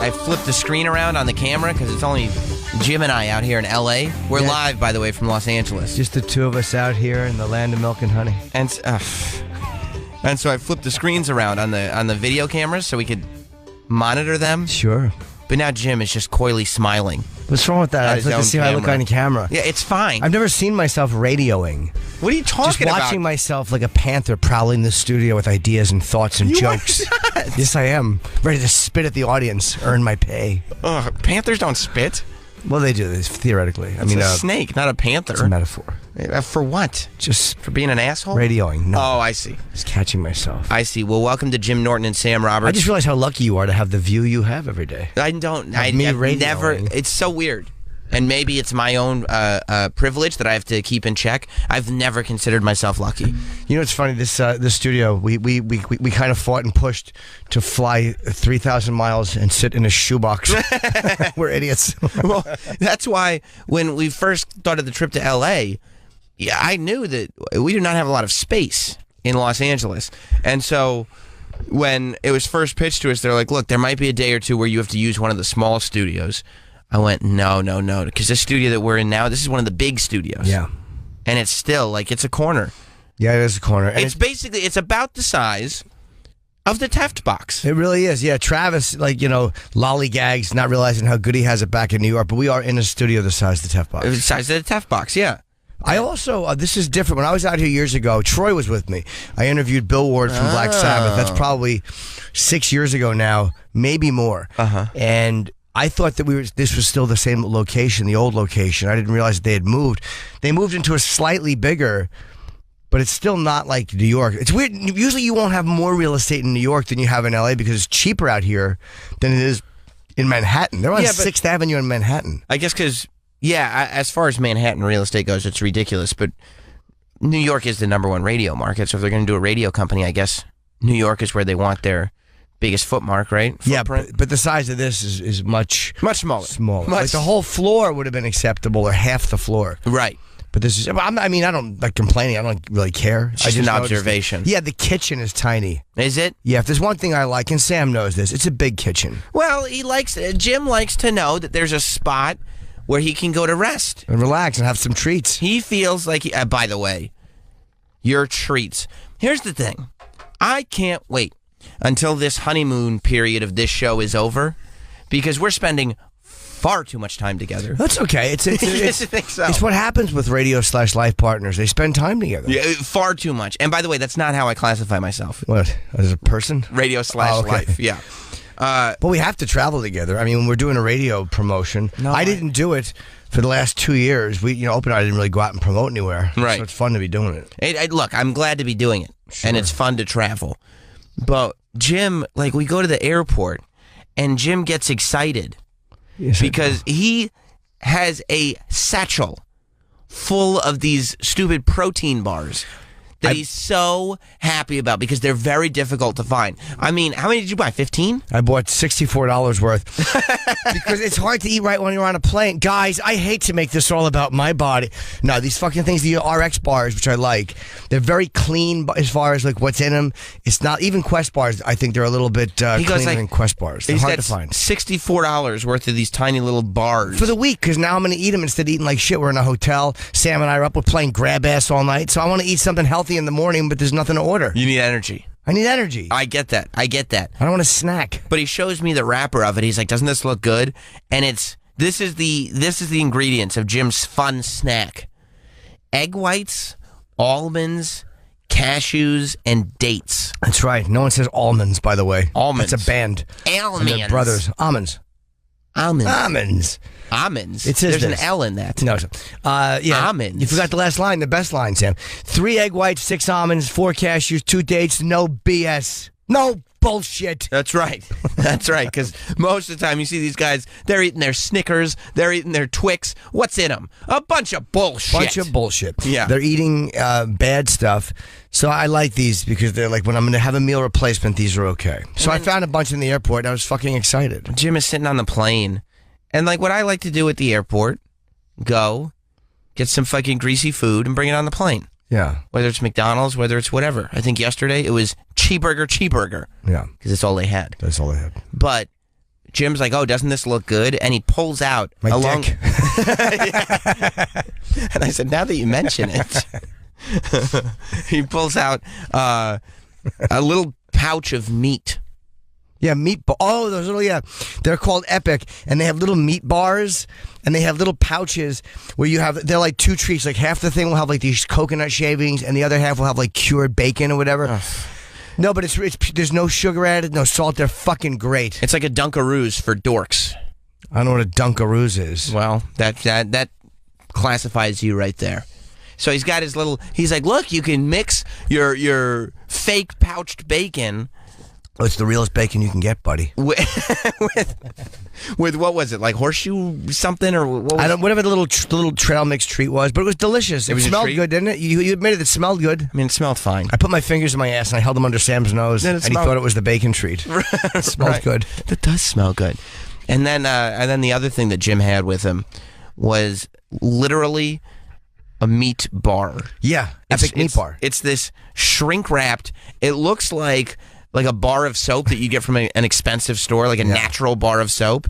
I flipped the screen around on the camera because it's only Jim and I out here in L.A. We're live, by the way, from Los Angeles. Just the two of us out here in the land of milk and honey. And so I flipped the screens around on the video cameras so we could monitor them. Sure. But now Jim is just coyly smiling. What's wrong with that? I'd like to see how I look on camera. Yeah, it's fine. I've never seen myself radioing. What are you talking about? Just watching myself like a panther prowling the studio with ideas and thoughts and jokes. Yes, I am. Ready to spit at the audience, earn my pay. Panthers don't spit. Well, they do, theoretically. It's a snake, not a panther. It's a metaphor. For what? Just for being an asshole? Radioing. No. Oh, I see. Just catching myself. I see. Well, welcome to Jim Norton and Sam Roberts. I just realized how lucky you are to have the view you have every day. I've never. It's so weird. And maybe it's my own privilege that I have to keep in check. I've never considered myself lucky. You know, it's funny. This studio, we kind of fought and pushed to fly 3,000 miles and sit in a shoebox. We're idiots. Well, that's why when we first thought of the trip to L.A., I knew that we do not have a lot of space in Los Angeles, and so when it was first pitched to us, they're like, "Look, there might be a day or two where you have to use one of the small studios." I went, no, because the studio that we're in now, this is one of the big studios. Yeah. And it's still, like, it's a corner. Yeah, it is a corner. And it's about the size of the Teft box. It really is, yeah. Travis, lollygags, not realizing how good he has it back in New York, but we are in a studio the size of the Teft box. The size of the Teft box, yeah. I also, this is different. When I was out here years ago, Troy was with me. I interviewed Bill Ward from Black Sabbath. That's probably 6 years ago now, maybe more. And I thought that this was still the same location, the old location. I didn't realize that they had moved. They moved into a slightly bigger, but it's still not like New York. It's weird. Usually you won't have more real estate in New York than you have in LA because it's cheaper out here than it is in Manhattan. They're on 6th Avenue in Manhattan. I guess because, as far as Manhattan real estate goes, it's ridiculous. But New York is the #1 radio market. So if they're going to do a radio company, I guess New York is where they want their biggest footmark, right? Footprint. Yeah, but the size of this is much smaller. Like the whole floor would have been acceptable, or half the floor. Right. But this is, I don't like complaining. I don't really care. It's just an observation. Yeah, the kitchen is tiny. Is it? Yeah, if there's one thing I like, and Sam knows this, it's a big kitchen. Well, Jim likes to know that there's a spot where he can go to rest. And relax and have some treats. He feels like, by the way, your treats. Here's the thing. I can't wait until this honeymoon period of this show is over, because we're spending far too much time together. That's okay. It's what happens with radio/life partners. They spend time together. Yeah, far too much. And by the way, that's not how I classify myself. What? As a person? Radio/life, yeah. But we have to travel together. I mean, when we're doing a radio promotion, I didn't do it for the last 2 years. We, Open and I didn't really go out and promote anywhere. Right. So it's fun to be doing it. Look, I'm glad to be doing it. Sure. And it's fun to travel. But Jim, we go to the airport, and Jim gets excited because he has a satchel full of these stupid protein bars that he's so happy about because they're very difficult to find. I mean, how many did you buy? 15? I bought $64 worth because it's hard to eat right when you're on a plane. Guys, I hate to make this all about my body. No, these fucking things, the RX bars, which I like, they're very clean as far as what's in them. It's not even Quest bars. I think they're a little bit cleaner than Quest bars. They're hard to find. $64 worth of these tiny little bars for the week, because now I'm going to eat them instead of eating like shit. We're in a hotel. Sam and I are up. We're playing grab ass all night, so I want to eat something healthy in the morning, but there's nothing to order. You need energy. I need energy. I get that. I don't want to snack. But he shows me the wrapper of it. He's like, "Doesn't this look good?" And this is the ingredients of Jim's fun snack: egg whites, almonds, cashews, and dates. That's right. No one says almonds, by the way. Almonds. That's a band. Almonds. And their brothers. Almonds. It says there's an L in that. No. Yeah. Almonds. You forgot the last line, the best line, Sam. 3 egg whites, 6 almonds, 4 cashews, 2 dates, no BS. No bullshit. That's right. That's right, because most of the time you see these guys, they're eating their Snickers, they're eating their Twix. What's in them? A bunch of bullshit. Yeah. They're eating bad stuff. So I like these because they're when I'm going to have a meal replacement, these are okay. So I found a bunch in the airport and I was fucking excited. Jim is sitting on the plane. And what I like to do at the airport, go, get some fucking greasy food and bring it on the plane. Yeah. Whether it's McDonald's, whether it's whatever. I think yesterday it was cheeseburger. Yeah. Because it's all they had. That's all they had. But Jim's like, "Oh, doesn't this look good?" And he pulls out my dick. And I said, "Now that you mention it," he pulls out a little pouch of meat. Yeah, meat. Oh, those little, they're called Epic, and they have little meat bars, and they have little pouches where they're like two treats. Like half the thing will have like these coconut shavings, and the other half will have like cured bacon or whatever. Ugh. No, but it's there's no sugar added, no salt. They're fucking great. It's like a Dunkaroos for dorks. I don't know what a Dunkaroos is. Well, that classifies you right there. So he's got his little. He's like, look, you can mix your fake pouched bacon. Oh, it's the realest bacon you can get, buddy. With what was it, like horseshoe something or what was whatever the little trail mix treat was, but it was delicious. It smelled good, didn't it? You admitted it smelled good. I mean, it smelled fine. I put my fingers in my ass and I held them under Sam's nose, and he thought it was the bacon treat. It smelled good. It does smell good. And then the other thing that Jim had with him was literally a meat bar. Yeah, Epic meat bar. It's this shrink wrapped. It looks like a bar of soap that you get from an expensive store, like a natural bar of soap.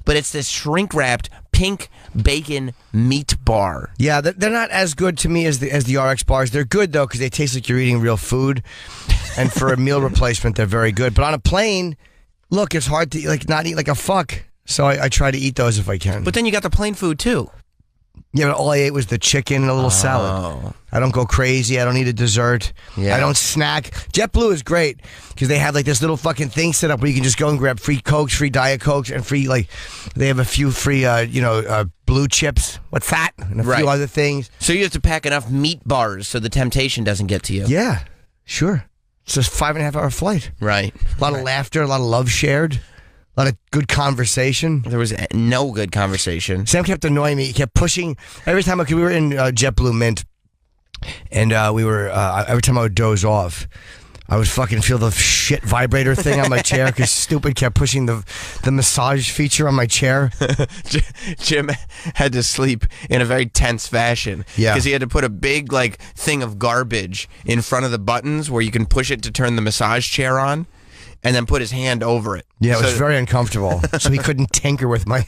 But it's this shrink-wrapped pink bacon meat bar. Yeah, they're not as good to me as the RX bars. They're good, though, because they taste like you're eating real food. And for a meal replacement, they're very good. But on a plane, look, it's hard to not eat like a fuck. So I try to eat those if I can. But then you got the plain food, too. Yeah, but all I ate was the chicken and a little salad. I don't go crazy. I don't eat a dessert. Yeah. I don't snack. JetBlue is great because they have like this little fucking thing set up where you can just go and grab free Cokes, free Diet Cokes, and free they have a few free blue chips. What's that? And a few other things. So you have to pack enough meat bars so the temptation doesn't get to you. Yeah, sure. It's a 5.5 hour flight. Right. A lot of laughter, a lot of love shared. A lot of good conversation. There was no good conversation. Sam kept annoying me. He kept pushing. Every time we were in JetBlue Mint, and we were every time I would doze off, I would fucking feel the shit vibrator thing on my chair because Stupid kept pushing the massage feature on my chair. Jim had to sleep in a very tense fashion. Yeah. Because he had to put a big thing of garbage in front of the buttons where you can push it to turn the massage chair on. And then put his hand over it. Yeah, it was very uncomfortable. So he couldn't tinker with my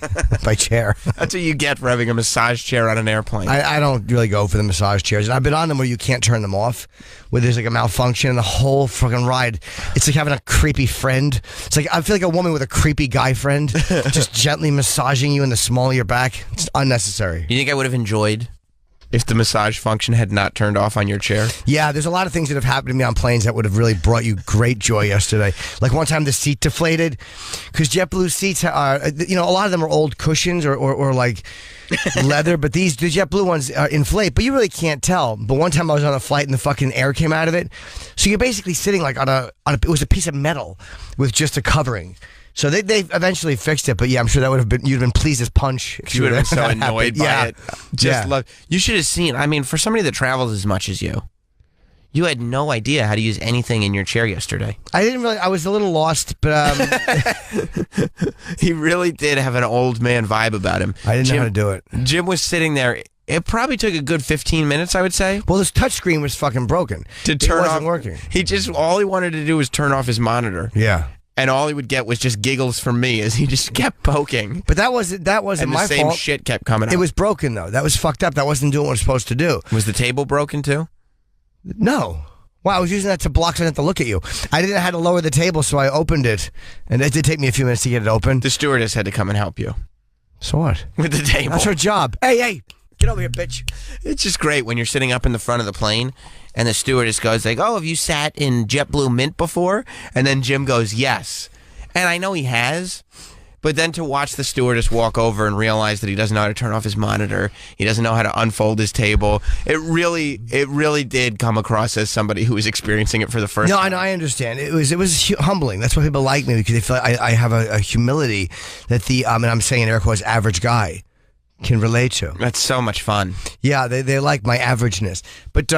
chair. That's what you get for having a massage chair on an airplane. I don't really go for the massage chairs. And I've been on them where you can't turn them off, where there's a malfunction and the whole fucking ride. It's like having a creepy friend. It's like I feel like a woman with a creepy guy friend just gently massaging you in the small of your back. It's unnecessary. You think I would have enjoyed if the massage function had not turned off on your chair? Yeah, there's a lot of things that have happened to me on planes that would have really brought you great joy yesterday. Like one time the seat deflated, because JetBlue seats are, a lot of them are old cushions or like leather, but the JetBlue ones inflate, but you really can't tell. But one time I was on a flight and the fucking air came out of it. So you're basically sitting like on it was a piece of metal with just a covering. So they eventually fixed it, but yeah, I'm sure that would have been, you'd have been pleased as punch. You would have been so annoyed by it. You should have seen, I mean, for somebody that travels as much as you had no idea how to use anything in your chair yesterday. I was a little lost, but he really did have an old man vibe about him. I didn't know how to do it. Jim was sitting there. It probably took a good 15 minutes, I would say. Well, this touchscreen was fucking broken. It wasn't working. All he wanted to do was turn off his monitor. Yeah. And all he would get was just giggles from me as he just kept poking. But that wasn't my fault. And the same shit kept coming out. It was broken, though. That was fucked up. That wasn't doing what it was supposed to do. Was the table broken, too? No. Well, I was using that to block so I didn't have to look at you. I didn't know how to lower the table, so I opened it. And it did take me a few minutes to get it open. The stewardess had to come and help you. So what? With the table. That's her job. Hey, get over here, bitch. It's just great when you're sitting up in the front of the plane and the stewardess goes like, oh, have you sat in JetBlue Mint before? And then Jim goes, yes. And I know he has, but then to watch the stewardess walk over and realize that he doesn't know how to turn off his monitor, he doesn't know how to unfold his table, it really did come across as somebody who was experiencing it for the first time. No, I understand. It was humbling. That's why people like me, because they feel like I have a humility that and I'm saying air quotes, average guy can relate to. That's so much fun. Yeah, they like my averageness. But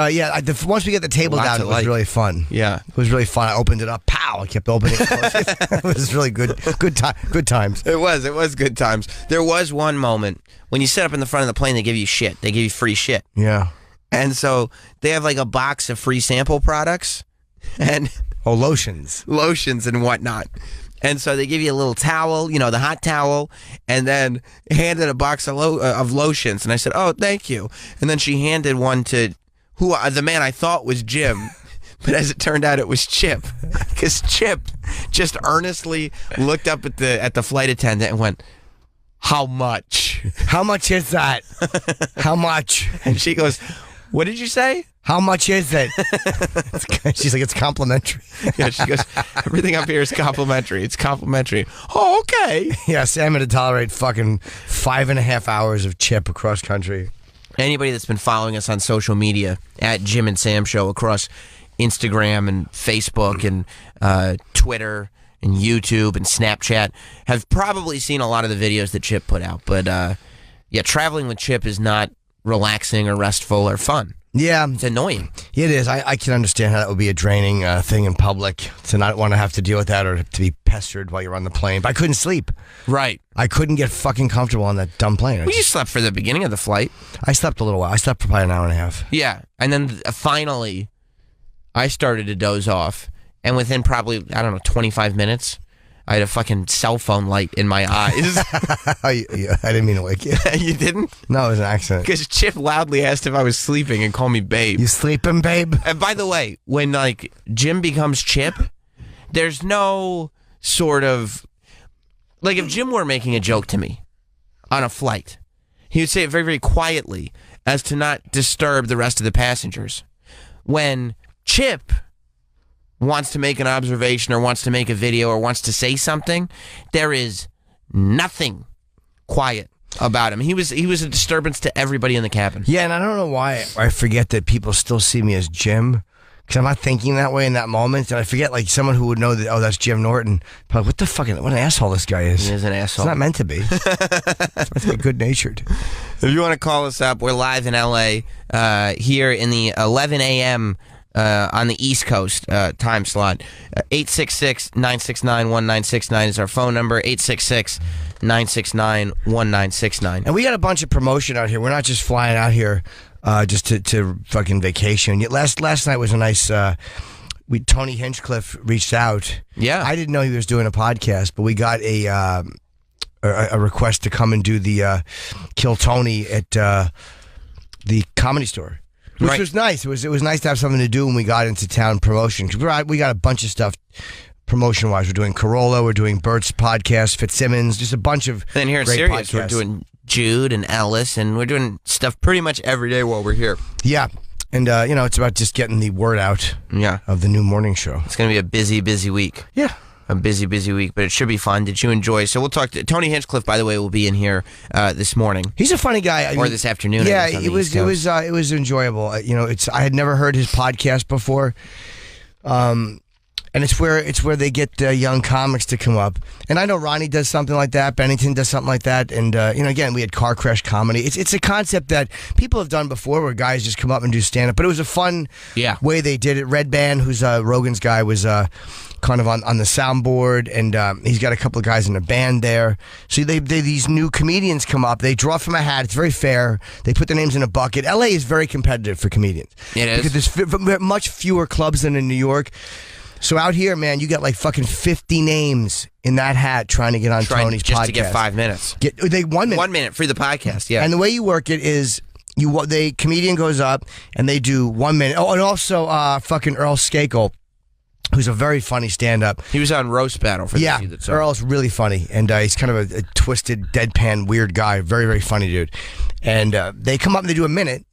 once we get the table down, it was really fun. Yeah. It was really fun. I opened it up. Pow! I kept opening it. It was really good times. It was good times. There was one moment when you sit up in the front of the plane, they give you shit. They give you free shit. Yeah. And so they have like a box of free sample products and lotions and whatnot. And so they give you a little towel, you know, the hot towel, and then handed a box of lotions. And I said, oh, thank you. And then she handed one to the man I thought was Jim. But as it turned out, it was Chip, because Chip just earnestly looked up at the flight attendant and went, "How much? How much is that? How much?" And she goes, "What did you say? How much is it?" She's like, "It's complimentary." Yeah, she goes, "Everything up here is complimentary. It's complimentary." Oh, okay. Yeah, Sam had to tolerate fucking 5.5 hours of Chip across country. Anybody that's been following us on social media at Jim and Sam Show across Instagram and Facebook and Twitter and YouTube and Snapchat have probably seen a lot of the videos that Chip put out. But yeah, traveling with Chip is not relaxing or restful or fun. Yeah. It's annoying. It is. I can understand how that would be a draining thing in public, to not want to have to deal with that or to be pestered while you're on the plane. But I couldn't sleep. Right. I couldn't get fucking comfortable on that dumb plane. Well, you slept for the beginning of the flight. I slept a little while. I slept for probably an hour and a half. Yeah. And then finally, I started to doze off. And within probably, 25 minutes, I had a fucking cell phone light in my eyes. I didn't mean to wake you. You didn't? No, it was an accident. Because Chip loudly asked if I was sleeping and called me babe. You sleeping, babe? And by the way, when like Jim becomes Chip, there's no sort of, like, if Jim were making a joke to me on a flight, he would say it very, very quietly as to not disturb the rest of the passengers. When Chip wants to make an observation or wants to make a video or wants to say something, there is nothing quiet about him. He was a disturbance to everybody in the cabin. Yeah, and I don't know why I forget that people still see me as Jim, because I'm not thinking that way in that moment. And I forget, like, someone who would know that, oh, that's Jim Norton. But what the fuck, what an asshole this guy is. He is an asshole. It's not meant to be. It's meant to be good-natured. If you want to call us up, we're live in LA here in the 11 a.m. On the East Coast time slot. 866-969-1969 is our phone number. 866-969-1969. And we got a bunch of promotion out here. We're not just flying out here just to fucking vacation. Last night was a nice... Tony Hinchcliffe reached out. Yeah. I didn't know he was doing a podcast, but we got a request to come and do the Kill Tony at the Comedy Store. Which was nice. It was nice to have something to do when we got into town promotion. Cause we got a bunch of stuff promotion-wise. We're doing Corolla. We're doing Bert's podcast, Fitzsimmons. Just a bunch of then here in great Sirius, podcasts. we're doing Jude and Ellis, and we're doing stuff pretty much every day while we're here. Yeah. And, it's about just getting the word out of the new morning show. It's going to be a busy, busy week. Yeah. A busy, busy week, but it should be fun. Did you enjoy? So we'll talk to Tony Hinchcliffe, by the way, will be in here this morning. He's a funny guy. Or this afternoon. Yeah, it was enjoyable. I had never heard his podcast before. And it's where they get young comics to come up. And I know Ronnie does something like that. Bennington does something like that. And, again, we had Car Crash Comedy. It's a concept that people have done before where guys just come up and do stand-up. But it was a fun way they did it. Red Band, who's Rogan's guy, was kind of on the soundboard. And he's got a couple of guys in the band there. So these new comedians come up. They draw from a hat. It's very fair. They put their names in a bucket. L.A. is very competitive for comedians. It is. Because there's much fewer clubs than in New York. So out here, man, you got like fucking 50 names in that hat trying to get on Tony's podcast. Just to get 5 minutes. 1 minute. 1 minute for the podcast, yeah. And the way you work it is, comedian goes up and they do 1 minute. Oh, and also fucking Earl Skakel, who's a very funny stand-up. He was on Roast Battle for the that Earl's really funny, and he's kind of a twisted, deadpan, weird guy. Very, very funny dude. And they come up and they do 1 minute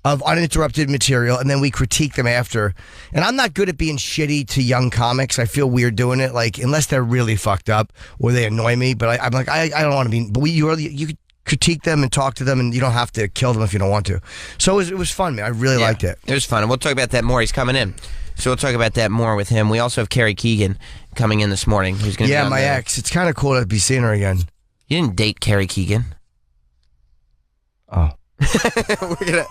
of uninterrupted material, and then we critique them after. And I'm not good at being shitty to young comics. I feel weird doing it, like, unless they're really fucked up or they annoy me. But I'm like, I don't want to be. But you could critique them and talk to them, and you don't have to kill them if you don't want to. So it was fun, man. I really liked it. It was fun, and we'll talk about that more. He's coming in, so we'll talk about that more with him. We also have Carrie Keagan coming in this morning. Who's going to be on my ex. It's kind of cool to be seeing her again. You didn't date Carrie Keagan. Oh. We're gonna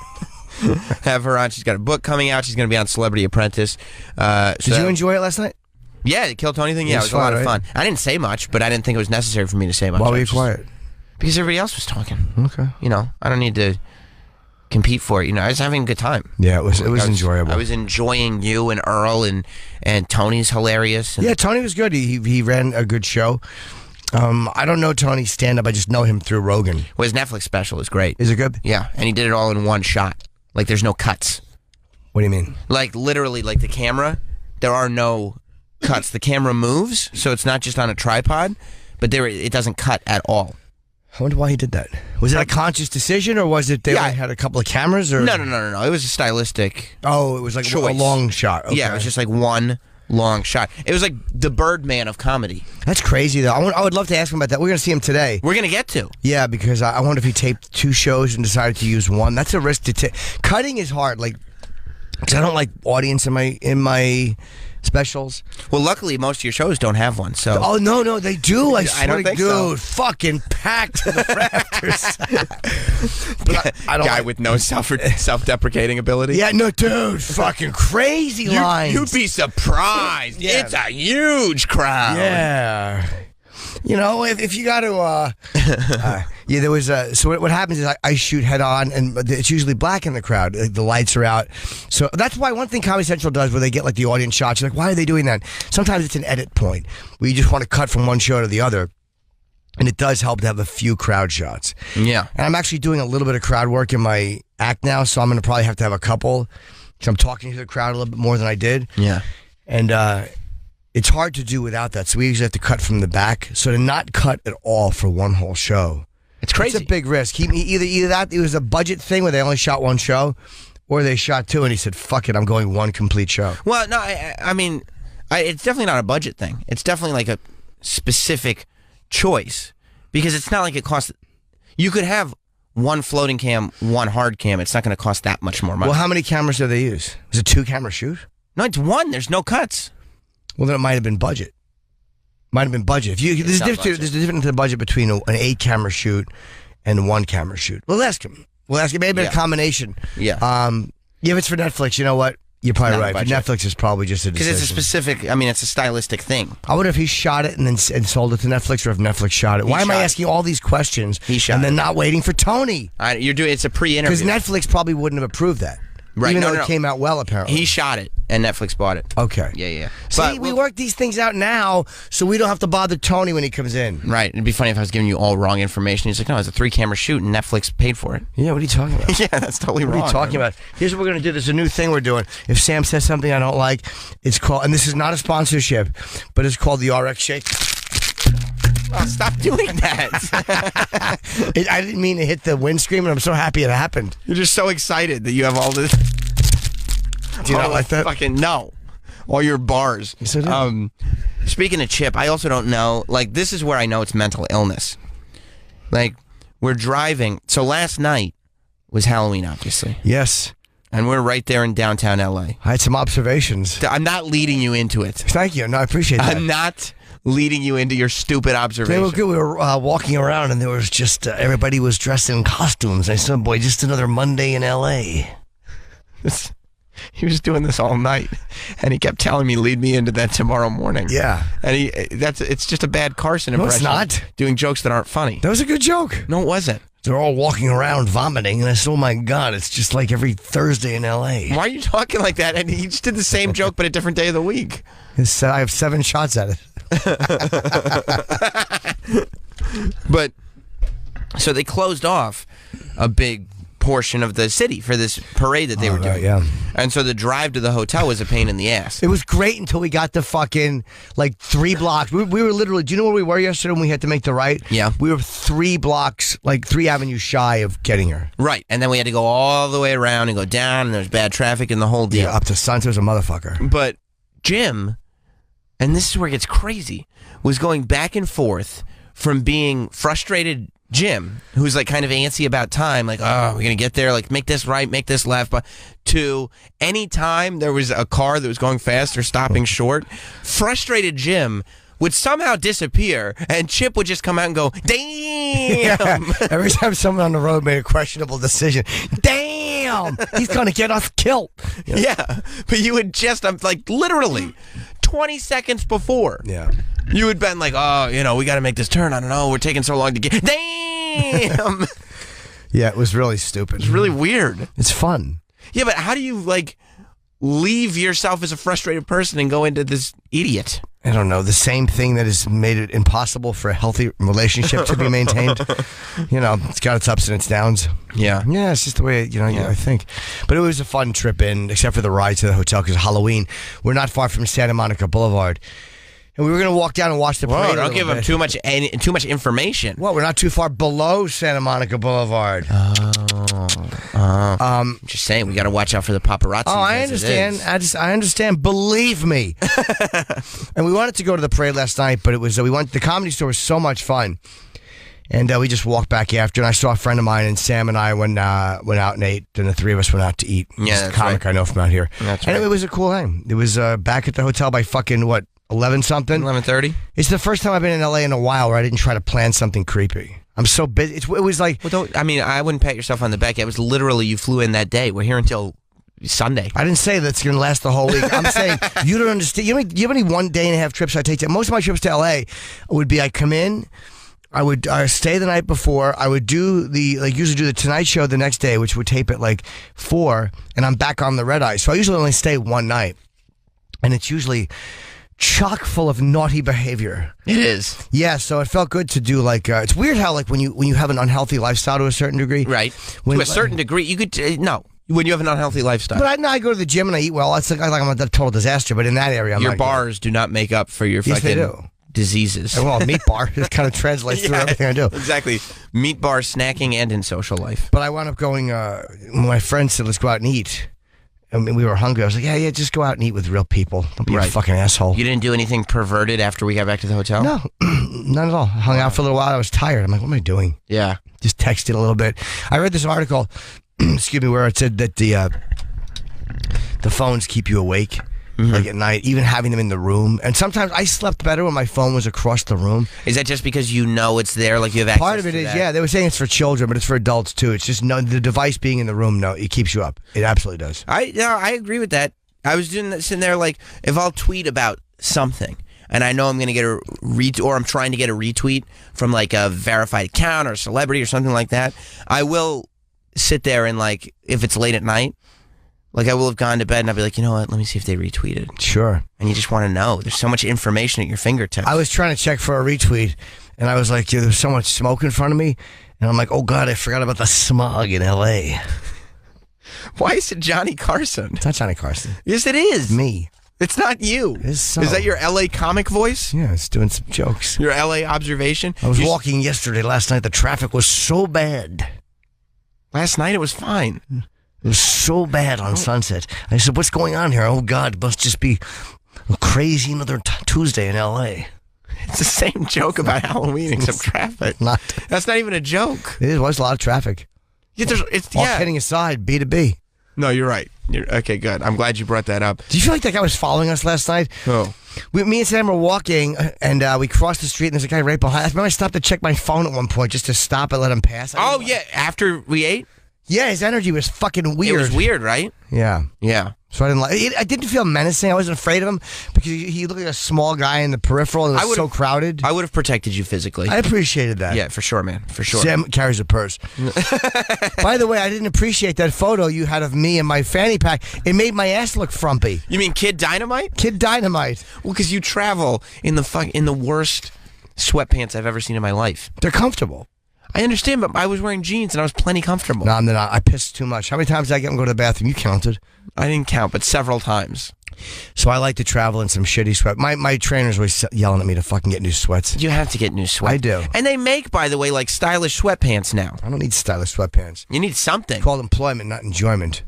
have her on. She's got a book coming out. She's going to be on Celebrity Apprentice. Did you enjoy it last night? Yeah, the Kill Tony thing. Yeah, it was a lot of fun. I didn't say much, but I didn't think it was necessary for me to say much. Why were you quiet? Because everybody else was talking. Okay. I don't need to compete for it. You know, I was having a good time. Yeah, it was enjoyable. I was enjoying you and Earl and Tony's hilarious. Yeah, Tony was good. He ran a good show. I don't know Tony's stand-up. I just know him through Rogan. Well, his Netflix special is great. Is it good? Yeah, and he did it all in one shot. Like, there's no cuts. What do you mean? Like, literally, like the camera, there are no cuts. The camera moves, so it's not just on a tripod, but it doesn't cut at all. I wonder why he did that. Was it a conscious decision, or was it they only had a couple of cameras? Or No. It was a stylistic. Oh, it was like choice. a long shot. Okay. Yeah, it was just like one long shot. It was like the Birdman of comedy. That's crazy, though. I would love to ask him about that. We're going to see him today. We're going to get to. Yeah, because I wonder if he taped 2 shows and decided to use one. That's a risk to take. Cutting is hard, like, because I don't like audience in my specials. Well, luckily, most of your shows don't have one. So. Oh no, they do. I swear, don't think dude, so. Fucking packed to the rafters. But I don't Guy like, with no self-deprecating ability. Yeah, no, dude, fucking crazy lines. You'd be surprised. Yeah. It's a huge crowd. Yeah. You know, if you got to, yeah, there was so what happens is I shoot head on, and it's usually black in the crowd. Like, the lights are out, so that's why one thing Comedy Central does, where they get like the audience shots. You're like, why are they doing that? Sometimes it's an edit point where you just want to cut from one show to the other, and it does help to have a few crowd shots. Yeah, and I'm actually doing a little bit of crowd work in my act now, so I'm going to probably have to have a couple. So I'm talking to the crowd a little bit more than I did. Yeah, and it's hard to do without that, so we usually have to cut from the back. So to not cut at all for one whole show, it's crazy. It's a big risk. Either that, it was a budget thing where they only shot one show, or they shot 2, and he said, fuck it, I'm going one complete show. Well, no, I mean, it's definitely not a budget thing. It's definitely like a specific choice, because it's not like it costs. You could have one floating cam, one hard cam. It's not going to cost that much more money. Well, how many cameras do they use? Was it 2-camera shoot? No, it's one. There's no cuts. Well, then it might have been budget. There's a difference in the budget between an 8-camera shoot and a 1-camera shoot. We'll ask him. Maybe a combination. Yeah. If it's for Netflix, you know what? You're probably right. For Netflix, it's probably just a decision. Because it's a specific. I mean, it's a stylistic thing. I wonder if he shot it and sold it to Netflix, or if Netflix shot it. Why am I asking all these questions? He shot and then it. not waiting for Tony? It's a pre-interview. Because Netflix probably wouldn't have approved that. Right. Even though it came out well, apparently. He shot it, and Netflix bought it. Okay. Yeah. See, we work these things out now, so we don't have to bother Tony when he comes in. Right. It'd be funny if I was giving you all wrong information. He's like, no, it's a 3-camera shoot, and Netflix paid for it. Yeah, what are you talking about? Yeah, that's totally wrong. What are you talking about? Here's what we're going to do. There's a new thing we're doing. If Sam says something I don't like, it's called, and this is not a sponsorship, but it's called the RX Shake. Oh, stop doing that. I didn't mean to hit the windscreen, and I'm so happy it happened. You're just so excited that you have all this. Do you not like that? Fucking no. All your bars. Yes, I do. Speaking of Chip, I also don't know. Like, this is where I know it's mental illness. Like, we're driving. So last night was Halloween, obviously. Yes. And we're right there in downtown LA. I had some observations. I'm not leading you into it. Thank you. No, I appreciate that. I'm not leading you into your stupid observation. They were good. We were walking around, and there was just everybody was dressed in costumes. I said, "Boy, just another Monday in L.A." He was doing this all night, and he kept telling me, "Lead me into that tomorrow morning." Yeah, and it's just a bad Carson impression. No, it's not. Doing jokes that aren't funny. That was a good joke. No, it wasn't. They're all walking around vomiting, and I said, "Oh my God, it's just like every Thursday in L.A." Why are you talking like that? And he just did the same joke, but a different day of the week. I have 7 shots at it. But so they closed off a big portion of the city for this parade that they were doing. Yeah. And so the drive to the hotel was a pain in the ass. It was great until we got to fucking like 3 blocks. We were literally, do you know where we were yesterday when we had to make the right? Yeah. We were 3 blocks, like 3 avenues shy of getting here. Right. And then we had to go all the way around and go down, and there was bad traffic and the whole deal. Yeah, up to Sunset was a motherfucker. But Jim, and this is where it gets crazy, was going back and forth from being frustrated Jim, who's like kind of antsy about time, like, oh, we're going to get there, like, make this right, make this left, but to any time there was a car that was going fast or stopping short, frustrated Jim would somehow disappear, and Chip would just come out and go, damn! Yeah. Every time someone on the road made a questionable decision, damn! He's going to get us killed. You know? Yeah, but you would just, like, literally 20 seconds before. Yeah. You had been like, oh, you know, we got to make this turn. I don't know. We're taking so long to get. Damn! Yeah, it was really stupid. It's really weird. It's fun. Yeah, but how do you, like, leave yourself as a frustrated person and go into this idiot? I don't know, the same thing that has made it impossible for a healthy relationship to be maintained. You know, it's got its ups and its downs. Yeah. Yeah, it's just the way, I think. But it was a fun trip in, except for the ride to the hotel, because Halloween. We're not far from Santa Monica Boulevard. And we were going to walk down and watch the parade. Don't give them too much information. Well, we're not too far below Santa Monica Boulevard. Just saying, we got to watch out for the paparazzi. Oh, I understand. I understand. Believe me. And we wanted to go to the parade last night, but it was the Comedy Store was so much fun, and we just walked back after. And I saw a friend of mine, and Sam and I went out and ate, and the three of us went out to eat. Yeah, that's a comic I know from out here. That's and right. it was a cool hang. It was back at the hotel by fucking 11 something. 11:30. It's the first time I've been in LA in a while where I didn't try to plan something creepy. I'm so busy. It was like, Well, I wouldn't pat yourself on the back. It was literally you flew in that day. We're here until Sunday. I didn't say that's going to last the whole week. I'm saying you don't understand. You know how many 1 day and a half trips I take? Most of my trips to LA would be I come in, I would stay the night before. I would usually do the Tonight Show the next day, which would tape at 4, and I'm back on the red eye. So I usually only stay one night, and it's usually chock full of naughty behavior. It is. Yeah, so it felt good to do it's weird how when you have an unhealthy lifestyle to a certain degree. Right. To a certain degree, you could no. When you have an unhealthy lifestyle. But I go to the gym and I eat well. It's like I'm a total disaster, but in that area I'm your not bars do not make up for your Yes, they fucking do. diseases. Well, meat bar, it kind of translates through everything I do. Exactly. Meat bar, snacking, and in social life. But I wound up going, my friend said, let's go out and eat. I mean, we were hungry. I was like, yeah, just go out and eat with real people. Don't be a fucking asshole. You didn't do anything perverted after we got back to the hotel? No, none at all. I hung out for a little while. I was tired. I'm like, what am I doing? Yeah. Just texted a little bit. I read this article, excuse me, where it said that the phones keep you awake. Like at night, even having them in the room. And sometimes I slept better when my phone was across the room. Is that just because you know it's there, like you have access Part of it to is, that? yeah, they were saying it's for children, but it's for adults too. It's just the device being in the room, no, it keeps you up. It absolutely does. I agree with that. I was sitting there like, if I'll tweet about something, and I know I'm going to get a retweet, or I'm trying to get a retweet from like a verified account or a celebrity or something like that, I will sit there and like, if it's late at night, like I will have gone to bed and I'll be like, you know what, let me see if they retweeted. Sure. And you just want to know. There's so much information at your fingertips. I was trying to check for a retweet, and I was like, there was so much smoke in front of me, and I'm like, oh God, I forgot about the smog in L.A. Why is it Johnny Carson? It's not Johnny Carson. Yes, it is. Me. It's not you. It is so. Is that your L.A. comic voice? Yeah, it's doing some jokes. Your L.A. observation? I was walking last night. The traffic was so bad. Last night it was fine. It was so bad on Sunset. I said, what's going on here? Oh, God, it must just be a crazy another Tuesday in L.A. It's the same joke about Halloween except traffic. That's not even a joke. It was a lot of traffic. Yeah, All kidding aside, B to B. No, you're right. Okay, good. I'm glad you brought that up. Do you feel like that guy was following us last night? Oh. Me and Sam were walking, and we crossed the street, and there's a guy right behind us. I remember I stopped to check my phone at one point just to stop and let him pass. Oh, yeah, after we ate? Yeah, his energy was fucking weird. It was weird, right? Yeah. Yeah. So I didn't like it. I didn't feel menacing. I wasn't afraid of him because he looked like a small guy in the peripheral and it was so crowded. I would have protected you physically. I appreciated that. Yeah, for sure, man. For sure. Sam carries a purse. By the way, I didn't appreciate that photo you had of me and my fanny pack. It made my ass look frumpy. You mean Kid Dynamite? Kid Dynamite. Well, because you travel in the worst sweatpants I've ever seen in my life. They're comfortable. I understand, but I was wearing jeans and I was plenty comfortable. No, I'm not. I pissed too much. How many times did I get him to go to the bathroom? You counted. I didn't count, but several times. So I like to travel in some shitty sweat. My trainers were yelling at me to fucking get new sweats. You have to get new sweats. I do. And they make, by the way, like stylish sweatpants now. I don't need stylish sweatpants. You need something. It's called employment, not enjoyment.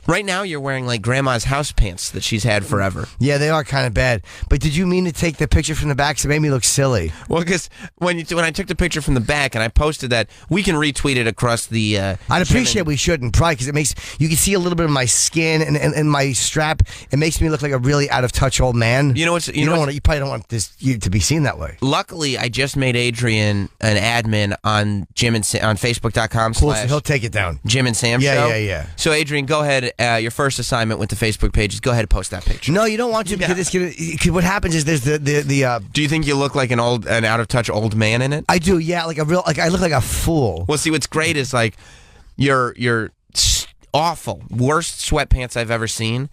Right now, you're wearing like grandma's house pants that she's had forever. Yeah, they are kind of bad. But did you mean to take the picture from the back? So it made me look silly. Well, because when I took the picture from the back and I posted that, we can retweet it across the. I'd appreciate we shouldn't, probably, because you can see a little bit of my skin and my strap. It makes me look like a really out of touch old man. You probably don't want this to be seen that way. Luckily, I just made Adrian an admin on Jim and on Facebook.com. Cool, so he'll take it down. Jim and Sam show. Yeah. So Adrian, go ahead said your first assignment with the Facebook page is go ahead and post that picture. No, you don't want to because what happens is there's the. Do you think you look like an out of touch old man in it? I do, yeah, I look like a fool. Well, see, what's great is like your awful worst sweatpants I've ever seen.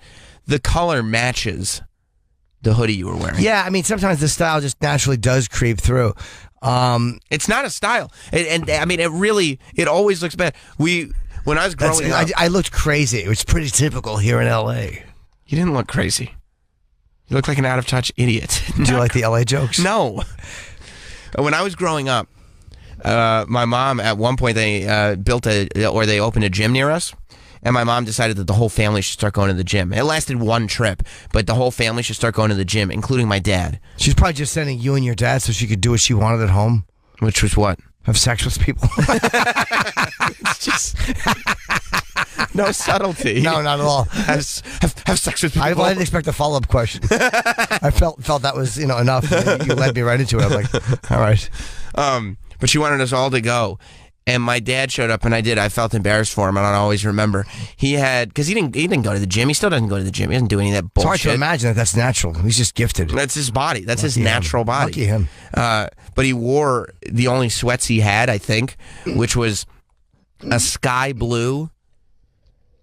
The color matches the hoodie you were wearing. Yeah, I mean sometimes the style just naturally does creep through. It's not a style, and I mean it always looks bad. When I was growing up, I looked crazy. It was pretty typical here in L.A. You didn't look crazy. You look like an out of touch idiot. Do you like the L.A. jokes? No. When I was growing up, my mom at one point they opened a gym near us. And my mom decided that the whole family should start going to the gym. It lasted one trip, but the whole family should start going to the gym, including my dad. She's probably just sending you and your dad so she could do what she wanted at home. Which was what? Have sex with people. It's just no subtlety. No, not at all. Have sex with people. I didn't expect a follow-up question. I felt that was enough. You led me right into it. I'm like, all right. But she wanted us all to go. And my dad showed up, and I felt embarrassed for him, and I always remember. Because he didn't go to the gym. He still doesn't go to the gym. He doesn't do any of that bullshit. It's hard to imagine that's natural. He's just gifted. That's his body. That's his natural body. Lucky him. But he wore the only sweats he had, I think, which was a sky blue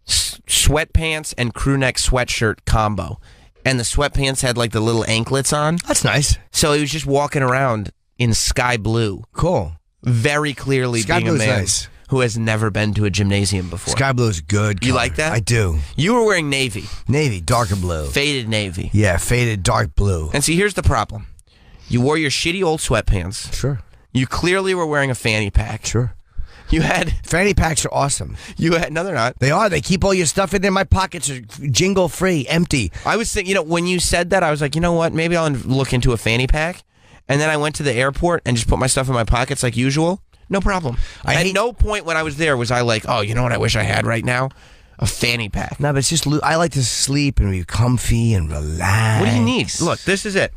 sweatpants and crew neck sweatshirt combo. And the sweatpants had like the little anklets on. That's nice. So he was just walking around in sky blue. Cool. Very clearly Sky being a man nice. Who has never been to a gymnasium before. Sky blue is good color. You like that? I do. You were wearing navy. Navy, darker blue. Faded navy. Yeah, faded dark blue. And see, here's the problem. You wore your shitty old sweatpants. Sure. You clearly were wearing a fanny pack. Sure. You had... Fanny packs are awesome. No, they're not. They are. They keep all your stuff in there. My pockets are jingle-free, empty. I was thinking, when you said that, I was like, you know what? Maybe I'll look into a fanny pack. And then I went to the airport and just put my stuff in my pockets like usual. No problem. At no point when I was there was I like, oh, you know what I wish I had right now? A fanny pack. No, but it's just, I like to sleep and be comfy and relax. What do you need? Look, this is it.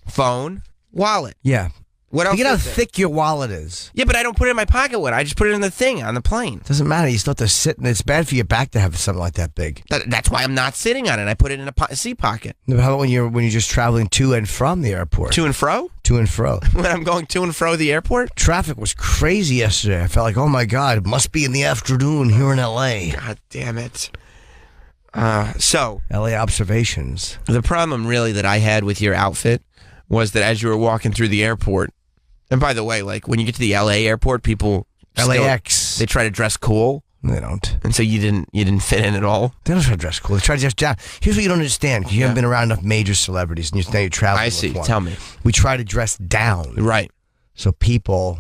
Phone, wallet. Yeah. What else? You get how thick your wallet is. Yeah, but I don't put it in my pocket. I just put it in the thing on the plane. Doesn't matter. You still have to sit, and it's bad for your back to have something like that big. That's why I'm not sitting on it. I put it in a seat pocket. No, but how about when you're just traveling to and from the airport? To and fro? To and fro. When I'm going to and fro the airport? Traffic was crazy yesterday. I felt like, oh my God, it must be in the afternoon here in L.A. God damn it. So L.A. observations. The problem really that I had with your outfit was that as you were walking through the airport, and by the way, like when you get to the LA airport, people LAX, they try to dress cool. They don't. And so you didn't fit in at all. They don't try to dress cool. They try to dress down. Here's what you don't understand, because you haven't been around enough major celebrities, and you're traveling. I see. With one. Tell me. We try to dress down, right? So people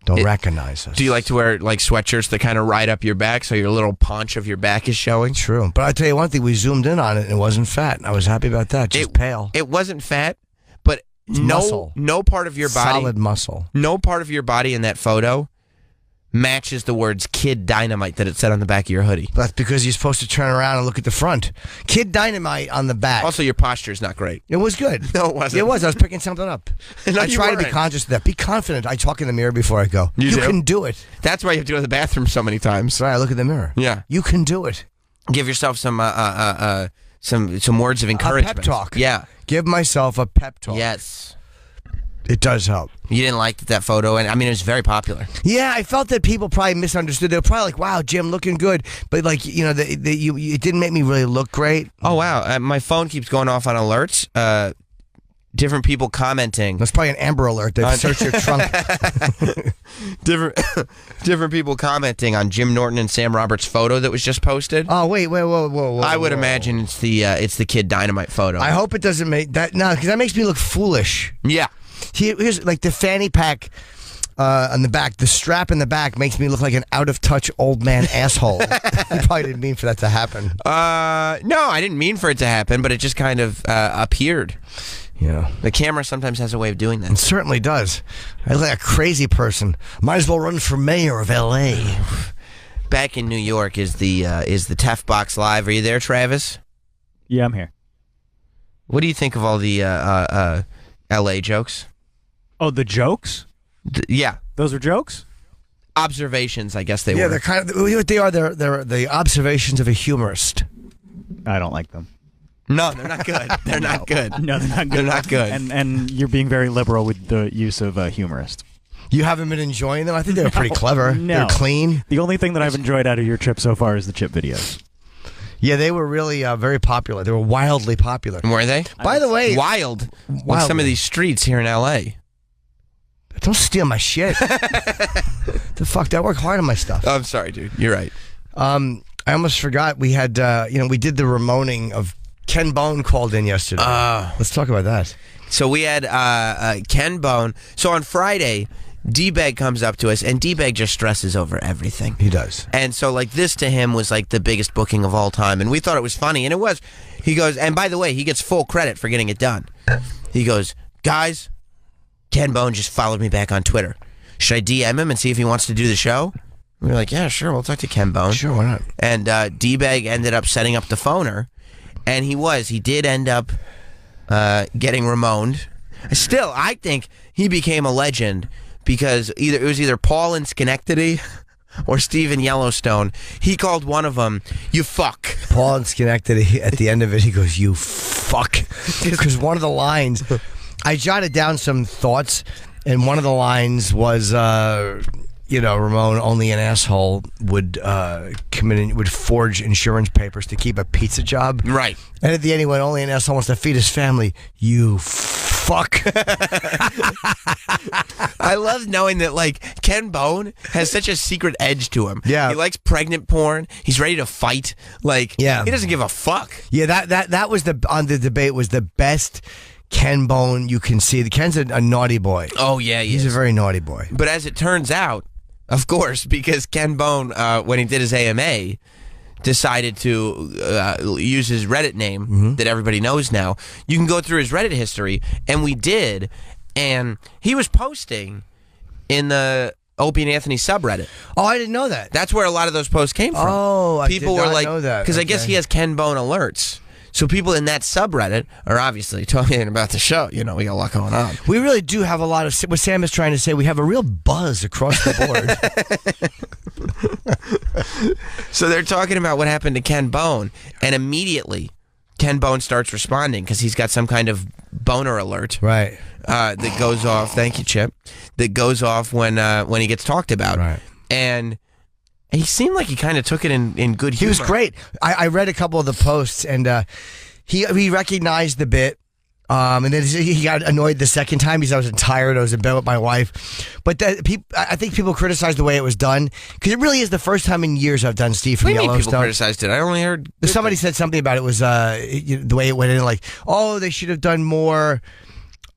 don't recognize us. Do you like to wear like sweatshirts that kind of ride up your back, so your little paunch of your back is showing? True, but I tell you one thing: we zoomed in on it, and it wasn't fat. I was happy about that. Just pale. It wasn't fat. No part of your body, solid muscle. No part of your body in that photo matches the words "Kid Dynamite" that it said on the back of your hoodie. That's because you're supposed to turn around and look at the front. Kid Dynamite on the back. Also, your posture is not great. It was good. No, it wasn't. It was. I was picking something up. No, I try to be conscious of that. Be confident. I talk in the mirror before I go. You can do it. That's why you have to go to the bathroom so many times. Right. I look in the mirror. Yeah. You can do it. Give yourself some words of encouragement. A pep talk. Yeah. Give myself a pep talk. Yes. It does help. You didn't like that photo, and I mean, it was very popular. Yeah, I felt that people probably misunderstood. They were probably like, "Wow, Jim, looking good," but like, you know, it didn't make me really look great. Oh wow, my phone keeps going off on alerts. Different people commenting. That's probably an Amber Alert. They've searched your trunk. different people commenting on Jim Norton and Sam Roberts' photo that was just posted. Oh wait, whoa! I would imagine it's the Kid Dynamite photo. I hope it doesn't make that because that makes me look foolish. Yeah. Here's like the fanny pack on the back. The strap in the back makes me look like an out of touch old man asshole. You probably didn't mean for that to happen. No, I didn't mean for it to happen, but it just kind of appeared. Yeah. The camera sometimes has a way of doing that. It certainly does. I look like a crazy person. Might as well run for mayor of L.A. Back in New York is the Tef Box Live. Are you there, Travis? Yeah, I'm here. What do you think of all the L.A. jokes? Oh, the jokes? Yeah. Those are jokes? observations, I guess they Yeah, were. they're kind of what they are. They're the observations of a humorist. I don't like them. No, they're not good. They're not good. No, they're not good. They're not good. And you're being very liberal with the use of humorist. You haven't been enjoying them? I think they were pretty clever. No. They're clean. The only thing that I've enjoyed out of your trip so far is the chip videos. Yeah, they were really very popular. They were wildly popular. Were they? By the way, Wild. On some of these streets here in L.A. Don't steal my shit. The fuck? I work hard on my stuff. Oh, I'm sorry, dude. You're right. I almost forgot we had, we did the Ramoning of Ken Bone called in yesterday. Let's talk about that. So we had Ken Bone. So on Friday, D-Bag comes up to us, and D-Bag just stresses over everything. He does. And so, like, this to him was, like, the biggest booking of all time. And we thought it was funny, and it was. He goes, and by the way, he gets full credit for getting it done. He goes, guys, Ken Bone just followed me back on Twitter. Should I DM him and see if he wants to do the show? We were like, yeah, sure, we'll talk to Ken Bone. Sure, why not? And D-Bag ended up setting up the phoner, and he did end up getting Ramoned. Still, I think he became a legend because it was either Paul in Schenectady or Steve in Yellowstone. He called one of them, you fuck. Paul in Schenectady, at the end of it, he goes, you fuck. Because one of the lines, I jotted down some thoughts, and one of the lines was, Ramon, only an asshole would would forge insurance papers to keep a pizza job. Right. And at the end, he went, only an asshole wants to feed his family. You fuck. I love knowing that, like, Ken Bone has such a secret edge to him. Yeah. He likes pregnant porn. He's ready to fight. Like, yeah. He doesn't give a fuck. Yeah, that was on the debate was the best Ken Bone you can see. Ken's a naughty boy. Oh, yeah, He's a very naughty boy. But as it turns out, of course, because Ken Bone, when he did his AMA, decided to use his Reddit name that everybody knows now. You can go through his Reddit history, and we did, and he was posting in the Opie and Anthony subreddit. Oh, I didn't know that. That's where a lot of those posts came from. Oh, I people did were not like, know that. because I guess he has Ken Bone alerts. So people in that subreddit are obviously talking about the show. You know, we got a lot going on. We really do have a lot of what Sam is trying to say. We have a real buzz across the board. So they're talking about what happened to Ken Bone, and immediately Ken Bone starts responding because he's got some kind of boner alert, right? That goes off. Thank you, Chip. That goes off when he gets talked about, right? And he seemed like he kind of took it in good humor. He was great. I read a couple of the posts, and he recognized the bit, and then he got annoyed the second time because I was tired. I was in bed with my wife. But I think people criticized the way it was done because it really is the first time in years I've done Steve from Yellowstone. People criticized it. I only heard somebody said something about it was the way it went in, like, oh, they should have done more.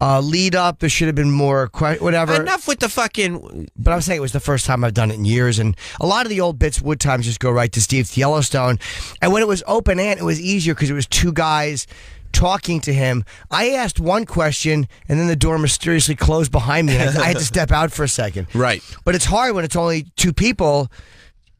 Lead up, there should have been more, whatever. Enough with the fucking. But I'm saying it was the first time I've done it in years, and a lot of the old bits would times just go right to Steve's Yellowstone. And when it was open ant, it was easier because it was two guys talking to him. I asked one question, and then the door mysteriously closed behind me, and I had to step out for a second. Right. But it's hard when it's only two people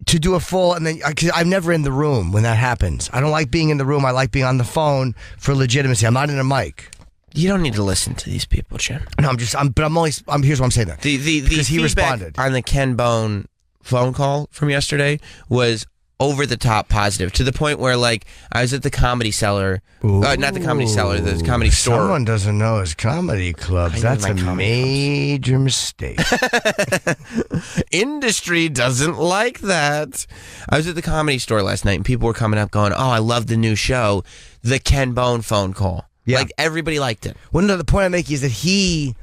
to do a full, and then cause I'm never in the room when that happens. I don't like being in the room. I like being on the phone for legitimacy. I'm not in a mic. You don't need to listen to these people, Jim. No, here's what I'm saying that. The he responded on the Ken Bone phone call from yesterday was over the top positive, to the point where, like, I was at the Comedy Cellar, not the Comedy Cellar, the Comedy Store. Someone doesn't know his comedy clubs. That's a major mistake. Industry doesn't like that. I was at the Comedy Store last night, and people were coming up going, "Oh, I love the new show, the Ken Bone phone call." Yeah. Like, everybody liked it. Well, no, the point I'm making is that he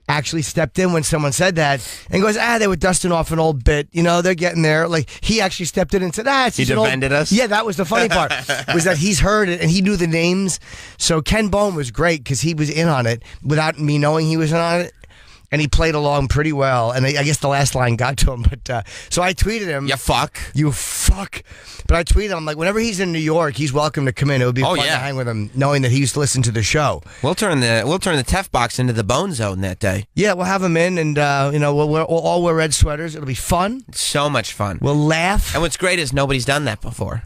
actually stepped in when someone said that and goes, they were dusting off an old bit. You know, they're getting there. Like, he actually stepped in and said, it's he defended us? Yeah, that was the funny part, was that he's heard it and he knew the names. So Ken Bone was great because he was in on it without me knowing he was in on it. And he played along pretty well. And I guess the last line got to him. But so I tweeted him. You fuck. You fuck. But I tweeted him, like, whenever he's in New York, he's welcome to come in. It would be fun to hang with him, knowing that he used to listen to the show. We'll turn the Tef box into the Bone Zone that day. Yeah, we'll have him in, and we'll all wear red sweaters. It'll be fun. It's so much fun. We'll laugh. And what's great is nobody's done that before.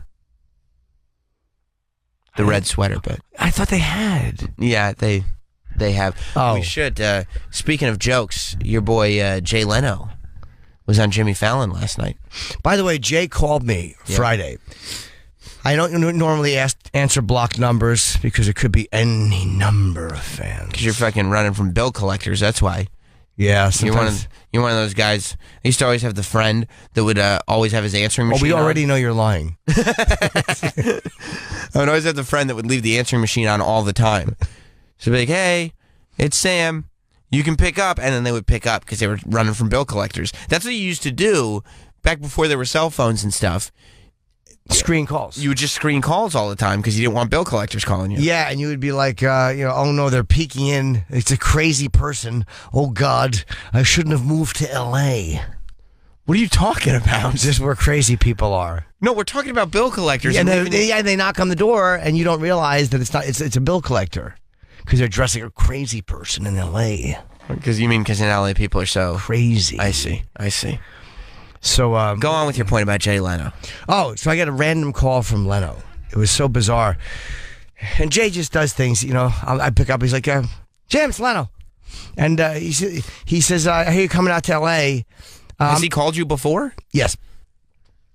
The red sweater bit. I thought they had. Yeah, they have. Oh. We should. Speaking of jokes, your boy Jay Leno was on Jimmy Fallon last night. By the way, Jay called me Friday. I don't normally answer blocked numbers because it could be any number of fans. Because you're fucking running from bill collectors, that's why. Yeah, sometimes. You're one of those guys. I used to always have the friend that would always have his answering machine we already know you're lying. I would always have the friend that would leave the answering machine on all the time. So be like, hey, it's Sam. You can pick up. And then they would pick up because they were running from bill collectors. That's what you used to do back before there were cell phones and stuff. Screen calls. You would just screen calls all the time because you didn't want bill collectors calling you. Yeah, and you would be like, oh no, they're peeking in. It's a crazy person. Oh God, I shouldn't have moved to L.A. What are you talking about? Just where crazy people are. No, we're talking about bill collectors. Yeah, they knock on the door, and you don't realize that it's not. It's a bill collector because they're dressing a crazy person in L.A. Because in L.A. people are so crazy. I see. So go on with your point about Jay Leno. Oh, so I get a random call from Leno. It was so bizarre. And Jay just does things, I pick up. He's like, Jim, it's Leno. And he says, I hear you coming out to L.A. Has he called you before? Yes.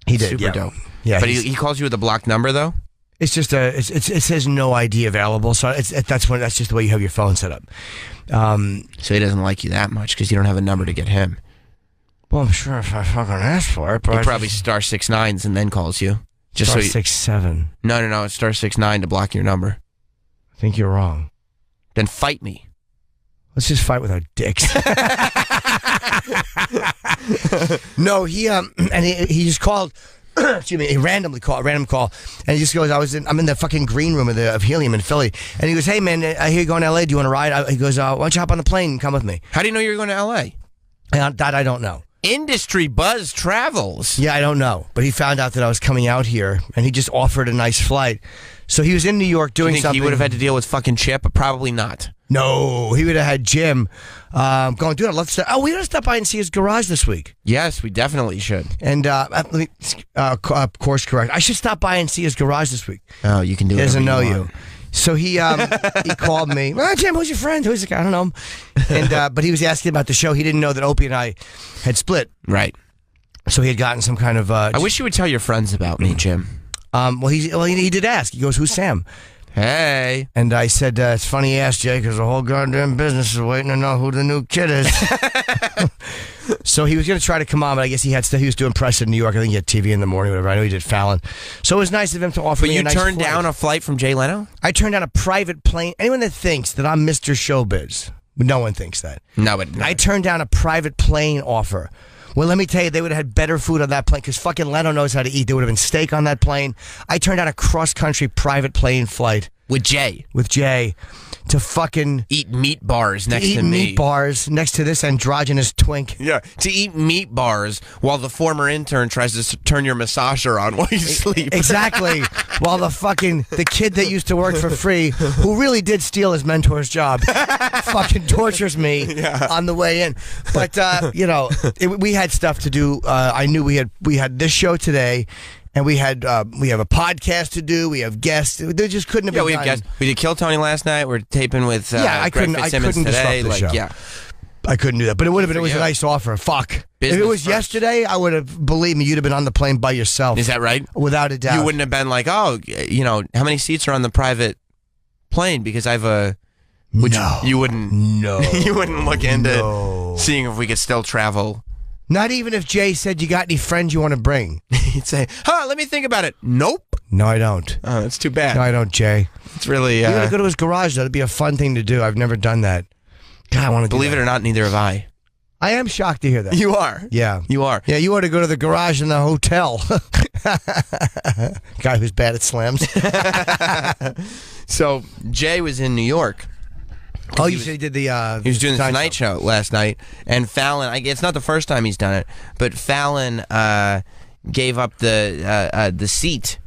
He did. Super dope. Yeah, but he calls you with a blocked number, though? It's just it says no ID available. So that's just the way you have your phone set up. So he doesn't like you that much because you don't have a number to get him. Well, I'm sure if I fucking ask for it, but he probably star 69s and then calls you. Just star 67. No, it's star 69 to block your number. I think you're wrong. Then fight me. Let's just fight with our dicks. No, he just called. Excuse me, a random call, and he just goes, I'm in the fucking green room of Helium in Philly, and he goes, hey man, I hear you going to LA, do you want to ride? He goes, why don't you hop on the plane and come with me? How do you know you're going to LA? That I don't know. Industry Buzz Travels. Yeah, I don't know, but he found out that I was coming out here, and he just offered a nice flight. So he was in New York doing something. He would have had to deal with fucking Chip? Probably not. No, he would have had Jim going, dude, I'd love to stop. Oh, we got to stop by and see his garage this week. Yes, we definitely should. And let me course correct. I should stop by and see his garage this week. Oh, you can do it. He doesn't know you. So he called me. Well, Jim, who's your friend? Who's the guy? I don't know him. And but he was asking about the show. He didn't know that Opie and I had split. Right. So he had gotten some kind of. I wish you would tell your friends about me, Jim. He did ask. He goes, "Who's Sam?" Hey. And I said, it's funny you asked, Jay, because the whole goddamn business is waiting to know who the new kid is. So he was going to try to come on, but I guess he was doing press in New York. I think he had TV in the morning, whatever. I know he did Fallon. So it was nice of him to offer me a nice flight. But you turned down a flight from Jay Leno? I turned down a private plane. Anyone that thinks that I'm Mr. Showbiz, no one thinks that. No, but no. I turned down a private plane offer. Well, let me tell you, they would have had better food on that plane because fucking Leno knows how to eat. There would have been steak on that plane. I turned down a cross-country private plane flight. With Jay to fucking eat meat bars next to me. Eat meat bars next to this androgynous twink. Yeah, to eat meat bars while the former intern tries to turn your massager on while you sleep. Exactly. While the kid that used to work for free, who really did steal his mentor's job, fucking tortures me on the way in. But we had stuff to do. I knew we had this show today. And we have a podcast to do. We have guests. They just couldn't have been. We have guests. We did Kill Tony last night. We're taping with I couldn't today. The show. I couldn't do that. But it would have been. It was a nice offer. Fuck. If it was yesterday, I would have. Believe me, you'd have been on the plane by yourself. Is that right? Without a doubt. You wouldn't have been like, how many seats are on the private plane? Because I have a. No. You wouldn't. No. You wouldn't look into seeing if we could still travel. Not even if Jay said, you got any friends you want to bring? He'd say, let me think about it. Nope. No, I don't. Oh, that's too bad. No, I don't, Jay. It's really... You're going to go to his garage, though. It'd be a fun thing to do. I've never done that. God, I want to Believe it or not, neither have I. I am shocked to hear that. You are? Yeah. You are? Yeah, you ought to go to the garage in the hotel. Guy who's bad at slams. So, Jay was in New York. Oh, you said he did the... he was doing the Tonight Show last night, and Fallon, it's not the first time he's done it, but Fallon gave up the seat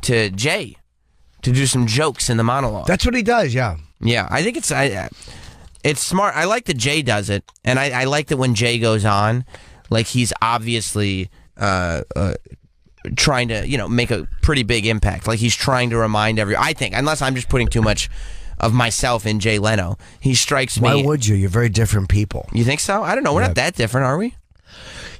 to Jay to do some jokes in the monologue. That's what he does, yeah. Yeah, I think it's smart. I like that Jay does it, and I like that when Jay goes on, like he's obviously trying to, make a pretty big impact. Like he's trying to remind I think, unless I'm just putting too much of myself in Jay Leno. He strikes me... Why would you? You're very different people. You think so? I don't know. We're not that different, are we?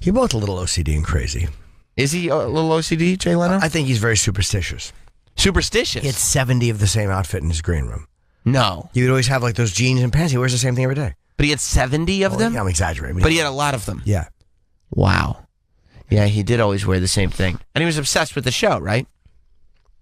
You're both a little OCD and crazy. Is he a little OCD, Jay Leno? I think he's very superstitious. Superstitious? He had 70 of the same outfit in his green room. No. He would always have like those jeans and pants. He wears the same thing every day. But he had 70 of them? Yeah, I'm exaggerating. But he had a lot of them? Yeah. Wow. Yeah, he did always wear the same thing. And he was obsessed with the show, right?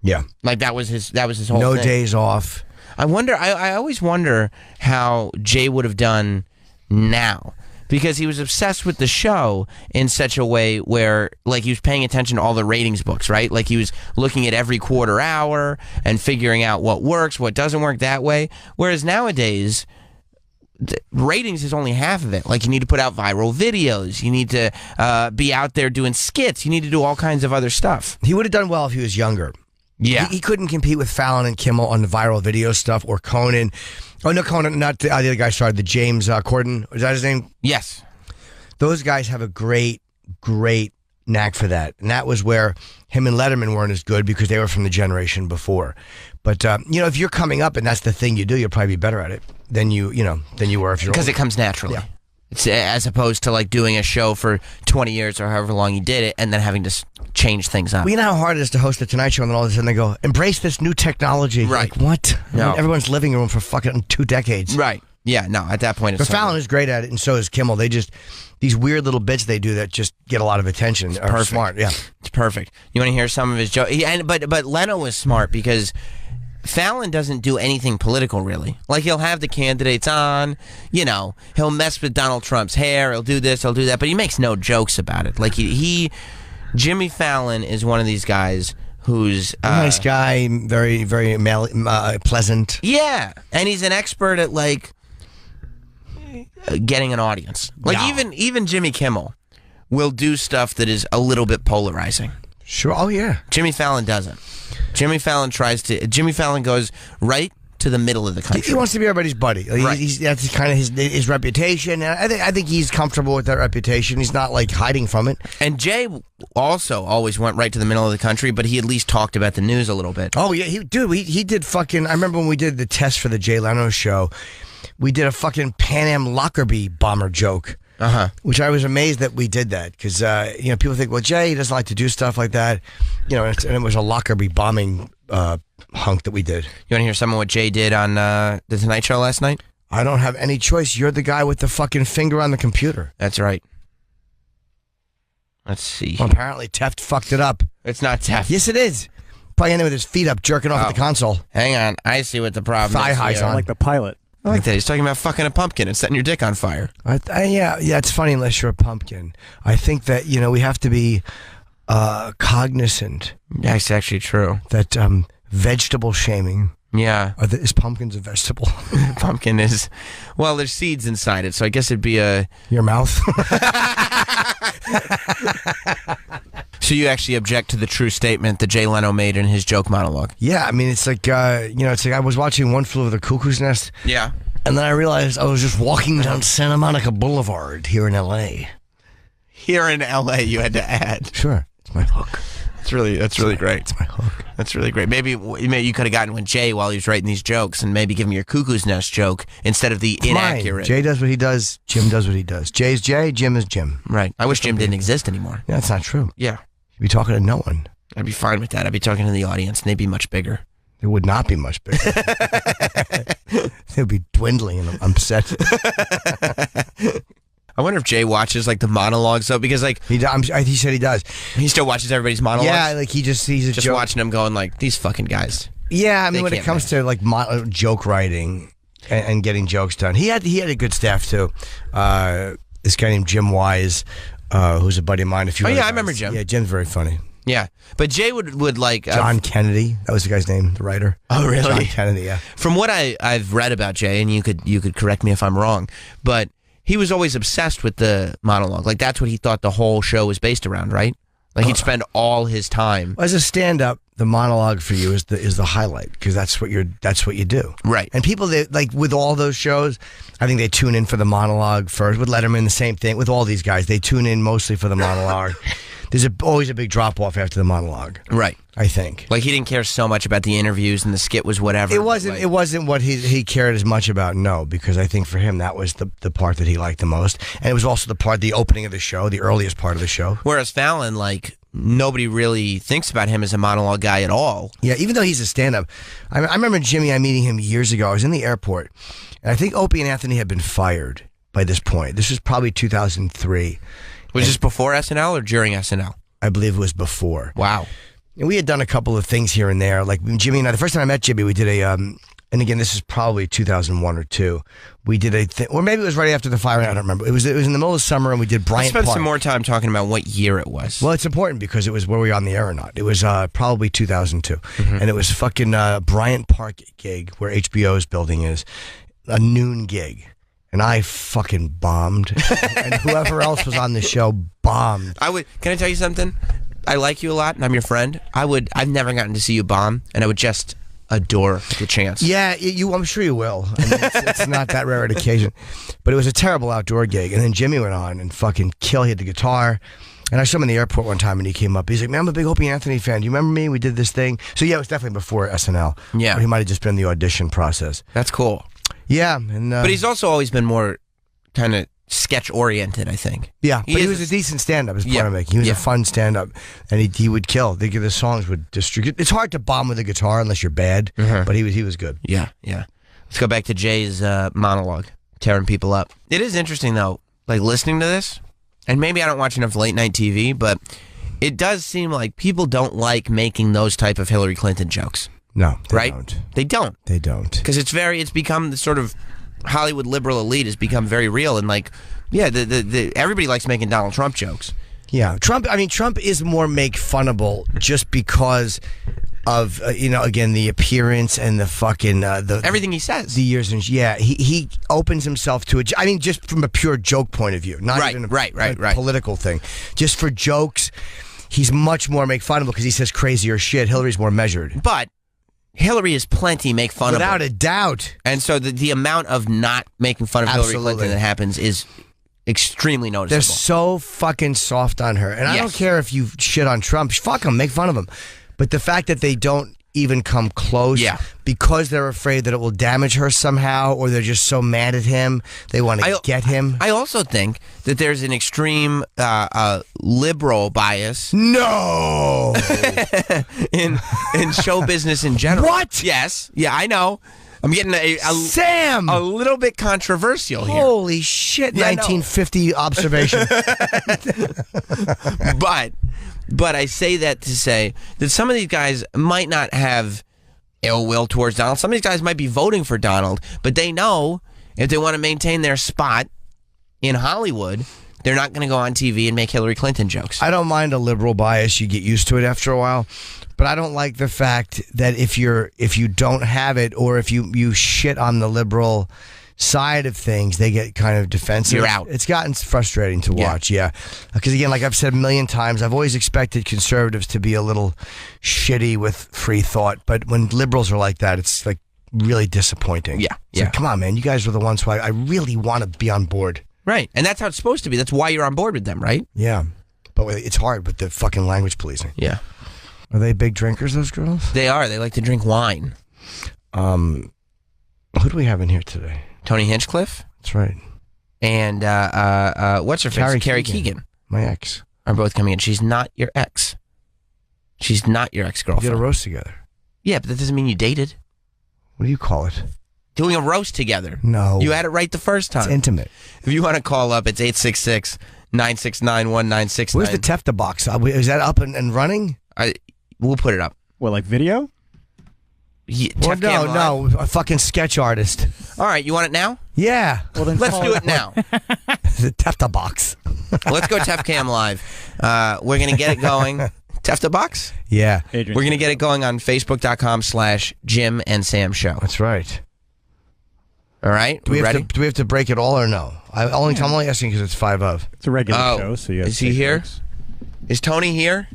Yeah. Like that was his whole thing. No days off. I always wonder how Jay would have done now. Because he was obsessed with the show in such a way where, like, he was paying attention to all the ratings books, right? Like, he was looking at every quarter hour and figuring out what works, what doesn't work that way. Whereas nowadays, ratings is only half of it. Like, you need to put out viral videos. You need to be out there doing skits. You need to do all kinds of other stuff. He would have done well if he was younger. Yeah. He couldn't compete with Fallon and Kimmel on the viral video stuff or Conan. Oh, no, Conan, not the other guy, sorry, the James Corden. Is that his name? Yes. Those guys have a great knack for that. And that was where him and Letterman weren't as good because they were from the generation before. But, if you're coming up and that's the thing you do, you'll probably be better at it than you were if you're Because older. it comes naturally. Yeah. It's, as opposed to, like, doing a show for 20 years or however long you did it and then having to change things up. Well, you know how hard it is to host the Tonight Show and then all of a sudden they go, embrace this new technology. Right. Like, what? No. Everyone's living room for fucking 2 decades. Right. Yeah, no, at that point it's But Fallon is great at it, and so is Kimmel. They just, these weird little bits they do that just get a lot of attention. Are perfect. Smart, yeah. It's perfect. You want to hear some of his jokes? But Leno was smart because Fallon doesn't do anything political, really. Like, he'll have the candidates on, he'll mess with Donald Trump's hair, he'll do this, he'll do that, but he makes no jokes about it. Like, Jimmy Fallon is one of these guys who's nice guy, very, very pleasant. Yeah, and he's an expert at, like, getting an audience. Like, even Jimmy Kimmel will do stuff that is a little bit polarizing. Sure. Oh, yeah. Jimmy Fallon doesn't. Jimmy Fallon goes right to the middle of the country. He wants to be everybody's buddy. Right. That's kind of his reputation. And I think he's comfortable with that reputation. He's not, like, hiding from it. And Jay also always went right to the middle of the country, but he at least talked about the news a little bit. Oh, yeah. He did fucking, I remember when we did the test for the Jay Leno show, we did a fucking Pan Am Lockerbie bomber joke. Which I was amazed that we did that because people think, well, Jay doesn't like to do stuff like that, and it was a Lockerbie bombing hunk that we did. You want to hear some of what Jay did on the Tonight Show last night? I don't have any choice. You're the guy with the fucking finger on the computer. That's right. Let's see. Well, apparently Teft fucked it up. It's not Teft. Yes, it is. Probably ended with his feet up, jerking off at the console. Hang on, I see what the problem Thigh is. highs on. Like the pilot. I like that. He's talking about fucking a pumpkin and setting your dick on fire. Yeah, it's funny unless you're a pumpkin. I think that, we have to be cognizant. That's actually true. That vegetable shaming. Yeah. Is pumpkins a vegetable? Pumpkin is, well, there's seeds inside it, so I guess it'd be your mouth. So you actually object to the true statement that Jay Leno made in his joke monologue? Yeah, I mean, it's like, it's like I was watching One Flew Over the Cuckoo's Nest. Yeah. And then I realized I was just walking down Santa Monica Boulevard here in L.A. Here in L.A., you had to add. Sure. It's my hook. That's really great. It's my hook. That's really great. Maybe you could have gotten with Jay while he was writing these jokes and maybe give him your Cuckoo's Nest joke instead of the inaccurate. Jay does what he does. Jim does what he does. Jay's Jay. Jim is Jim. Right. I wish Jim didn't exist anymore. Yeah, that's not true. Yeah. You'd be talking to no one. I'd be fine with that. I'd be talking to the audience, and they'd be much bigger. It would not be much bigger. They'd be dwindling, and I'm upset. I wonder if Jay watches like the monologues though, because like he said he does. He still watches everybody's monologues. Yeah, like he's just joke. Watching them going like these fucking guys. Yeah, I mean when it comes to like joke writing and getting jokes done, he had a good staff too. This guy named Jim Wise, who's a buddy of mine. I remember Jim. Yeah, Jim's very funny. Yeah, but Jay would like John Kennedy. That was the guy's name, the writer. Oh, really? John Kennedy. Yeah. From what I've read about Jay, and you could correct me if I'm wrong, but he was always obsessed with the monologue. Like that's what he thought the whole show was based around, right? Like he'd spend all his time. As a stand-up, the monologue for you is the highlight because that's what you do. Right. And people that like with all those shows, I think they tune in for the monologue first. With Letterman, the same thing. With all these guys, they tune in mostly for the monologue. there's always a big drop off after the monologue. Right. I think. Like he didn't care so much about the interviews and the skit was whatever. It wasn't what he cared as much about, no, because I think for him that was the part that he liked the most. And it was also the opening of the show, the earliest part of the show. Whereas Fallon, like, nobody really thinks about him as a monologue guy at all. Yeah, even though he's a stand-up. I remember Jimmy, I'm meeting him years ago. I was in the airport, and I think Opie and Anthony had been fired by this point. This was probably 2003. Was this before SNL or during SNL? I believe it was before. Wow. And we had done a couple of things here and there. Like Jimmy and I, the first time I met Jimmy, we did and again, this is probably 2001 or 2. We did a thing, or maybe it was right after the fire, I don't remember. It was in the middle of summer, and we did Bryant Park. Let's spend some more time talking about what year it was. Well, it's important because it was were we on the air or not. It was probably 2002. And it was fucking Bryant Park gig where HBO's building is, a noon gig. And I fucking bombed. And whoever else was on the show bombed. Can I tell you something? I like you a lot, and I'm your friend. I've never gotten to see you bomb, and I would just adore the chance. Yeah, I'm sure you will. I mean, it's not that rare an occasion. But it was a terrible outdoor gig. And then Jimmy went on and fucking killed. He had the guitar. And I saw him in the airport one time, and he came up. He's like, man, I'm a big Opie and Anthony fan. Do you remember me? We did this thing. So, yeah, it was definitely before SNL. Yeah. Or he might have just been in the audition process. That's cool. Yeah. And but he's also always been more kind of sketch-oriented, I think. Yeah, but he was a decent stand-up, is the point I'm making. He was a fun stand-up, and he would kill. The songs would distribute. It's hard to bomb with a guitar unless you're bad, but he was good. Yeah. Let's go back to Jay's monologue, tearing people up. It is interesting, though, like listening to this, and maybe I don't watch enough late-night TV, but it does seem like people don't like making those type of Hillary Clinton jokes. No, they don't. They don't. They don't. Because it's become the sort of Hollywood liberal elite has become very real, and like, yeah, everybody likes making Donald Trump jokes. Yeah, Trump is more make funnable just because of again, the appearance and the fucking everything he says, the years, and he opens himself to it. I mean, just from a pure joke point of view, not even a political thing. Just for jokes, he's much more make funnable because he says crazier shit. Hillary's more measured, but Hillary is plenty make fun of without a doubt. And so the amount of not making fun of Hillary Clinton that happens is extremely noticeable. They're so fucking soft on her. And I don't care if you shit on Trump. Fuck him. Make fun of him. But the fact that they don't even come close because they're afraid that it will damage her somehow, or they're just so mad at him, they want to get him. I also think that there's an extreme liberal bias. No! in show business in general. What? Yes. Yeah, I know. I'm getting Sam! A little bit controversial here. Holy shit, yeah, 1950 observation. But I say that to say that some of these guys might not have ill will towards Donald. Some of these guys might be voting for Donald, but they know if they want to maintain their spot in Hollywood, they're not going to go on TV and make Hillary Clinton jokes. I don't mind a liberal bias. You get used to it after a while. But I don't like the fact that if you don't have it, or if you shit on the liberal side of things, they get kind of defensive. You're out. It's gotten frustrating to watch, because again, like I've said a million times, I've always expected conservatives to be a little shitty with free thought, but when liberals are like that, it's like really disappointing. It's like, come on, man, you guys are the ones who I really want to be on board. Right, and that's how it's supposed to be. That's why you're on board with them, right? Yeah, but it's hard with the fucking language policing. Yeah. Are they big drinkers, those girls? They are. They like to drink wine. Who do we have in here today? Tony Hinchcliffe. That's right. And what's her face? Carrie Keagan. My ex. Are both coming in. She's not your ex. She's not your ex-girlfriend. We did a roast together. Yeah, but that doesn't mean you dated. What do you call it? Doing a roast together. No. You had it right the first time. It's intimate. If you want to call up, it's 866-969-1969. Where's the Tefta box? Is that up and running? We'll put it up. What, like video? Yeah, no, a fucking sketch artist. All right, you want it now? Yeah. Well, then let's do it now. The Tefta box. Let's go Tefcam Live. We're going to get it going. Tefta box? Yeah. Adrian. We're going to get it going on Facebook.com/Jim and Sam Show. That's right. All right, do we ready? Do we have to break it all or no? I'm only asking because it's 5 of. It's a regular show, so you have is he here? Is Tony here?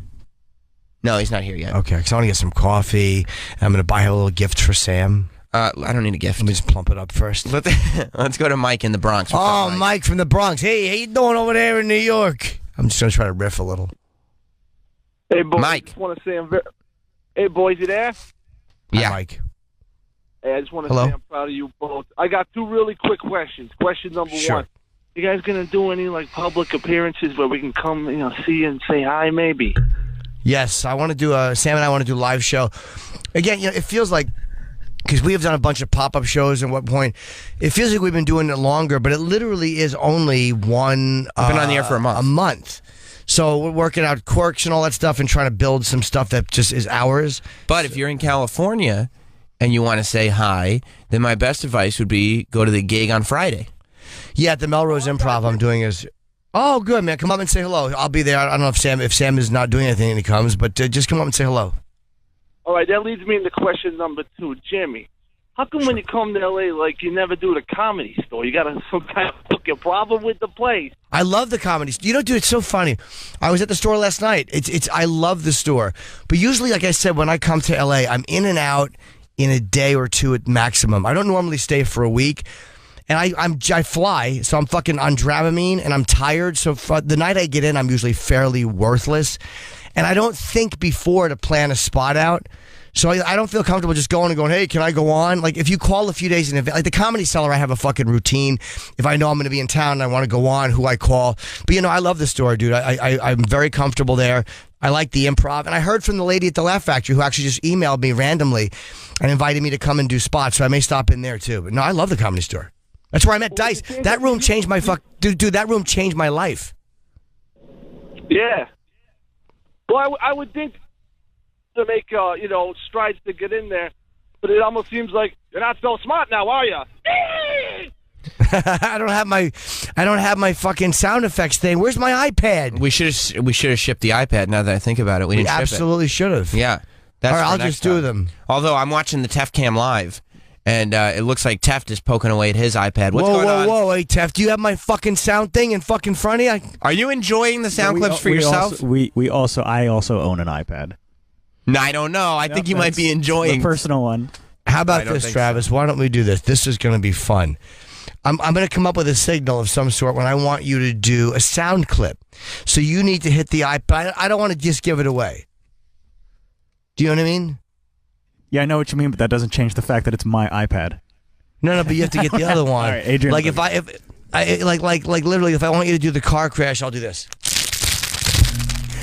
No, he's not here yet. Okay, because I want to get some coffee. I'm going to buy a little gift for Sam. I don't need a gift. Let me just plump it up first. Let's go to Mike in the Bronx. Mike from the Bronx. Hey, how you doing over there in New York? I'm just going to try to riff a little. Hey, boys. Mike. I just want to say Hey, boys, you there? Yeah. Hi, Mike. Hey, I just want to Hello? say I'm proud of you both. I got 2 really quick questions. Question number Sure. 1. You guys going to do any, public appearances where we can come, see you and say hi, maybe? Yes, I want to do Sam and I want to do a live show. Again, it feels like, because we have done a bunch of pop-up shows at what point, it feels like we've been doing it longer, but it literally is only one... been on the air for a month. A month. So we're working out quirks and all that stuff and trying to build some stuff that just is ours. But if you're in California and you want to say hi, then my best advice would be go to the gig on Friday. Yeah, at the Melrose Improv I'm doing is... Oh, good, man. Come up and say hello. I'll be there. I don't know if Sam is not doing anything and he comes, but just come up and say hello. All right, that leads me into question number 2. Jimmy, how come when you come to L.A., you never do the Comedy Store? You got some kind of fucking problem with the place? I love the comedy. Dude, it's so funny. I was at the store last night. I love the store. But usually, like I said, when I come to L.A., I'm in and out in a day or 2 at maximum. I don't normally stay for a week. And I fly, so I'm fucking on Dramamine, and I'm tired. So the night I get in, I'm usually fairly worthless. And I don't think before to plan a spot out. So I don't feel comfortable just going and going, hey, can I go on? If you call a few days in advance, like the Comedy Cellar, I have a fucking routine. If I know I'm going to be in town and I want to go on, who I call. But, I love the store, dude. I'm very comfortable there. I like the improv. And I heard from the lady at the Laugh Factory who actually just emailed me randomly and invited me to come and do spots. So I may stop in there, too. But, no, I love the Comedy Store. That's where I met Dice. That room changed my dude, that room changed my life. Yeah. Well, I would think to make, strides to get in there, but it almost seems like you're not so smart now, are you? I don't have my fucking sound effects thing. Where's my iPad? We should have shipped the iPad. Now that I think about it, we didn't ship it. Absolutely should have. Yeah. That's all right, for I'll next just do time. them. Although I'm watching the Teft Cam live, and it looks like Teft is poking away at his iPad. What's going on? Whoa, hey, Tef, do you have my fucking sound thing in fucking front of you? Are you enjoying the sound clips for yourself? I also own an iPad. No, I don't know. I think you might be enjoying the personal one. How about this, Travis? Why don't we do this? This is going to be fun. I'm going to come up with a signal of some sort when I want you to do a sound clip. So you need to hit the iPad. I don't want to just give it away. Do you know what I mean? Yeah, I know what you mean, but that doesn't change the fact that it's my iPad. No, but you have to get the other one. All right, Adrian. Like if literally, if I want you to do the car crash, I'll do this.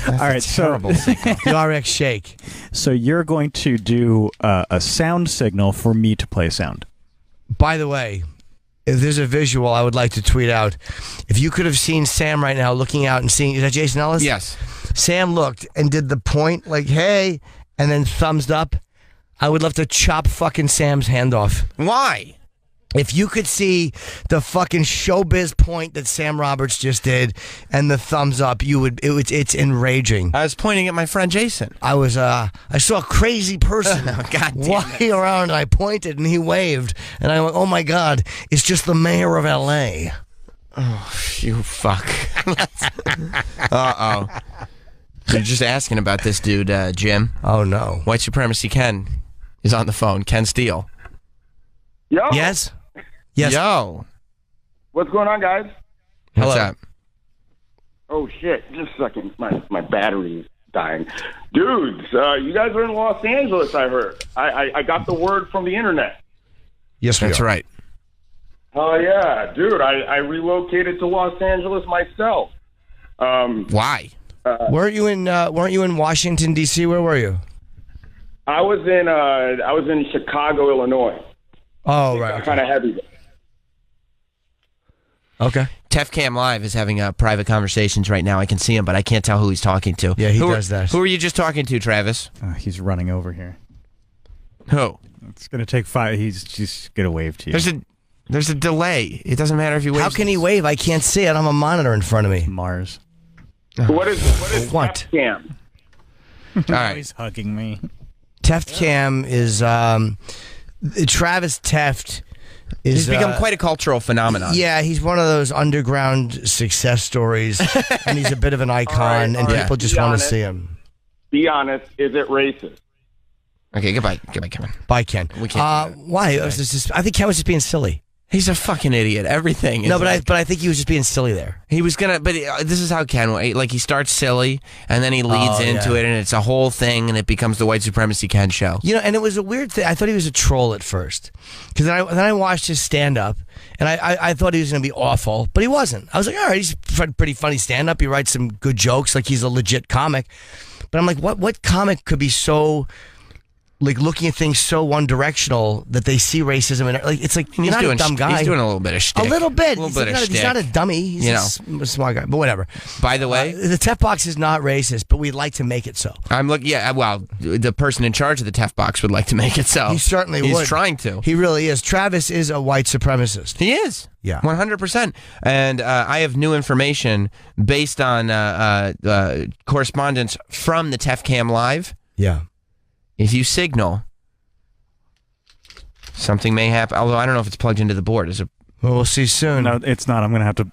All right, terrible signal. The RX shake. So you're going to do a sound signal for me to play sound. By the way, if there's a visual, I would like to tweet out. If you could have seen Sam right now looking out and seeing, is that Jason Ellis? Yes. Sam looked and did the point like, hey, and then thumbs up. I would love to chop fucking Sam's hand off. Why? If you could see the fucking showbiz point that Sam Roberts just did and the thumbs up, you would. It's enraging. I was pointing at my friend Jason. I saw a crazy person God damn walking around, and I pointed and he waved, and I went, "Oh my God, it's just the mayor of L.A." Oh, you fuck. Uh-oh. You're just asking about this dude, Jim. Oh no. White Supremacy Ken is on the phone. Ken Steele. Yo. Yes. Yes. Yo. What's going on, guys? What's Hello. up? Oh, shit. Just a second. My battery's dying. Dudes, you guys are in Los Angeles, I heard. I got the word from the internet. Yes, we That's are. right. Oh, yeah. Dude, I relocated to Los Angeles myself. Why? Weren't you in Washington D.C.? Where were you? I was in Chicago, Illinois. Oh, right. Kind of heavy. Okay. Tef Cam Live is having private conversations right now. I can see him, but I can't tell who he's talking to. Yeah, he does that. Who are you just talking to, Travis? He's running over here. Who? It's going to take 5. He's just going to wave to you. There's a delay. It doesn't matter if you wave. How can he wave? I can't see it. I don't have a monitor in front of me. Mars. What is What? Cam? All right. He's hugging me. Teft Cam is Travis Teft is He's become quite a cultural phenomenon. Yeah, he's one of those underground success stories, and he's a bit of an icon, and people just want to see him. Be honest, is it racist? Okay, goodbye. Goodbye, Kevin. Bye, Ken. We can't. Why? I think Ken was just being silly. He's a fucking idiot. Everything. No, but I think he was just being silly there. He was gonna, but this is how Ken, like, he starts silly, and then he leads into it, and it's a whole thing, and it becomes the white supremacy Ken show. You know, and it was a weird thing. I thought he was a troll at first, because then I watched his stand-up, and I thought he was going to be awful, but he wasn't. I was like, all right, he's pretty funny stand-up. He writes some good jokes, like he's a legit comic. But I'm like, what comic could be so... like looking at things so one-directional that they see racism and like it's like he's not a dumb guy. He's doing a little bit of shtick. A little bit. He's not a dummy. He's a smart guy. But whatever. By the way, the Tef Box is not racist, but we'd like to make it so. I'm looking. Yeah, well, the person in charge of the Tef Box would like to make it so. He certainly would. He's trying to. He really is. Travis is a white supremacist. He is. Yeah. 100%. And I have new information based on correspondence from the Tef Cam Live. Yeah. If you signal, something may happen. Although I don't know if it's plugged into the board. Is it? Well, we'll see soon. No, it's not. I'm going to have to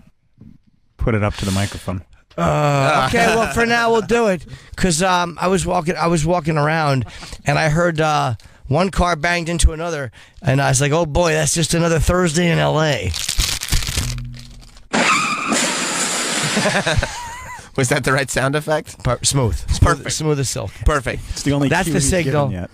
put it up to the microphone. Okay, well, for now we'll do it because I was walking around and I heard one car banged into another, and I was like, "Oh boy, that's just another Thursday in L.A." Was that the right sound effect? Smooth. Perfect. Smooth as silk. Perfect. It's the only That's cue the he's signal. given yet.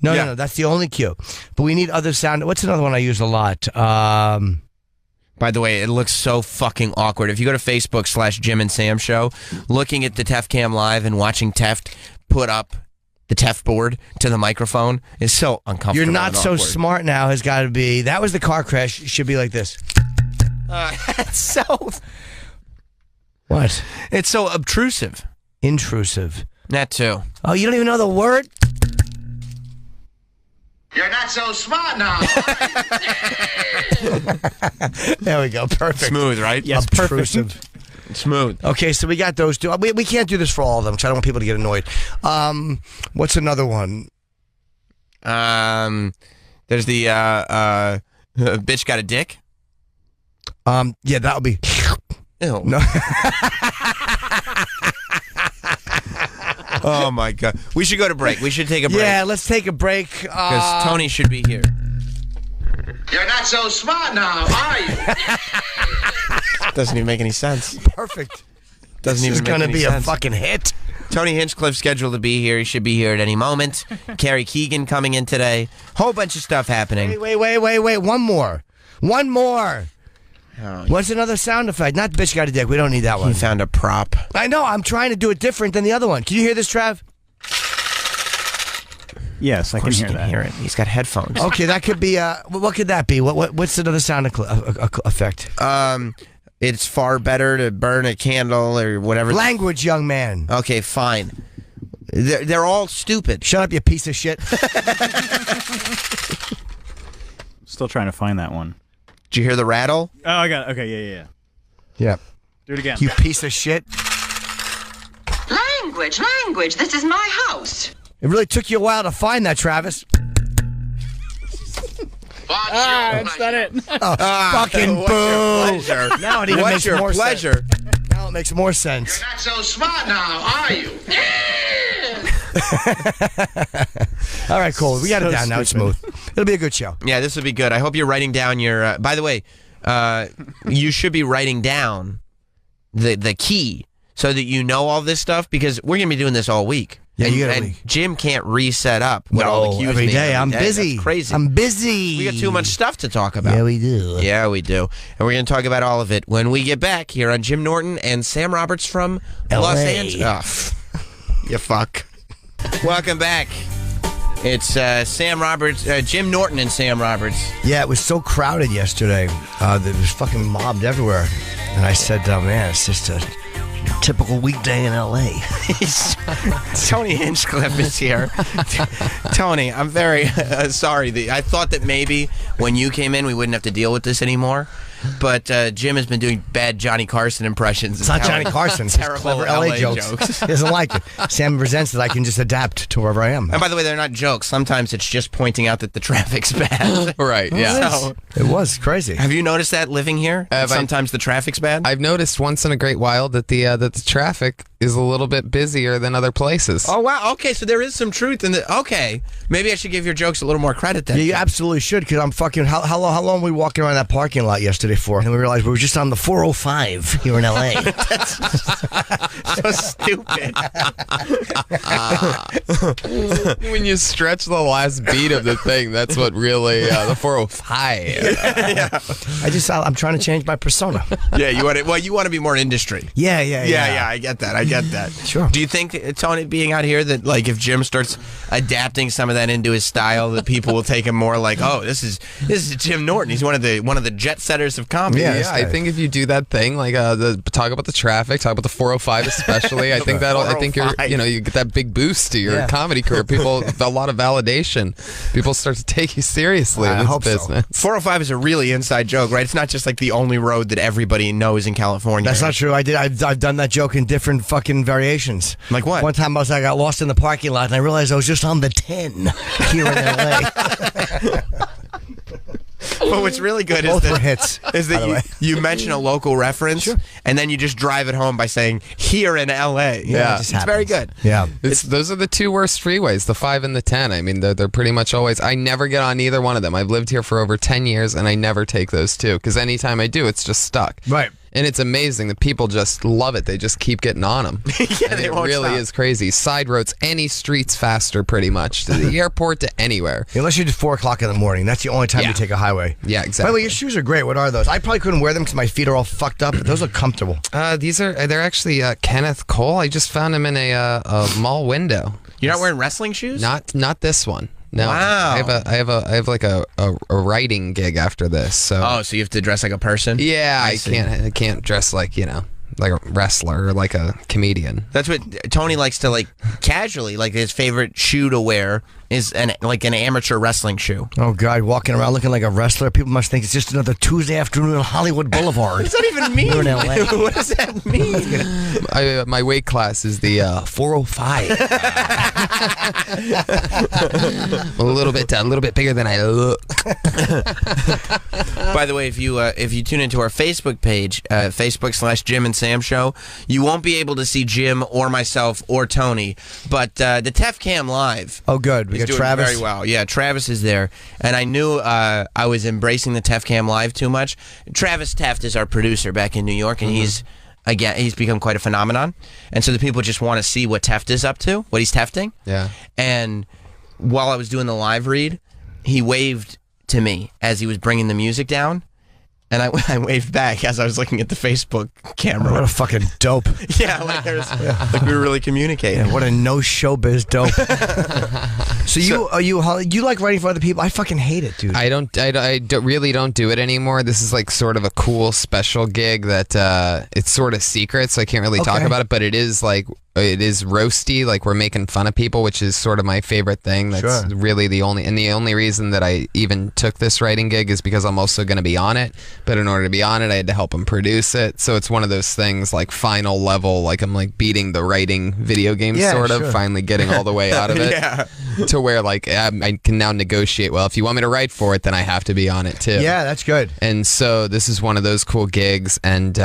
No, that's the only cue. But we need other sound. What's another one I use a lot? By the way, it looks so fucking awkward. If you go to Facebook/Jim and Sam Show, looking at the Tef Cam Live and watching Teft put up the Tef board to the microphone is so uncomfortable. You're not and so awkward. smart now has got to be. That was the car crash. It should be like this. It's so... What? It's so obtrusive. Intrusive. That too. Oh, you don't even know the word? You're not so smart now. There we go. Perfect. Smooth, right? Yes, Obtrusive. Smooth. Okay, so we got those two. We can't do this for all of them because I don't want people to get annoyed. What's another one? There's the bitch got a dick. Yeah, that'll be. Ew. No. Oh my god. We should go to break. We should take a break. Yeah, let's take a break. Because Tony should be here. You're not so smart now, are you? Doesn't even make any sense. Perfect. Doesn't This is even make going to any be sense. a fucking hit. Tony Hinchcliffe scheduled to be here. He should be here at any moment. Carrie Keagan coming in today. Whole bunch of stuff happening. Wait. One more. Oh, What's another sound effect? Not bitch got a dick. We don't need that one. he found a prop. I know. I'm trying to do it different than the other one. Can you hear this, Trav? Yes, I Of can course hear you can that. hear it. He's got headphones. Okay, that could be. What could that be? What's another sound effect? It's far better to burn a candle or whatever. Language, young man. Okay, fine. They're all stupid. Shut up, you piece of shit. Still trying to find that one. Did you hear the rattle? Oh, I got it. Okay, yeah. Yeah. Do it again. You piece of shit. Language. This is my house. It really took you a while to find that, Travis. That's not it. Fucking what's your boo. pleasure? Now it even What's makes your more pleasure? sense. Now it makes more sense. You're not so smart now, are you? All right, cool. We got it down now. It's smooth. It'll be a good show. Yeah, this will be good. I hope you're writing down your... by the way, you should be writing down the key so that you know all this stuff because we're going to be doing this all week. Yeah, and, you got a and week. Jim can't reset up what all the cues every mean day. I'm busy. That's crazy. I'm busy. We got too much stuff to talk about. Yeah, we do. Yeah, we do. And we're going to talk about all of it when we get back here on Jim Norton and Sam Roberts from Los LA. Angeles. You fuck. Welcome back. It's Sam Roberts, Jim Norton and Sam Roberts. Yeah, it was so crowded yesterday. There was fucking mobbed everywhere. And I said, man, it's just a typical weekday in L.A. Tony Hinchcliffe is here. Tony, I'm very sorry. I thought that maybe when you came in we wouldn't have to deal with this anymore. But Jim has been doing bad Johnny Carson impressions. It's not Johnny Carson. It's Terrible clever LA jokes. He doesn't like it. Sam resents that I can just adapt to wherever I am. And by the way, they're not jokes. Sometimes it's just pointing out that the traffic's bad. Right, yeah. So, It was crazy. have you noticed that living here? Have I- Sometimes the traffic's bad? I've noticed once in a great while that the traffic is a little bit busier than other places. Oh, wow. Okay, so there is some truth in the... Okay. Maybe I should give your jokes a little more credit then. Yeah, you absolutely should, because I'm fucking... How long were we walking around that parking lot yesterday for? And we realized we were just on the 405 here in L.A. That's so stupid. When you stretch the last beat of the thing, that's what really... the 405. Yeah. I'm trying to change my persona. Yeah, you want to be more industry. Yeah. I get that. Sure. Do you think, Tony, being out here, that like if Jim starts adapting some of that into his style, that people will take him more like, oh, this is Jim Norton. He's one of the jet setters of comedy. Yeah, I think if you do that thing, like talk about the traffic, talk about the 405 especially, I think you get that big boost to your comedy career. People, a lot of validation. People start to take you seriously in this business. So. 405 is a really inside joke, right? It's not just like the only road that everybody knows in California. That's not true. I've done that joke in different fucking variations. Like what? One time I got lost in the parking lot and I realized I was just on the 10 here in LA. But what's really good Both were hits, is that you mention a local reference, and then you just drive it home by saying, here in L.A. Yeah, it's very good. Yeah. Those are the two worst freeways, the 5 and the 10. I mean, they're pretty much always... I never get on either one of them. I've lived here for over 10 years, and I never take those two, because anytime I do, it's just stuck. Right. And it's amazing that people just love it. They just keep getting on them. Yeah, it really is crazy. Side roads, any streets faster, pretty much, to the airport, to anywhere. Unless you do 4 o'clock in the morning. That's the only time you take a highway. Yeah, exactly. By the way, your shoes are great. What are those? I probably couldn't wear them because my feet are all fucked up, but those look comfortable. They're actually Kenneth Cole. I just found them in a mall window. You're not wearing wrestling shoes? Not this one. No, wow. I have like a writing gig after this. So so you have to dress like a person? Yeah, I can't dress like like a wrestler or like a comedian. That's what Tony likes to like casually. Like his favorite shoe to wear is an amateur wrestling shoe. Oh God, walking around looking like a wrestler. People must think it's just another Tuesday afternoon on Hollywood Boulevard. What does that even mean? You're in LA. What does that mean? My weight class is the 405. a little bit bigger than I look. By the way, if you tune into our Facebook page, Facebook/Jim and Sam Show, you won't be able to see Jim or myself or Tony, but the Tef Cam Live. Oh, good. We got doing Travis. Very well. Yeah, Travis is there, and I knew I was embracing the Tef Cam Live too much. Travis Teft is our producer back in New York, and he's become quite a phenomenon, and so the people just want to see what Teft is up to, what he's tefting. Yeah. And while I was doing the live read, he waved to me as he was bringing the music down. And I waved back as I was looking at the Facebook camera. What a fucking dope. Yeah, like we were really communicating. Yeah, what a no showbiz dope. So you like writing for other people? I fucking hate it, dude. I really don't do it anymore. This is like sort of a cool special gig that it's sort of secret, so I can't really talk about it. But it is roasty, like we're making fun of people, which is sort of my favorite thing. That's really the only reason that I even took this writing gig is because I'm also going to be on it. But in order to be on it, I had to help him produce it. So it's one of those things like final level, like I'm like beating the writing video game finally getting all the way out of it to where like I can now negotiate, well, if you want me to write for it, then I have to be on it too. Yeah, that's good. And so this is one of those cool gigs, and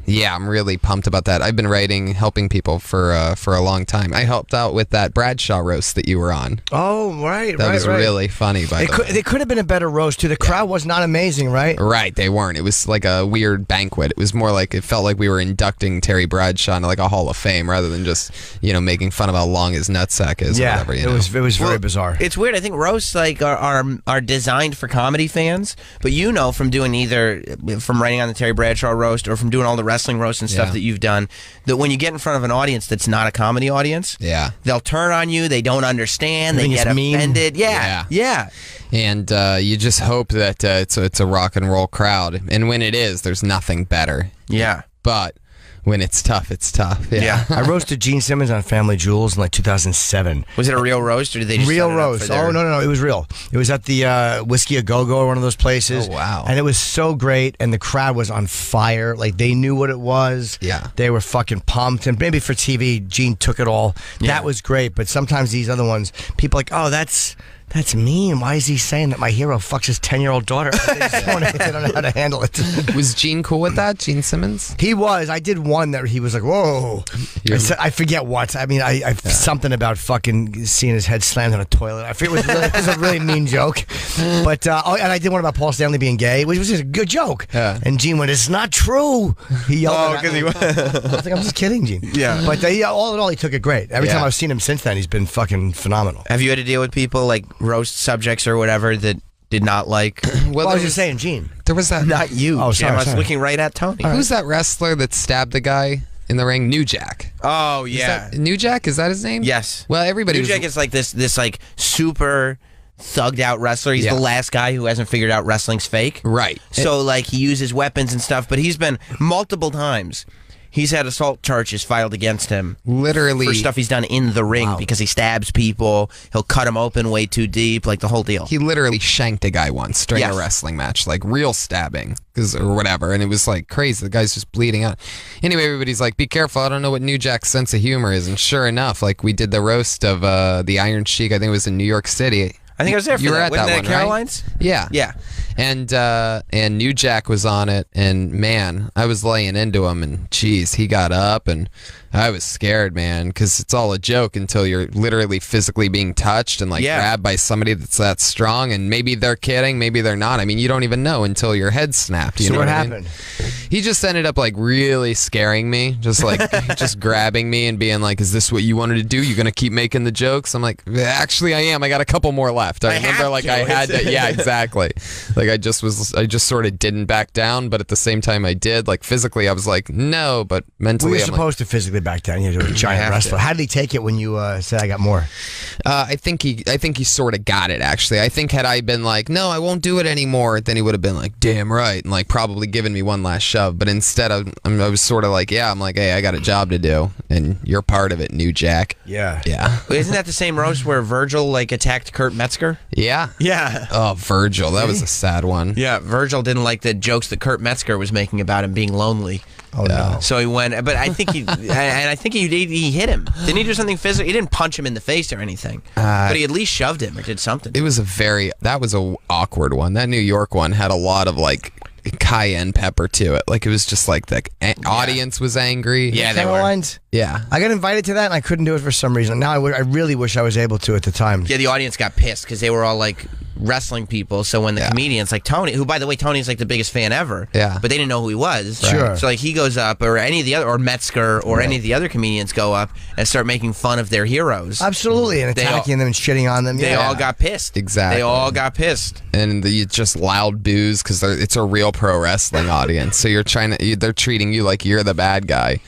yeah, I'm really pumped about that. I've been helping people for a long time. I helped out with that Bradshaw roast that you were on. Oh, right, that was really funny. By the way, they could have been a better roast too. The crowd was not amazing, right? Right, they weren't. It was like a weird banquet. It was more like it felt like we were inducting Terry Bradshaw into like a Hall of Fame rather than just making fun of how long his nutsack is. Yeah, or whatever, it was very bizarre. It's weird. I think roasts like are designed for comedy fans, but from doing from writing on the Terry Bradshaw roast or from doing all the wrestling roasts and stuff that you've done, that when you get in front of an audience that's not a comedy audience, they'll turn on you. They don't understand. They get offended. Yeah. And you just hope that it's a rock and roll crowd. And when it is, there's nothing better. Yeah. But when it's tough, it's tough. Yeah. I roasted Gene Simmons on Family Jewels in like 2007. Was it a real roast, or did they just real roast? Oh no, it was real. It was at the Whiskey A Go Go, or one of those places. Oh wow! And it was so great, and the crowd was on fire. Like they knew what it was. Yeah, they were fucking pumped. And maybe for TV, Gene took it all. Yeah. That was great. But sometimes these other ones, people are like, oh, that's That's mean. Why is he saying that my hero fucks his 10-year-old daughter? They don't know how to handle it. Was Gene cool with that? Gene Simmons? He was. I did one that he was like, whoa. I forget what. I mean, something about fucking seeing his head slammed on a toilet. I forget it was a really mean joke. But, and I did one about Paul Stanley being gay, which was just a good joke. Yeah. And Gene went, it's not true. He yelled at me. I was like, I'm just kidding, Gene. Yeah. But all in all, he took it great. Every time I've seen him since then, he's been fucking phenomenal. Have you had to deal with people like roast subjects or whatever that did not like? Well, I was just saying, Gene. There was that. Not you. Oh, sorry. Jim. I was looking right at Tony. Who's that wrestler that stabbed the guy in the ring? New Jack. Oh yeah. New Jack? Is that his name? Yes. Well, everybody. New Jack is like this like super thugged out wrestler. He's the last guy who hasn't figured out wrestling's fake. Right. So like he uses weapons and stuff, but he's been multiple times. He's had assault charges filed against him. Literally. For stuff he's done in the ring because he stabs people. He'll cut them open way too deep, like the whole deal. He literally shanked a guy once during a wrestling match, like real stabbing or whatever. And it was like crazy. The guy's just bleeding out. Anyway, everybody's like, be careful. I don't know what New Jack's sense of humor is. And sure enough, like we did the roast of the Iron Sheik. I think it was in New York City. I think I was there for you were that. at that one, Caroline's? Right? Yeah. Yeah. And New Jack was on it, and man, I was laying into him, and geez, he got up, and I was scared, man, because it's all a joke until you're literally physically being touched and like grabbed by somebody that's that strong, and maybe they're kidding, maybe they're not. I mean, you don't even know until your head's snapped. You know what happened? He just ended up like really scaring me, just like just grabbing me and being like, "Is this what you wanted to do? You gonna keep making the jokes?" I'm like, "Actually, I am. I got a couple more left." I remember like I had to. Yeah, exactly. Like I just sort of didn't back down, but at the same time I did. Like physically, I was like, no, but mentally, we were supposed to physically back down. You're a giant wrestler. How did he take it when you said I got more? I think he sort of got it. Actually, I think had I been like, no, I won't do it anymore, then he would have been like, damn right, and like probably given me one last shove. But instead, I was sort of like, I'm like, hey, I got a job to do, and you're part of it, New Jack. Yeah. Isn't that the same roast where Virgil like attacked Kurt Metzger? Yeah. Oh, Virgil, that was a sad one. Yeah, Virgil didn't like the jokes that Kurt Metzger was making about him being lonely. Oh no! So he went, but I think he hit him. Didn't he do something physical? He didn't punch him in the face or anything, but he at least shoved him or did something. That was a awkward one. That New York one had a lot of like cayenne pepper to it. Like it was just like the audience was angry. Yeah, they were. Yeah, I got invited to that and I couldn't do it for some reason. Now I really wish I was able to at the time. Yeah, the audience got pissed because they were all like wrestling people. So when the comedians like Tony, who by the way Tony's like the biggest fan ever, but they didn't know who he was. Sure. So like he goes up, or any of the other, or Metzger, or any of the other comedians go up and start making fun of their heroes. Absolutely, and attacking them and shitting on them. They all got pissed. Exactly. They all got pissed. And just loud boos because it's a real pro wrestling audience. So they're treating you like you're the bad guy,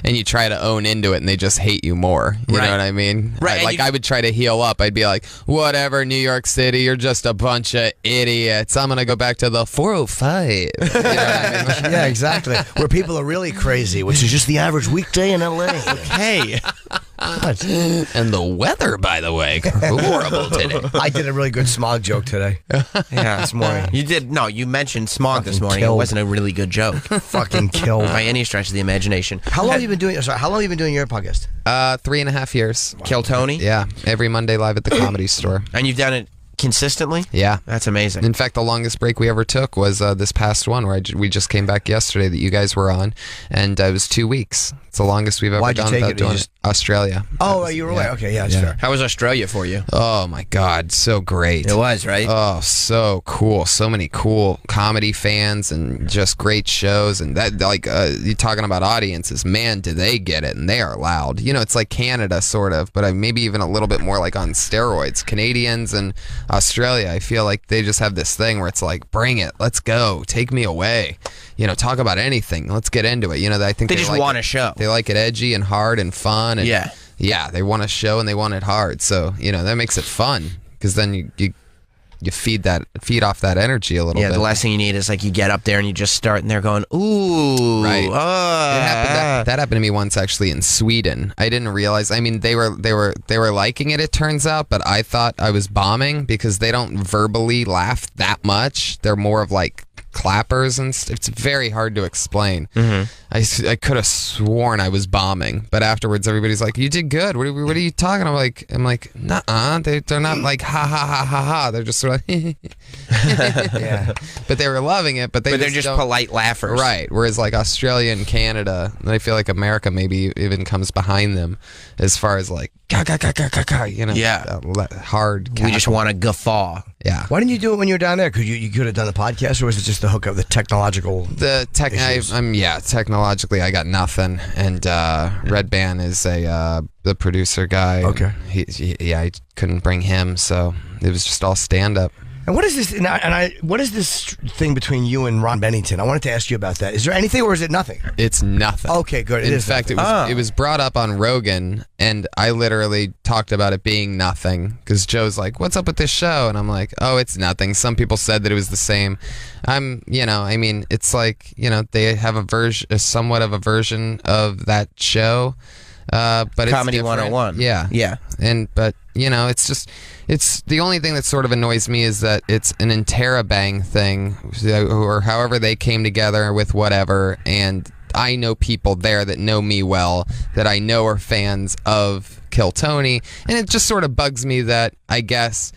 and you try to own into it, and they just hate you more. You know what I mean? Right. I would try to heel up. I'd be like, whatever, New York City, you're just a bunch of idiots. I'm gonna go back to the 405. You know what I mean? Yeah, exactly. Where people are really crazy, which is just the average weekday in LA. Hey. And the weather, by the way, horrible today. I did a really good smog joke today. This morning. You did. No, you mentioned smog this morning. Killed. It wasn't a really good joke. Fucking killed. By any stretch of the imagination. How long have you been doing? Sorry, how long have you been doing your podcast? 3.5 years. Kill Tony? Yeah, every Monday live at the Comedy Store. And you've done it consistently? Yeah. That's amazing. In fact, the longest break we ever took was this past one where we just came back yesterday that you guys were on, and it was 2 weeks. It's the longest we've ever Why'd you done take without it? doing it. Australia. Oh, you were away. Okay, yeah, that's fair. How was Australia for you? Oh my God, so great. It was, right? Oh, so cool. So many cool comedy fans and just great shows. And that, like, you're talking about audiences, man, do they get it? And they are loud. You know, it's like Canada, sort of, but maybe even a little bit more like on steroids. Canadians and Australia, I feel like they just have this thing where it's like, bring it, let's go, take me away. You know, talk about anything. Let's get into it. You know, I think they just want a show. They like it edgy and hard and fun. And yeah, they want a show and they want it hard. So, you know, that makes it fun because then you feed off that energy a little bit. Yeah, the last thing you need is like you get up there and you just start and they're going, ooh, right. That happened to me once actually in Sweden. I didn't realize. I mean, they were liking it. It turns out, but I thought I was bombing because they don't verbally laugh that much. They're more of like clappers and it's very hard to explain. Mm-hmm. I could have sworn I was bombing, but afterwards everybody's like, "You did good. What are you talking?" I'm like, "Nuh-uh." They're not like ha ha ha ha ha. They're just sort of Yeah. But they were loving it. But they're just don't- polite laughers, right? Whereas like Australia and Canada, I feel like America maybe even comes behind them as far as like ka ka ka ka ka ka. You know, Yeah. hard. We just want to guffaw. Yeah. Why didn't you do it when you were down there? Could you could have done the podcast, or was it just the hookup, the technological? Technologically, I got nothing. And Red Band is the producer guy. Okay. I couldn't bring him, so it was just all stand up. And what is this? What is this thing between you and Ron Bennington? I wanted to ask you about that. Is there anything, or is it nothing? It's nothing. Okay, good. In fact, it was brought up on Rogan, and I literally talked about it being nothing because Joe's like, "What's up with this show?" And I'm like, "Oh, it's nothing." Some people said that it was the same. It's like, they have somewhat of a version of that show, but it's Comedy different. 101. Yeah. It's the only thing that sort of annoys me is that it's an interrobang thing, or however they came together with whatever, and I know people there that know me well, that I know are fans of Kill Tony, and it just sort of bugs me that, I guess,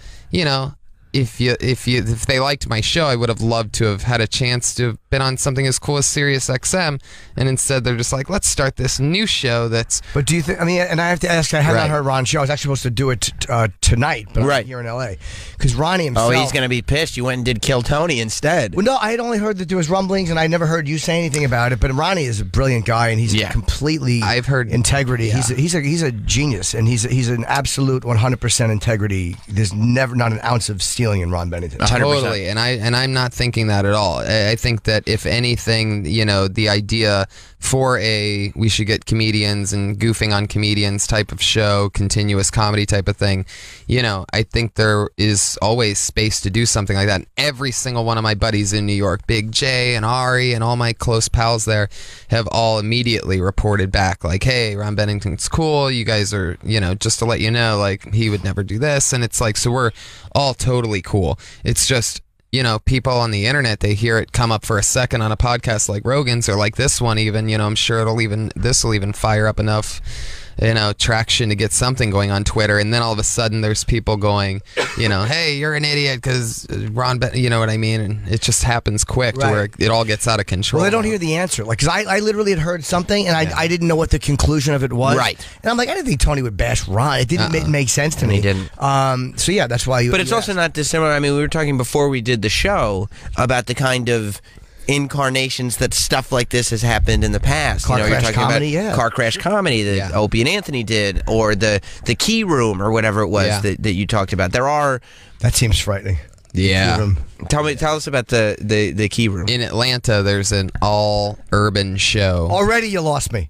if they liked my show, I would have loved to have had a chance to have been on something as cool as Sirius XM, and instead they're just like, let's start this new show that's... But do you think? I mean, and I have to ask. I have not heard Ron's show. I was actually supposed to do it tonight, but I'm here in LA because Ronnie himself. Oh, he's gonna be pissed. You went and did Kill Tony instead. Well, no, I had only heard that there was rumblings, and I never heard you say anything about it. But Ronnie is a brilliant guy, and he's completely. I've heard integrity. Yeah. He's a genius, and he's an absolute 100% integrity. There's never not an ounce of stealing in Ron Bennington. 100%. Totally, and I'm not thinking that at all. I think that if anything, the idea for we should get comedians and goofing on comedians type of show, continuous comedy type of thing, I think there is always space to do something like that. And every single one of my buddies in New York, Big J and Ari and all my close pals there, have all immediately reported back like, hey, Ron Bennington's cool. You guys are, just to let you know, like, he would never do this. And it's like, so we're all totally cool. It's just, people on the internet, they hear it come up for a second on a podcast like Rogan's or like this one even, I'm sure this will even fire up enough, traction to get something going on Twitter. And then all of a sudden there's people going, hey, you're an idiot because Ron, you know what I mean? And it just happens quick to where it all gets out of control. Well, I don't hear the answer. Like, because I literally had heard something and I didn't know what the conclusion of it was. Right. And I'm like, I didn't think Tony would bash Ron. It didn't make sense to me. He didn't. So yeah, that's why But it's also not dissimilar. I mean, we were talking before we did the show about the kind of incarnations that stuff like this has happened in the past. Car you're crash talking comedy, about car crash comedy that Opie and Anthony did, or the Key Room or whatever it was that you talked about. There are. That seems frightening. Yeah. Tell us about the Key Room. In Atlanta, there's an all urban show. Already you lost me.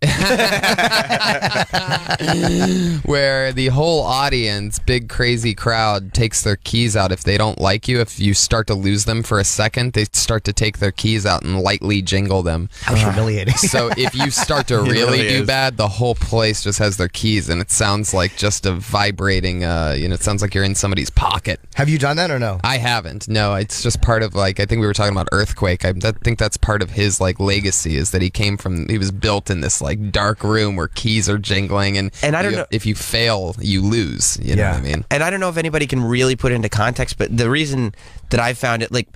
Where the whole audience, big crazy crowd, takes their keys out if they don't like you. If you start to lose them for a second, they start to take their keys out and lightly jingle them. How humiliating. So if you start to really really do is. bad, the whole place just has their keys, and it sounds like just a vibrating, it sounds like you're in somebody's pocket. Have you done that or no? I haven't. No, it's just part of, like, I think we were talking about Earthquake. I think that's part of his, like, legacy is that he was built in this, like, dark room where keys are jingling, and I don't know if you fail, you lose. You know what I mean? And I don't know if anybody can really put it into context, but the reason that I found it, like,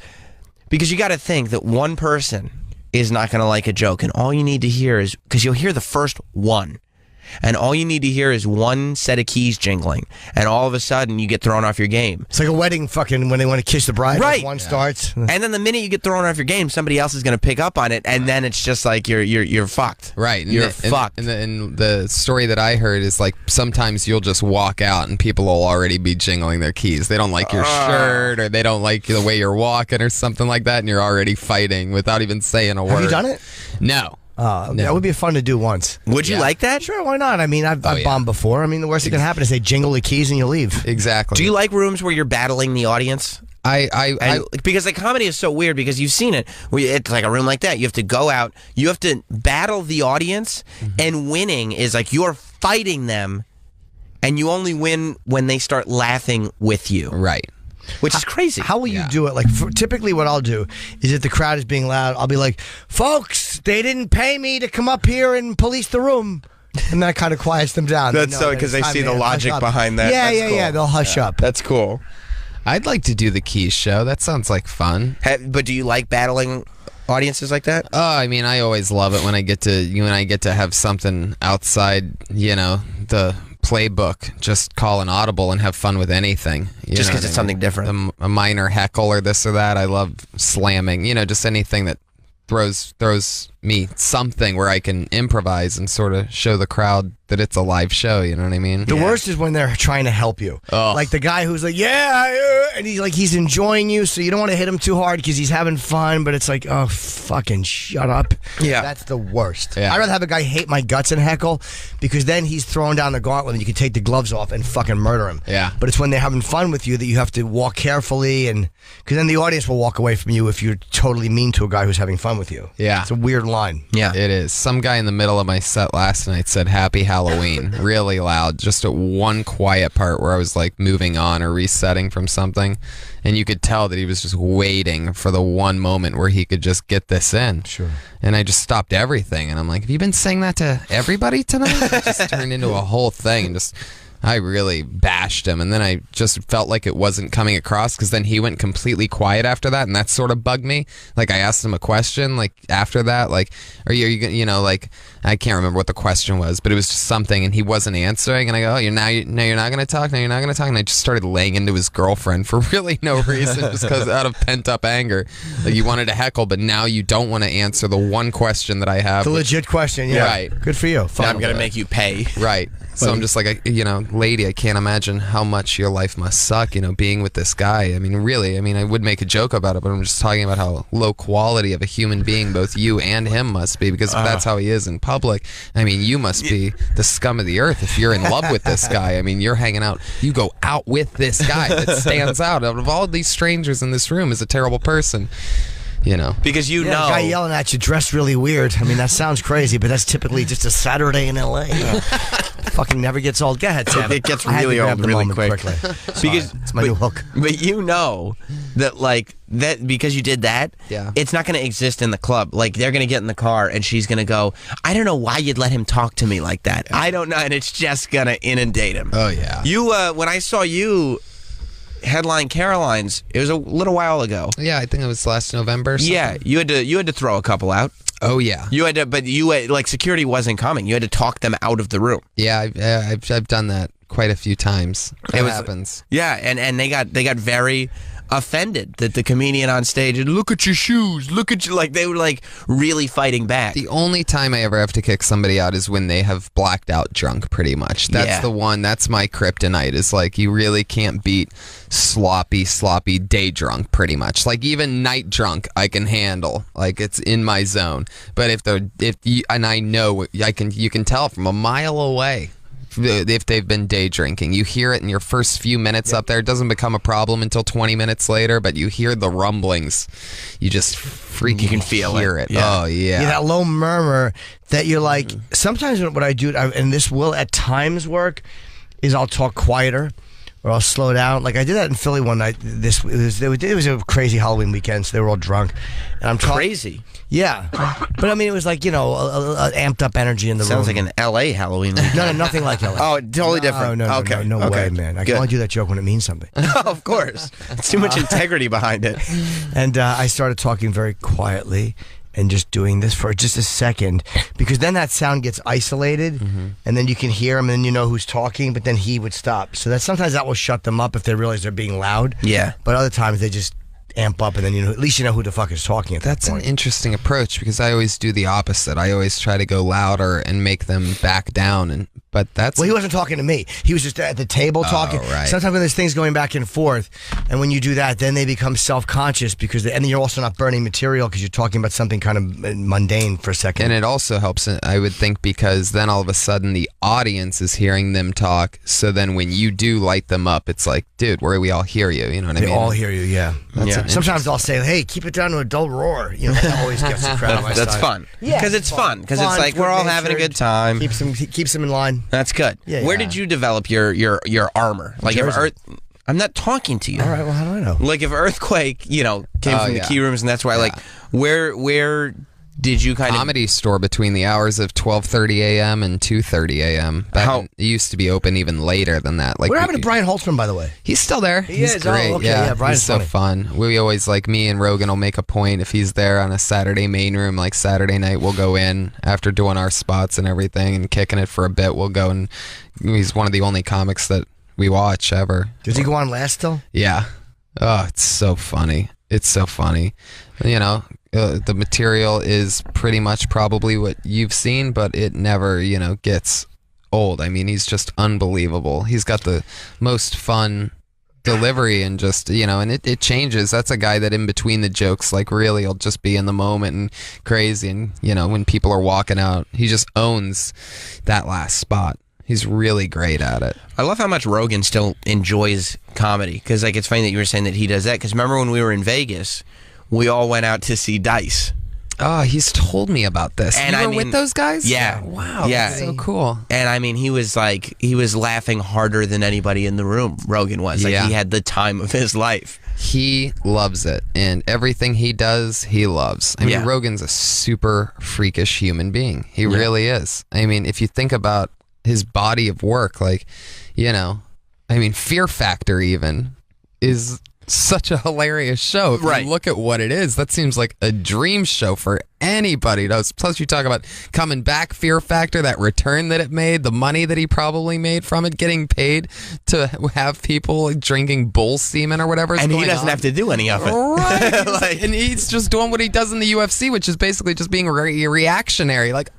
because you got to think that one person is not going to like a joke, and all you need to hear is, because you'll hear the first one, and all you need to hear is one set of keys jingling, and all of a sudden you get thrown off your game. It's like a wedding fucking when they want to kiss the bride. Right. Like one starts. And then the minute you get thrown off your game, somebody else is going to pick up on it, and then it's just like you're fucked. Right. You're fucked. And the story that I heard is, like, sometimes you'll just walk out and people will already be jingling their keys. They don't like your shirt, or they don't like the way you're walking or something like that, and you're already fighting without even saying a word. Have you done it? No. That would be fun to do once. Would you like that? Sure, why not? I mean, I've bombed before. I mean, the worst that can happen is they jingle the keys and you leave. Exactly. Do you like rooms where you're battling the audience? I because the comedy is so weird, because you've seen it. It's like a room like that. You have to go out. You have to battle the audience, and winning is like you're fighting them, and you only win when they start laughing with you. Right. which is crazy. How will you do it? Like, typically what I'll do is if the crowd is being loud, I'll be like, folks, they didn't pay me to come up here and police the room. And that kind of quiets them down. That's so because they see the logic behind that. Yeah, That's cool. yeah. They'll hush up. That's cool. I'd like to do the Keys show. That sounds like fun. But do you like battling audiences like that? Oh, I mean, I always love it when I get to have something outside, the playbook. Just call an audible and have fun with anything. Just because it's something different. A minor heckle or this or that. I love slamming. Just anything that throws me something where I can improvise and sort of show the crowd that it's a live show. You know what I mean? The worst is when they're trying to help you. Oh. Like the guy who's like, and he's enjoying you, so you don't want to hit him too hard because he's having fun, but it's like, oh, fucking shut up. Yeah. That's the worst. Yeah. I'd rather have a guy hate my guts and heckle because then he's throwing down the gauntlet and you can take the gloves off and fucking murder him. Yeah. But it's when they're having fun with you that you have to walk carefully, and because then the audience will walk away from you if you're totally mean to a guy who's having fun with you. Yeah. It's a weird line. Yeah. It is. Some guy in the middle of my set last night said Happy Halloween really loud, just at one quiet part where I was like moving on or resetting from something, and you could tell that he was just waiting for the one moment where he could just get this in. Sure. And I just stopped everything and I'm like, have you been saying that to everybody tonight? It just turned into a whole thing, and just I really bashed him, and then I just felt like it wasn't coming across because then he went completely quiet after that, and that sort of bugged me. Like I asked him a question, like after that, like, are you like I can't remember what the question was, but it was just something, and he wasn't answering, and I go, oh, you're not going to talk, now you're not going to talk, and I just started laying into his girlfriend for really no reason, just because out of pent up anger, like you wanted to heckle, but now you don't want to answer the one question that I have. The legit question, yeah. Right. Good for you. Now I'm going to make you pay. Right. So I'm just like, lady, I can't imagine how much your life must suck, being with this guy. I mean, really, I would make a joke about it, but I'm just talking about how low quality of a human being both you and him must be, because if that's how he is in public, you must be the scum of the earth if you're in love with this guy. You're hanging out, you go out with this guy that stands out of all these strangers in this room is a terrible person. Because the guy yelling at you dressed really weird. That sounds crazy, but that's typically just a Saturday in LA. Fucking never gets old. Go ahead, Sam. It gets really old really quick. Because it's my new hook. But that because you did that, it's not going to exist in the club. Like they're going to get in the car and she's going to go, I don't know why you'd let him talk to me like that. I don't know, and it's just going to inundate him. Oh yeah. You when I saw you headline Caroline's, it was a little while ago. Yeah, I think it was last November or something. Yeah, you had to throw a couple out. Oh yeah. You had to, but security wasn't coming. You had to talk them out of the room. Yeah, I've done that quite a few times. It happens. Yeah, and they got very offended that the comedian on stage, look at your shoes, look at you, like they were like really fighting back. The only time I ever have to kick somebody out is when they have blacked out drunk, pretty much. That's the one, that's my kryptonite, is like you really can't beat sloppy day drunk, pretty much. Like even night drunk I can handle, like it's in my zone. But I know you can tell from a mile away if they've been day drinking. You hear it in your first few minutes up there. It doesn't become a problem until 20 minutes later, but you hear the rumblings. You just freaking you can feel it. Yeah. Oh, yeah. That low murmur that you're like, sometimes what I do, and this will at times work, is I'll talk quieter or I'll slow down. Like I did that in Philly one night. It was a crazy Halloween weekend, so they were all drunk. And I'm talking crazy. Yeah, but it was like a amped up energy in the room. Sounds like an LA Halloween weekend. No, nothing like LA. Oh, totally different. No, okay. no way, man. I can only do that joke when it means something. Of course, it's too much integrity behind it. And I started talking very quietly and just doing this for just a second, because then that sound gets isolated, and then you can hear him, and then you know who's talking, but then he would stop. So sometimes that will shut them up if they realize they're being loud. Yeah. But other times they just amp up, and then at least you know who the fuck is talking at that point. That's an interesting approach, because I always do the opposite. I always try to go louder and make them back down, but that's... Well, he wasn't talking to me. He was just at the table talking. Right. Sometimes when there's things going back and forth, and when you do that, then they become self-conscious, and then you're also not burning material because you're talking about something kind of mundane for a second. And it also helps, I would think, because then all of a sudden the audience is hearing them talk, so then when you do light them up, it's like, dude, we all hear you, you know what I mean? They all hear you, yeah. Sometimes I'll say, hey, keep it down to a dull roar. That always gets the crowd on my side. That's fun. Yeah, because it's fun. Because it's like we're all having a good time. Keeps them in line. That's good. Yeah, Where did you develop your armor? Like, I'm not talking to you. All right, well, how do I know? Like if Earthquake, came from the key rooms, and that's why, where did you kind of... Comedy Store between the hours of 12:30 a.m. and 2:30 a.m. It used to be open even later than that. Like, what happened to Brian Holtzman, by the way? He's still there. He's great. Oh, okay. Yeah, Brian's he's so fun. We always, like, me and Rogan will make a point, if he's there on a Saturday main room, like Saturday night, we'll go in after doing our spots and everything and kicking it for a bit. We'll go, and he's one of the only comics that we watch ever. Does he go on last still? Yeah. Oh, it's so funny. It's so funny. The material is pretty much probably what you've seen, but it never, gets old. I mean, he's just unbelievable. He's got the most fun delivery and just, and it changes. That's a guy that in between the jokes, like really will just be in the moment and crazy. And, when people are walking out, he just owns that last spot. He's really great at it. I love how much Rogan still enjoys comedy, because like it's funny that you were saying that he does that, because remember when we were in Vegas, we all went out to see Dice. Oh, he's told me about this. And you were with those guys? Yeah. Wow. Yeah. That's so cool. And I mean, he was laughing harder than anybody in the room. Rogan was. He had the time of his life. He loves it, and everything he does, he loves. I mean, Rogan's a super freakish human being. He really is. I mean, if you think about his body of work, Fear Factor even is such a hilarious show. If you look at what it is, that seems like a dream show for anybody. Plus, you talk about coming back, Fear Factor, that return that it made, the money that he probably made from it, getting paid to have people drinking bull semen or whatever. And he doesn't have to do any of it. Right. And he's just doing what he does in the UFC, which is basically just being reactionary. Like,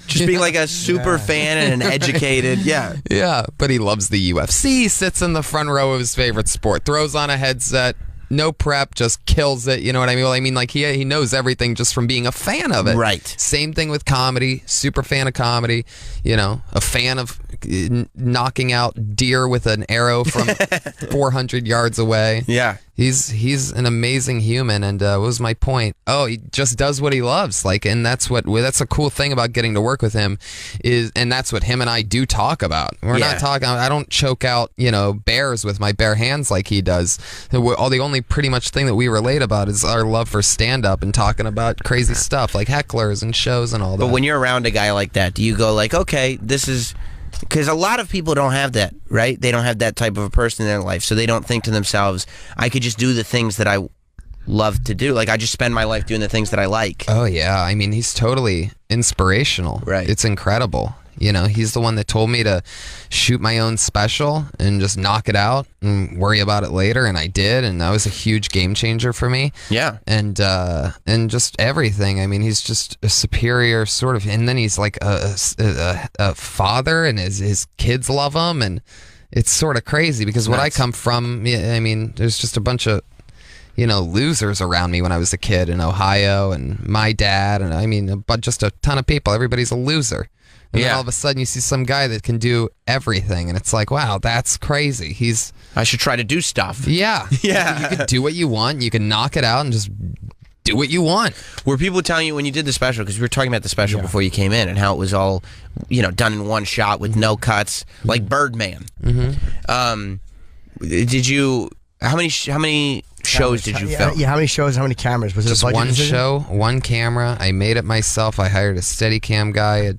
just being like a super fan and an educated, Yeah, but he loves the UFC, sits in the front row of his favorite sport, throws on a headset, no prep, just kills it. You know what I mean? Well, I mean, like he knows everything just from being a fan of it. Right. Same thing with comedy. Super fan of comedy. A fan of knocking out deer with an arrow from 400 yards away. Yeah. He's an amazing human, and what was my point? Oh, he just does what he loves, and that's a cool thing about getting to work with him, and that's what him and I do talk about. We're not talking. I don't choke out bears with my bare hands like he does. The only pretty much thing that we relate about is our love for stand up and talking about crazy stuff like hecklers and shows and all that. But when you're around a guy like that, do you go like, okay, this is... Because a lot of people don't have that, right? They don't have that type of a person in their life, so they don't think to themselves, I could just do the things that I love to do. Like, I just spend my life doing the things that I like. Oh, yeah. I mean, he's totally inspirational. Right. It's incredible. He's the one that told me to shoot my own special and just knock it out and worry about it later, and I did, and that was a huge game changer for me. Yeah. And just everything. I mean, he's just a superior sort of, and then he's like a father, and his kids love him, and it's sort of crazy because what I come from, I mean, there's just a bunch of losers around me when I was a kid in Ohio, and my dad, and I mean, but just a ton of people. Everybody's a loser. And then all of a sudden you see some guy that can do everything, and it's like, wow, that's crazy. I should try to do stuff. Yeah. Yeah. You can do what you want. You can knock it out and just do what you want. Were people telling you when you did the special, because we were talking about the special before you came in, and how it was all, done in one shot with no cuts, like Birdman. Mm-hmm. Did you... How many shows did you film? Yeah, how many shows, how many cameras? Was it just a budget one decision? show, one camera. I made it myself. I hired a Steadicam guy, a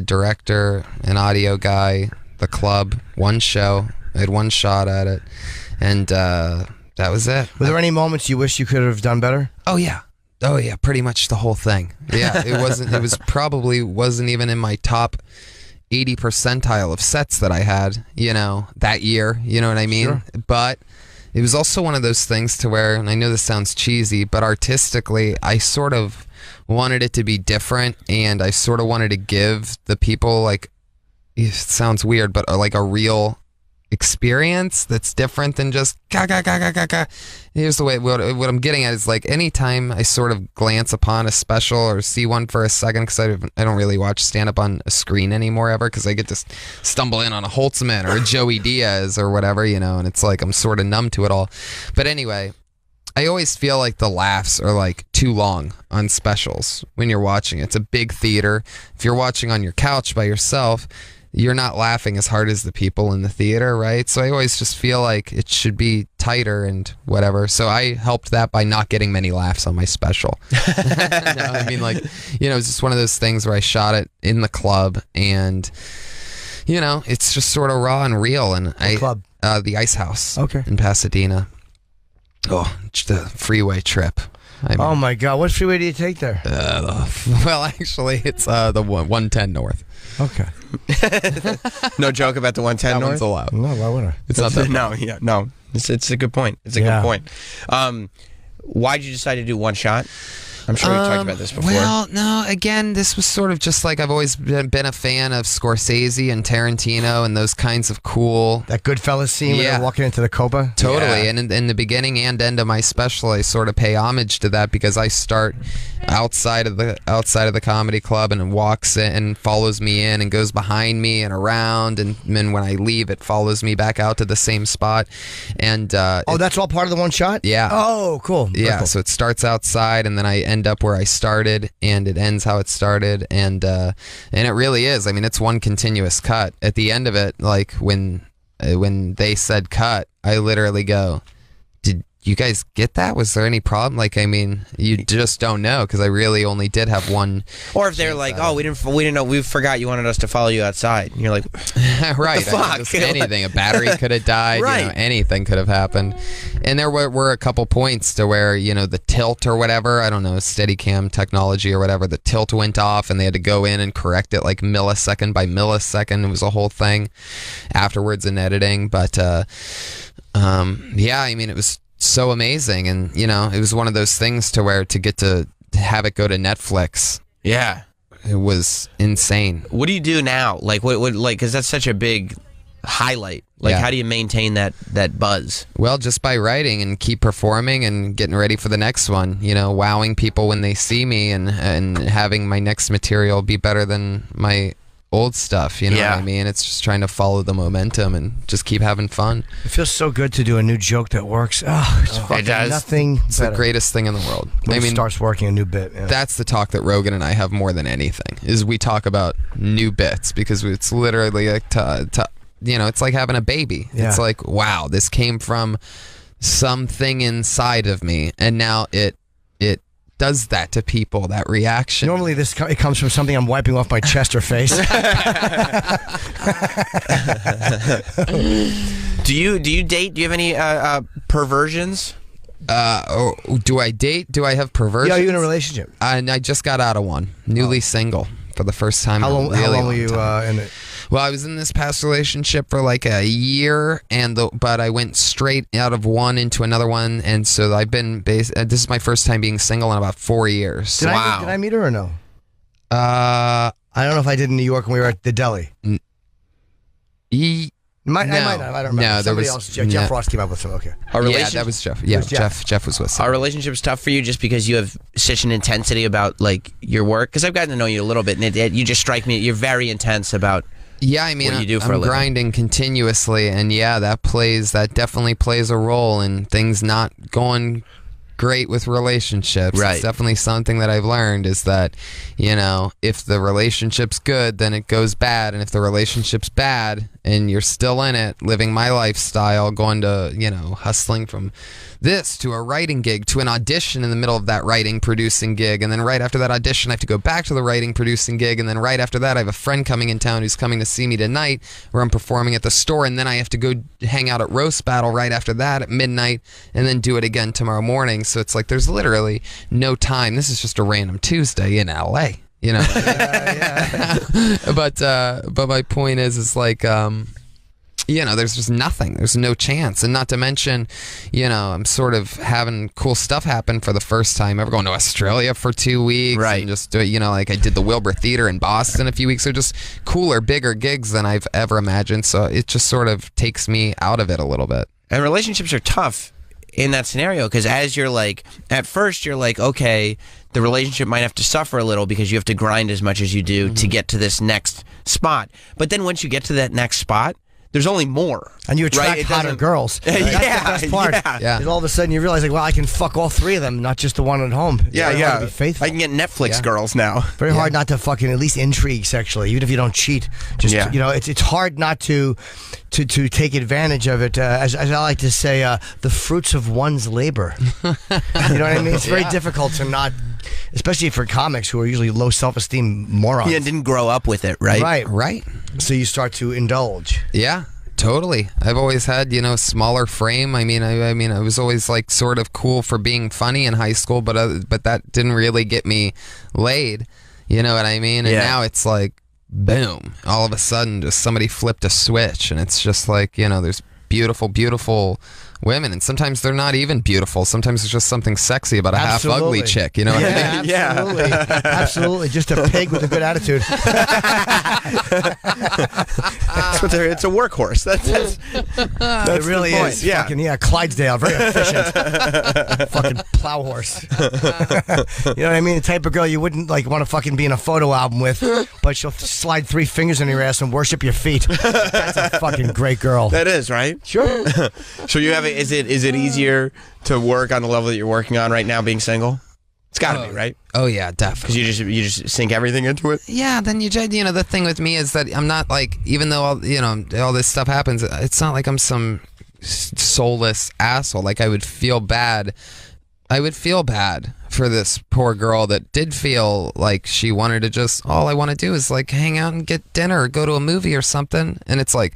director, an audio guy, the club, one show. I had one shot at it, and that was it. Were there any moments you wish you could have done better? Oh yeah, pretty much the whole thing. Yeah, it wasn't. It was probably wasn't even in my top 80 percentile of sets that I had, that year. You know what I mean? Sure. But it was also one of those things to where, and I know this sounds cheesy, but artistically, I sort of wanted it to be different, and I sort of wanted to give the people, like, it sounds weird, but like a real experience that's different than just ga. Here's the way, what I'm getting at is, like, anytime I sort of glance upon a special or see one for a second, because I don't really watch stand-up on a screen anymore ever, because I get to stumble in on a Holtzman or a Joey Diaz or whatever, and it's like I'm sort of numb to it all. But anyway, I always feel like the laughs are like too long on specials when you're watching. It's a big theater. If you're watching on your couch by yourself, you're not laughing as hard as the people in the theater, right? So I always just feel like it should be tighter and whatever. So I helped that by not getting many laughs on my special. No, I mean, like, you know, it's just one of those things where I shot it in the club, and you know, it's just sort of raw and real. And club? The Ice House, okay, in Pasadena. Oh, the freeway trip. I mean, oh my God, what freeway do you take there? Well, actually, it's the 110 North. Okay. No joke about the 110 That North? one's allowed. No, why would I? It's not that. No. It's a good point. It's a good point. Why'd you decide to do one shot? I'm sure we talked about this before. Well, no, again, this was sort of just like I've always been a fan of Scorsese and Tarantino and those kinds of cool... That Goodfellas scene when they're walking into the Copa? Totally, and in the beginning and end of my special, I sort of pay homage to that because I start outside of the comedy club, and it walks in and follows me in and goes behind me and around, and then when I leave, it follows me back out to the same spot. And that's all part of the one shot? Yeah. Oh, cool. Yeah, cool. so it starts outside, and then I end up where I started, and it ends how it started, and it really is. I mean, it's one continuous cut. At the end of it, like when they said cut, I literally go, "Did you guys get that? Was there any problem?" Like, I mean, you just don't know, because I really only did have one. Or if they're like, "Oh, we didn't know. We forgot you wanted us to follow you outside." And you're like, right? What the fuck? I mean, just anything. A battery could have died. Right. You know, anything could have happened. And there were a couple points to where, you know, the tilt or whatever, I don't know, Steadicam technology or whatever, the tilt went off, and they had to go in and correct it like millisecond by millisecond. It was a whole thing afterwards in editing. But yeah, I mean, it was so amazing, and you know, it was one of those things to where to get to have it go to Netflix, yeah, it was insane. What do you do now? Like, what like, because that's such a big highlight. Like, how do you maintain that buzz? Well, just by writing and keep performing and getting ready for the next one, you know, wowing people when they see me, and having my next material be better than my old stuff, you know what I mean? It's just trying to follow the momentum and just keep having fun. It feels so good to do a new joke that works. Oh, it's fucking nothing. It's the greatest thing in the world. When I mean, it starts working a new bit. Yeah. That's the talk that Rogan and I have more than anything, is we talk about new bits, because it's literally like, you know, it's like having a baby. Yeah. It's like, wow, this came from something inside of me, and now it does that to people, that reaction. Normally it comes from something I'm wiping off my chest or face. Do you date? Do you have any perversions? Do I date? Do I have perversions? Yeah, are you in a relationship? I just got out of one. Newly single for the first time. How long were you in it? Well, I was in this past relationship for like a year, but I went straight out of one into another one, and so I've been this is my first time being single in about 4 years. Did I meet her or no? I don't know if I did in New York when we were at the deli. I might not. I don't remember. No, Somebody else. Jeff Ross came up with some. Okay. Yeah, that was Jeff. Yeah, Jeff was with. Our relationship's tough for you just because you have such an intensity about like your work. Because I've gotten to know you a little bit, and you just strike me. You're very intense about. Yeah, I mean, I'm grinding continuously, and yeah, that definitely plays a role in things not going great with relationships. Right. It's definitely something that I've learned, is that, you know, if the relationship's good, then it goes bad, and if the relationship's bad and you're still in it, living my lifestyle, going to, you know, hustling from this to a writing gig to an audition in the middle of that writing producing gig, and then right after that audition I have to go back to the writing producing gig, and then right after that I have a friend coming in town who's coming to see me tonight where I'm performing at the store, and then I have to go hang out at Roast Battle right after that at midnight, and then do it again tomorrow morning. So it's like there's literally no time. This is just a random Tuesday in LA, you know. But my point is like you know, there's just nothing. There's no chance. And not to mention, you know, I'm sort of having cool stuff happen for the first time ever, going to Australia for 2 weeks. Right. And just, you know, like I did the Wilbur Theater in Boston a few weeks ago, just cooler, bigger gigs than I've ever imagined. So it just sort of takes me out of it a little bit. And relationships are tough in that scenario, because as you're like, at first you're like, okay, the relationship might have to suffer a little because you have to grind as much as you do to get to this next spot. But then once you get to that next spot, there's only more. And you attract right? hotter girls. That's the best part. Yeah. Is all of a sudden you realize, like, well, I can fuck all three of them, not just the one at home. Yeah, You gotta be faithful. I can get Netflix girls now. Very hard not to fucking at least intrigue sexually, even if you don't cheat. Just it's hard not to take advantage of it. As I like to say, the fruits of one's labor. You know what I mean? It's very difficult to not, especially for comics who are usually low self-esteem morons. Yeah, didn't grow up with it, right? Right. So you start to indulge. Yeah. Totally. I've always had, smaller frame. I mean, I was always like sort of cool for being funny in high school, but that didn't really get me laid. You know what I mean? And now it's like, boom! All of a sudden, just somebody flipped a switch, and it's just like, there's beautiful, beautiful women, and sometimes they're not even beautiful. Sometimes it's just something sexy about a half ugly chick. You know what I mean? Absolutely. Absolutely. Just a pig with a good attitude. That's what it's a workhorse. That's it really is. Yeah. Fucking, Clydesdale, very efficient. Fucking plow horse. You know what I mean? The type of girl you wouldn't want to fucking be in a photo album with, but she'll slide 3 fingers in your ass and worship your feet. That's a fucking great girl. That is, right? Sure. So you have is it easier to work on the level that you're working on right now, being single? It's got to be, right? Oh yeah, definitely. Because you just sink everything into it. Yeah, then the thing with me is that I'm not like, even though all this stuff happens, it's not like I'm some soulless asshole. Like I would feel bad for this poor girl that did feel like she wanted to just, all I want to do is like hang out and get dinner or go to a movie or something, and it's like,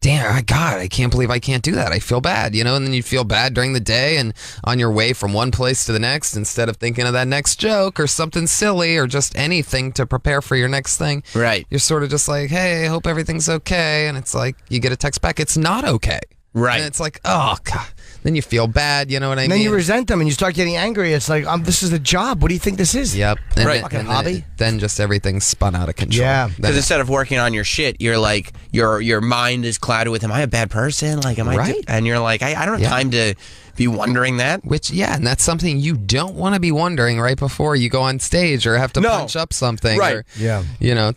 damn, God, I can't believe I can't do that. I feel bad, and then you feel bad during the day and on your way from one place to the next, instead of thinking of that next joke or something silly or just anything to prepare for your next thing. Right. You're sort of just like, hey, I hope everything's okay. And it's like, you get a text back, it's not okay. Right. And it's like, oh, God. Then you feel bad, you know what I mean? Then you resent them and you start getting angry. It's like, this is a job. What do you think this is? Yep. Right. Fucking hobby. Then just everything's spun out of control. Yeah. Because instead of working on your shit, you're like, your mind is clouded with, am I a bad person? Like, am I? Right. And you're like, I don't have time to be wondering that. And that's something you don't want to be wondering right before you go on stage or have to punch up something. Right. Or, Yeah.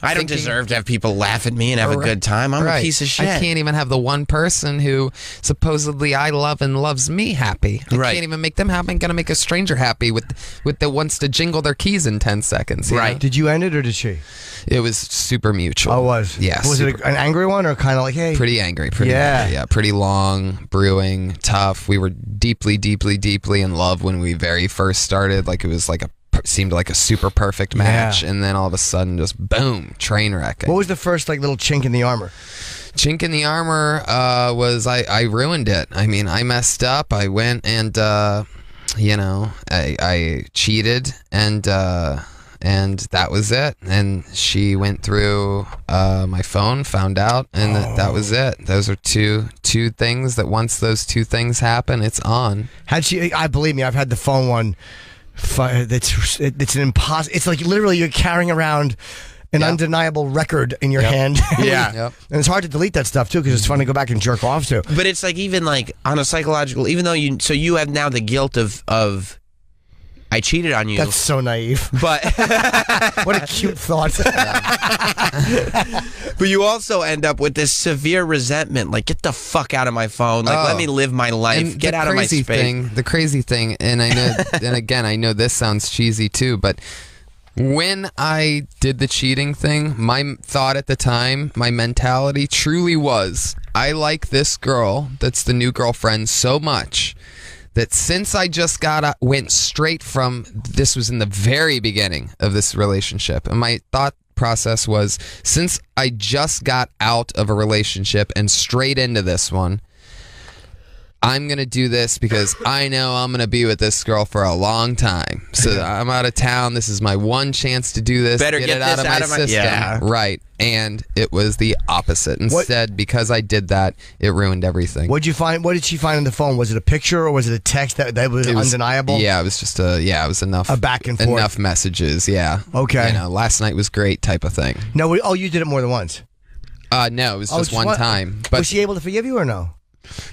I don't deserve to have people laugh at me and have a good time. I'm a piece of shit. I can't even have the one person who supposedly I love and loves me happy. I can't even make them happy. I'm going to make a stranger happy with that wants to jingle their keys in 10 seconds. Right. Know? Did you end it or did she? It was super mutual. Oh, it was? Yeah. Was it an angry one or kind of like, hey? Pretty angry. Pretty angry, yeah. Pretty long, brewing, tough. We were deeply, deeply, deeply in love when we very first started. Like it was like seemed like a super perfect match, and then all of a sudden, just boom, train wreck. What was the first little chink in the armor? Chink in the armor was I ruined it. I mean, I messed up. I went and I cheated and that was it. And she went through my phone, found out, and that was it. Those are two things that once those two things happen, it's on. Had she? I believe me, I've had the phone one. It's an impossible. It's like literally you're carrying around an undeniable record in your hand. Yeah. And it's hard to delete that stuff too because it's fun to go back and jerk off to. But it's like even like on a psychological, even though you have now the guilt of I cheated on you. That's so naive. But what a cute thought. But you also end up with this severe resentment. Like, get the fuck out of my phone. Like, let me live my life. And get out of my space. The crazy thing, and I know, and again, I know this sounds cheesy too, but when I did the cheating thing, my thought at the time, my mentality truly was, I like this girl that's the new girlfriend so much that since I just went straight from, this was in the very beginning of this relationship, and my thought process was, since I just got out of a relationship and straight into this one, I'm going to do this because I know I'm going to be with this girl for a long time. So I'm out of town. This is my one chance to do this. Better get it out this of my system. Yeah. Right. And it was the opposite. Instead, because I did that, it ruined everything. What'd you find? What did she find on the phone? Was it a picture or was it a text that was undeniable? Yeah, it was just it was enough. A back and forth. Enough messages, yeah. Okay. Last night was great type of thing. No, you did it more than once? No, it was just one time. But was she able to forgive you or no?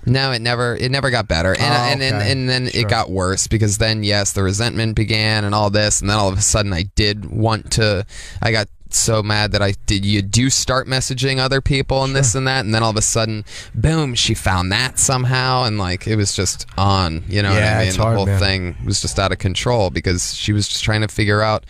No, it never got better, and then Sure. it got worse because then the resentment began and all this, and then all of a sudden I got so mad that you do start messaging other people and this and that, and then all of a sudden, boom, she found that somehow, and like it was just on, you know what I mean? It's the hard, whole man. thing was just out of control because she was just trying to figure out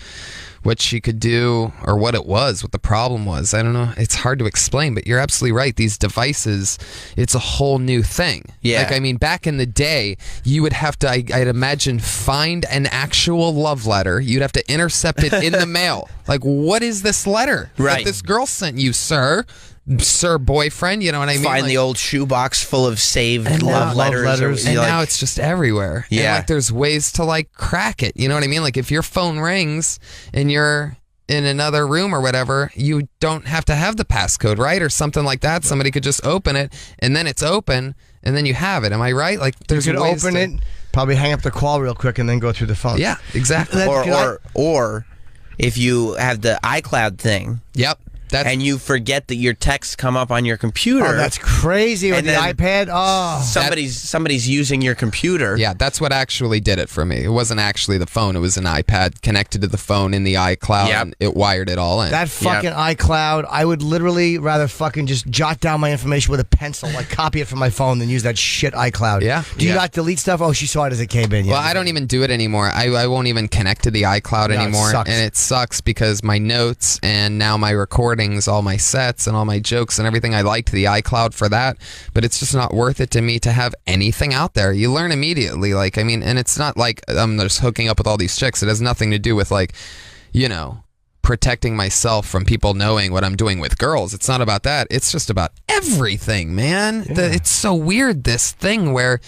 what she could do or what the problem was. I don't know. It's hard to explain, but you're absolutely right. These devices, it's a whole new thing. Yeah. Like, I mean, back in the day, you would have to, I'd imagine, find an actual love letter. You'd have to intercept it in the mail. Like, what is this letter that this girl sent you, sir boyfriend? You know what I mean? Find like, the old shoebox full of saved love letters. And now it's just everywhere. Yeah. And like there's ways to like crack it. You know what I mean? Like if your phone rings and you're in another room or whatever, you don't have to have the passcode, right? Or something like that. Somebody could just open it and then it's open and then you have it. Am I right? Like there's You could ways open it, probably hang up the call real quick, and then go through the phone. Yeah, exactly. Or if you have the iCloud thing. Yep. And you forget that your texts come up on your computer. Oh, that's crazy with the iPad. Oh, somebody's using your computer. Yeah, that's what actually did it for me. It wasn't actually the phone. It was an iPad connected to the phone in the iCloud, and it wired it all in. that fucking iCloud, I would literally rather fucking just jot down my information with a pencil, like copy it from my phone, than use that shit iCloud. Yeah. Do you not delete stuff? Oh, she saw it as it came in. Yeah. Well, I don't even do it anymore. I won't even connect to the iCloud anymore. Sucks. And it sucks because my notes and now my recordings, all my sets and all my jokes and everything, I liked the iCloud for that, but it's just not worth it to me to have anything out there. You learn immediately. Like, I mean, and it's not like I'm just hooking up with all these chicks. It has nothing to do with like, you know, protecting myself from people knowing what I'm doing with girls. It's not about that. It's just about everything, man. It's so weird, this thing where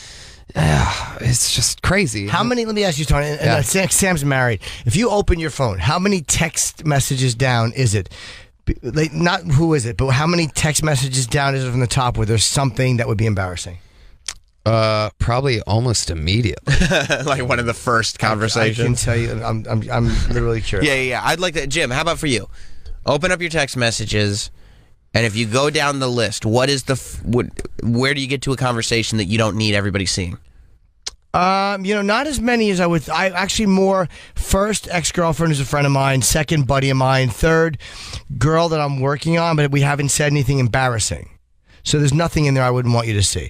it's just crazy. How many, let me ask you, Tony, and Sam's married. If you open your phone, how many text messages down is it? Like, not who is it, but how many text messages down is it from the top where there's something that would be embarrassing? Probably almost immediately. Like one of the first conversations. I can tell you, I'm literally curious. Yeah. I'd like that. Jim, how about for you? Open up your text messages, and if you go down the list, where do you get to a conversation that you don't need everybody seeing? Not as many as I would. I actually more first ex-girlfriend who's a friend of mine, second buddy of mine, third girl that I'm working on, but we haven't said anything embarrassing. So there's nothing in there I wouldn't want you to see.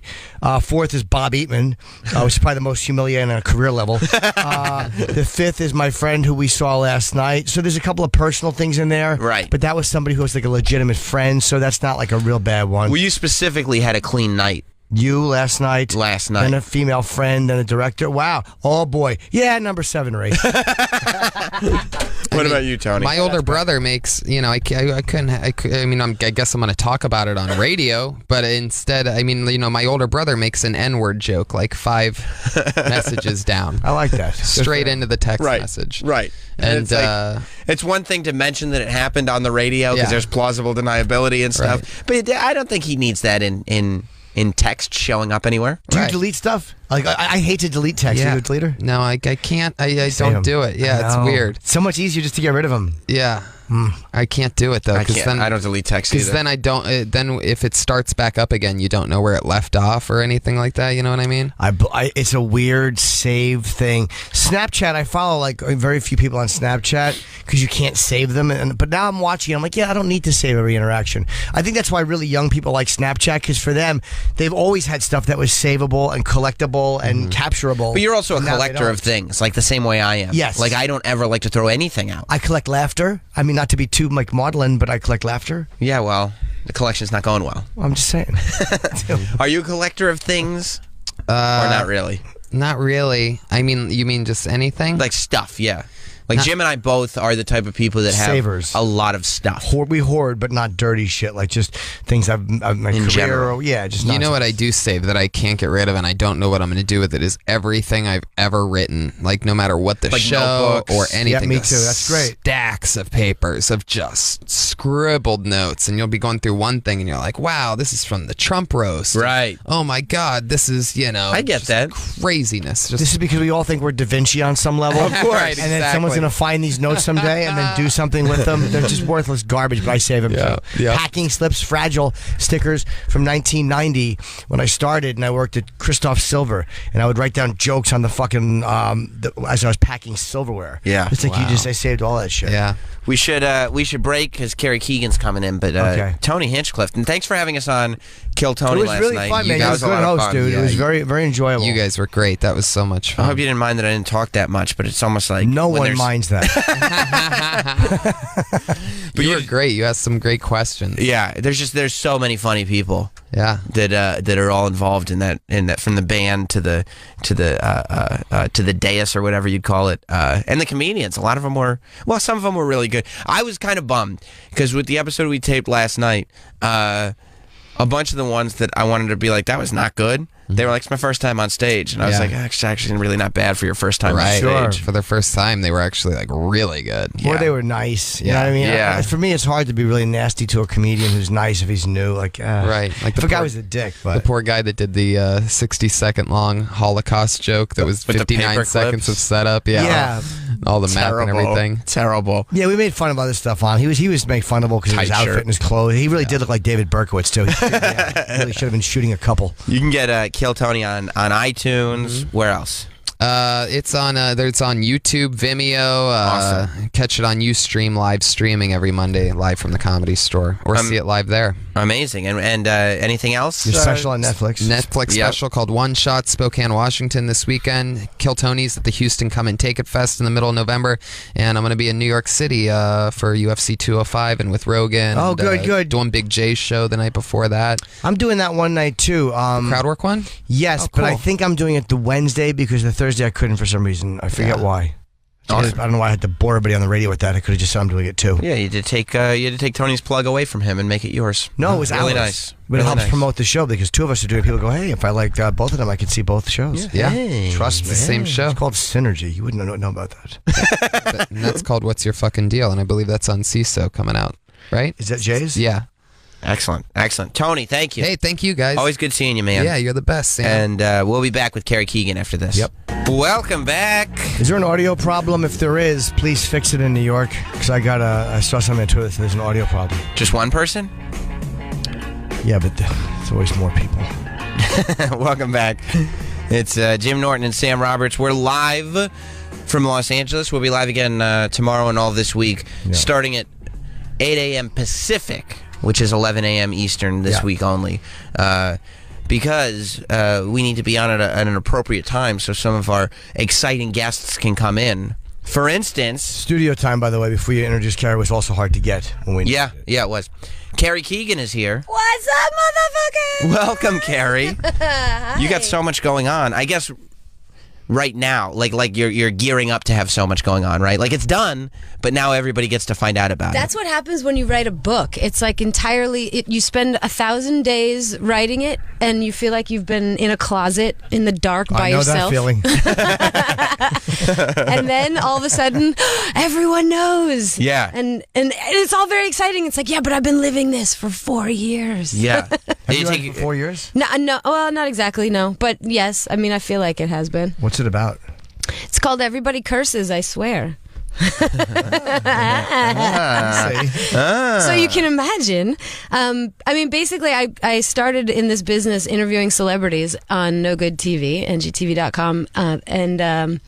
Fourth is Bob Eatman, which is probably the most humiliating on a career level. The fifth is my friend who we saw last night. So there's a couple of personal things in there. Right. But that was somebody who was like a legitimate friend, so that's not like a real bad one. Well, you specifically had a clean night. You last night. Then a female friend, then a director. Wow. Oh, boy. Yeah, number 7 or 8. What about you, Tony? My older brother makes, I guess I'm going to talk about it on radio, but instead, my older brother makes an N-word joke like 5 messages down. I like that. Straight into the text message. Right. And it's one thing to mention that it happened on the radio because there's plausible deniability and stuff, but I don't think he needs that in text showing up anywhere. Do you delete stuff? Like I hate to delete text. Are you a deleter? No, I can't. I don't do it. Yeah, it's weird. It's so much easier just to get rid of them. Yeah. I can't do it though because then I don't delete text either. Because then I don't. Then if it starts back up again, you don't know where it left off or anything like that. You know what I mean? It's a weird save thing. Snapchat, I follow like very few people on Snapchat because you can't save them. But now I'm watching. I'm like, I don't need to save every interaction. I think that's why really young people like Snapchat because for them, they've always had stuff that was savable and collectible and capturable. But you're also a collector of things, like the same way I am. Yes. Like I don't ever like to throw anything out. I collect laughter. I mean, not to be too like maudlin, but I collect laughter. Yeah, well, the collection's not going well. I'm just saying. Are you a collector of things? Or not really? Not really. I mean, you mean just anything? Like stuff, yeah. Like Jim and I both are the type of people that have savers. A lot of stuff. We hoard, but not dirty shit. Like just things I've my in career. General. Yeah, just you know what I do save that I can't get rid of, and I don't know what I'm going to do with it. Is everything I've ever written, like no matter what the like show notebooks. or anything. Yeah, me too. That's great. Stacks of papers of just scribbled notes, and you'll be going through one thing, and you're like, "Wow, this is from the Trump roast." Right. Oh my God, this is I get that craziness. This is because we all think we're Da Vinci on some level. Of course, and then someone's going to find these notes someday and then do something with them. They're just worthless garbage, but I save them. Yeah, too. yeah. Packing slips, fragile stickers from 1990 when I started, and I worked at Christoph Silver, and I would write down jokes on the fucking as I was packing silverware. Yeah. It's like I saved all that shit. Yeah. We should break because Carrie Keegan's coming in, but Okay. Tony Hinchcliffe, and thanks for having us on Kill Tony It was last really night. fun, man. That You was was a a good lot of host, fun. dude. Yeah, It was very, very enjoyable. You guys were great. That was so much I fun. hope you didn't mind that I didn't talk that much, but it's almost like No when one there's- minds that. But you were great. You asked some great questions. Yeah, there's so many funny people. Yeah. That are all involved in that from the band to the dais or whatever you'd call it, and the comedians. A lot of them some of them were really good. I was kind of bummed because with the episode we taped last night, a bunch of the ones that I wanted to be like that was not good. They were like, it's my first time on stage, and I was like, actually really not bad for your first time Right. on stage. For their first time, they were actually like really good. Or they were nice. You know what I mean? Yeah. For me, it's hard to be really nasty to a comedian who's nice if he's new. Like, Right. Like if the a guy poor- was a dick, The but poor guy that did the 60-second long Holocaust joke that was With the 59 paper seconds clips. of setup. Yeah. Yeah. All the map and everything. Terrible. yeah, we made fun of other stuff on. He was making fun of because of his Tight outfit shirt. and his clothes. He really did look like David Berkowitz too. He really should have been shooting a couple. You can get Kill Tony on iTunes. Where else? It's on YouTube, Vimeo. Awesome. Catch it on Ustream live streaming every Monday, live from the Comedy Store, or see it live there. Amazing. And anything else? Your special on Netflix. Netflix Yep. special called One Shot, Spokane, Washington this weekend. Kill Tony's at the Houston Come and Take It Fest in the middle of November, and I'm going to be in New York City for UFC 205 and with Rogan. Oh, and, good. Doing Big J's show the night before that. I'm doing that one night too. Crowd work one? Yes, Oh, but I cool. think I'm doing it the Wednesday because the Thursday I couldn't for some reason. I forget why. I don't know why I had to bore everybody on the radio with that. I could have just said I'm doing it too. Yeah, you had to take Tony's plug away from him and make it yours. No, it was really ours. nice. But Really it helps nice. promote the show because two of us are doing it. People go, hey, if I like both of them, I could see both shows. Yeah. Hey. Trust me. It's the same show. It's called Synergy. You wouldn't know about that. And that's called What's Your Fucking Deal? And I believe that's on CISO coming out, right? Is that Jay's? Yeah. Excellent. Tony, thank you. Hey, thank you guys. Always good seeing you, man. Yeah, you're the best, Sam. And we'll be back with Carrie Keagan after this. Yep. Welcome back. Is there an audio problem? If there is, please fix it in New York. Because I saw something on Twitter that there's an audio problem. Just one person? Yeah, but it's always more people. Welcome back. It's Jim Norton and Sam Roberts. We're live from Los Angeles. We'll be live again tomorrow and all this week, starting at 8 a.m. Pacific, which is 11 a.m. Eastern this week only, because we need to be on at an appropriate time so some of our exciting guests can come in. For instance... Studio time, by the way, before you introduce Carrie, was also hard to get when we... Yeah, it was. Carrie Keagan is here. What's up, motherfucker? Welcome, Carrie. You got so much going on. I guess right now, like you're gearing up to have so much going on, right? Like it's done, but now everybody gets to find out about That's it. what happens when you write a book. It's like entirely, you spend 1,000 days writing it, and you feel like you've been in a closet in the dark by I know yourself. that feeling. And then all of a sudden, everyone knows. Yeah. And it's all very exciting. It's like, yeah, but I've been living this for 4 years. Yeah. Have you read it for 4 years? No, well, not exactly, no. But yes, I mean, I feel like it has been. What's it about? It's called Everybody Curses, I swear. See? So you can imagine. I mean, basically, I started in this business interviewing celebrities on No Good TV, ngtv.com, and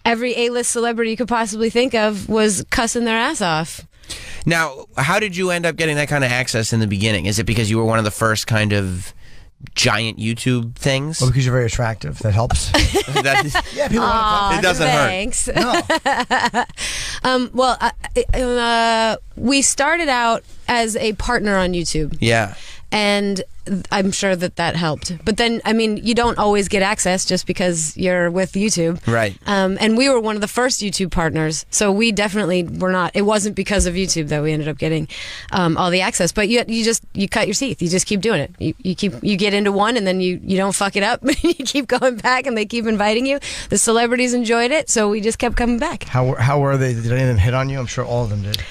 every A-list celebrity you could possibly think of was cussing their ass off. Now, how did you end up getting that kind of access in the beginning? Is it because you were one of the first kind of giant YouTube things? Well, because you're very attractive. That helps. Yeah, people want to It doesn't hurt. Thanks. No. We started out as a partner on YouTube. Yeah. And I'm sure that helped. But then, I mean, you don't always get access just because you're with YouTube. Right. And we were one of the first YouTube partners. So we definitely were not. It wasn't because of YouTube that we ended up getting all the access. But you cut your teeth. You just keep doing it. You get into one and then you don't fuck it up. You keep going back and they keep inviting you. The celebrities enjoyed it. So we just kept coming back. How were they? Did any of them hit on you? I'm sure all of them did.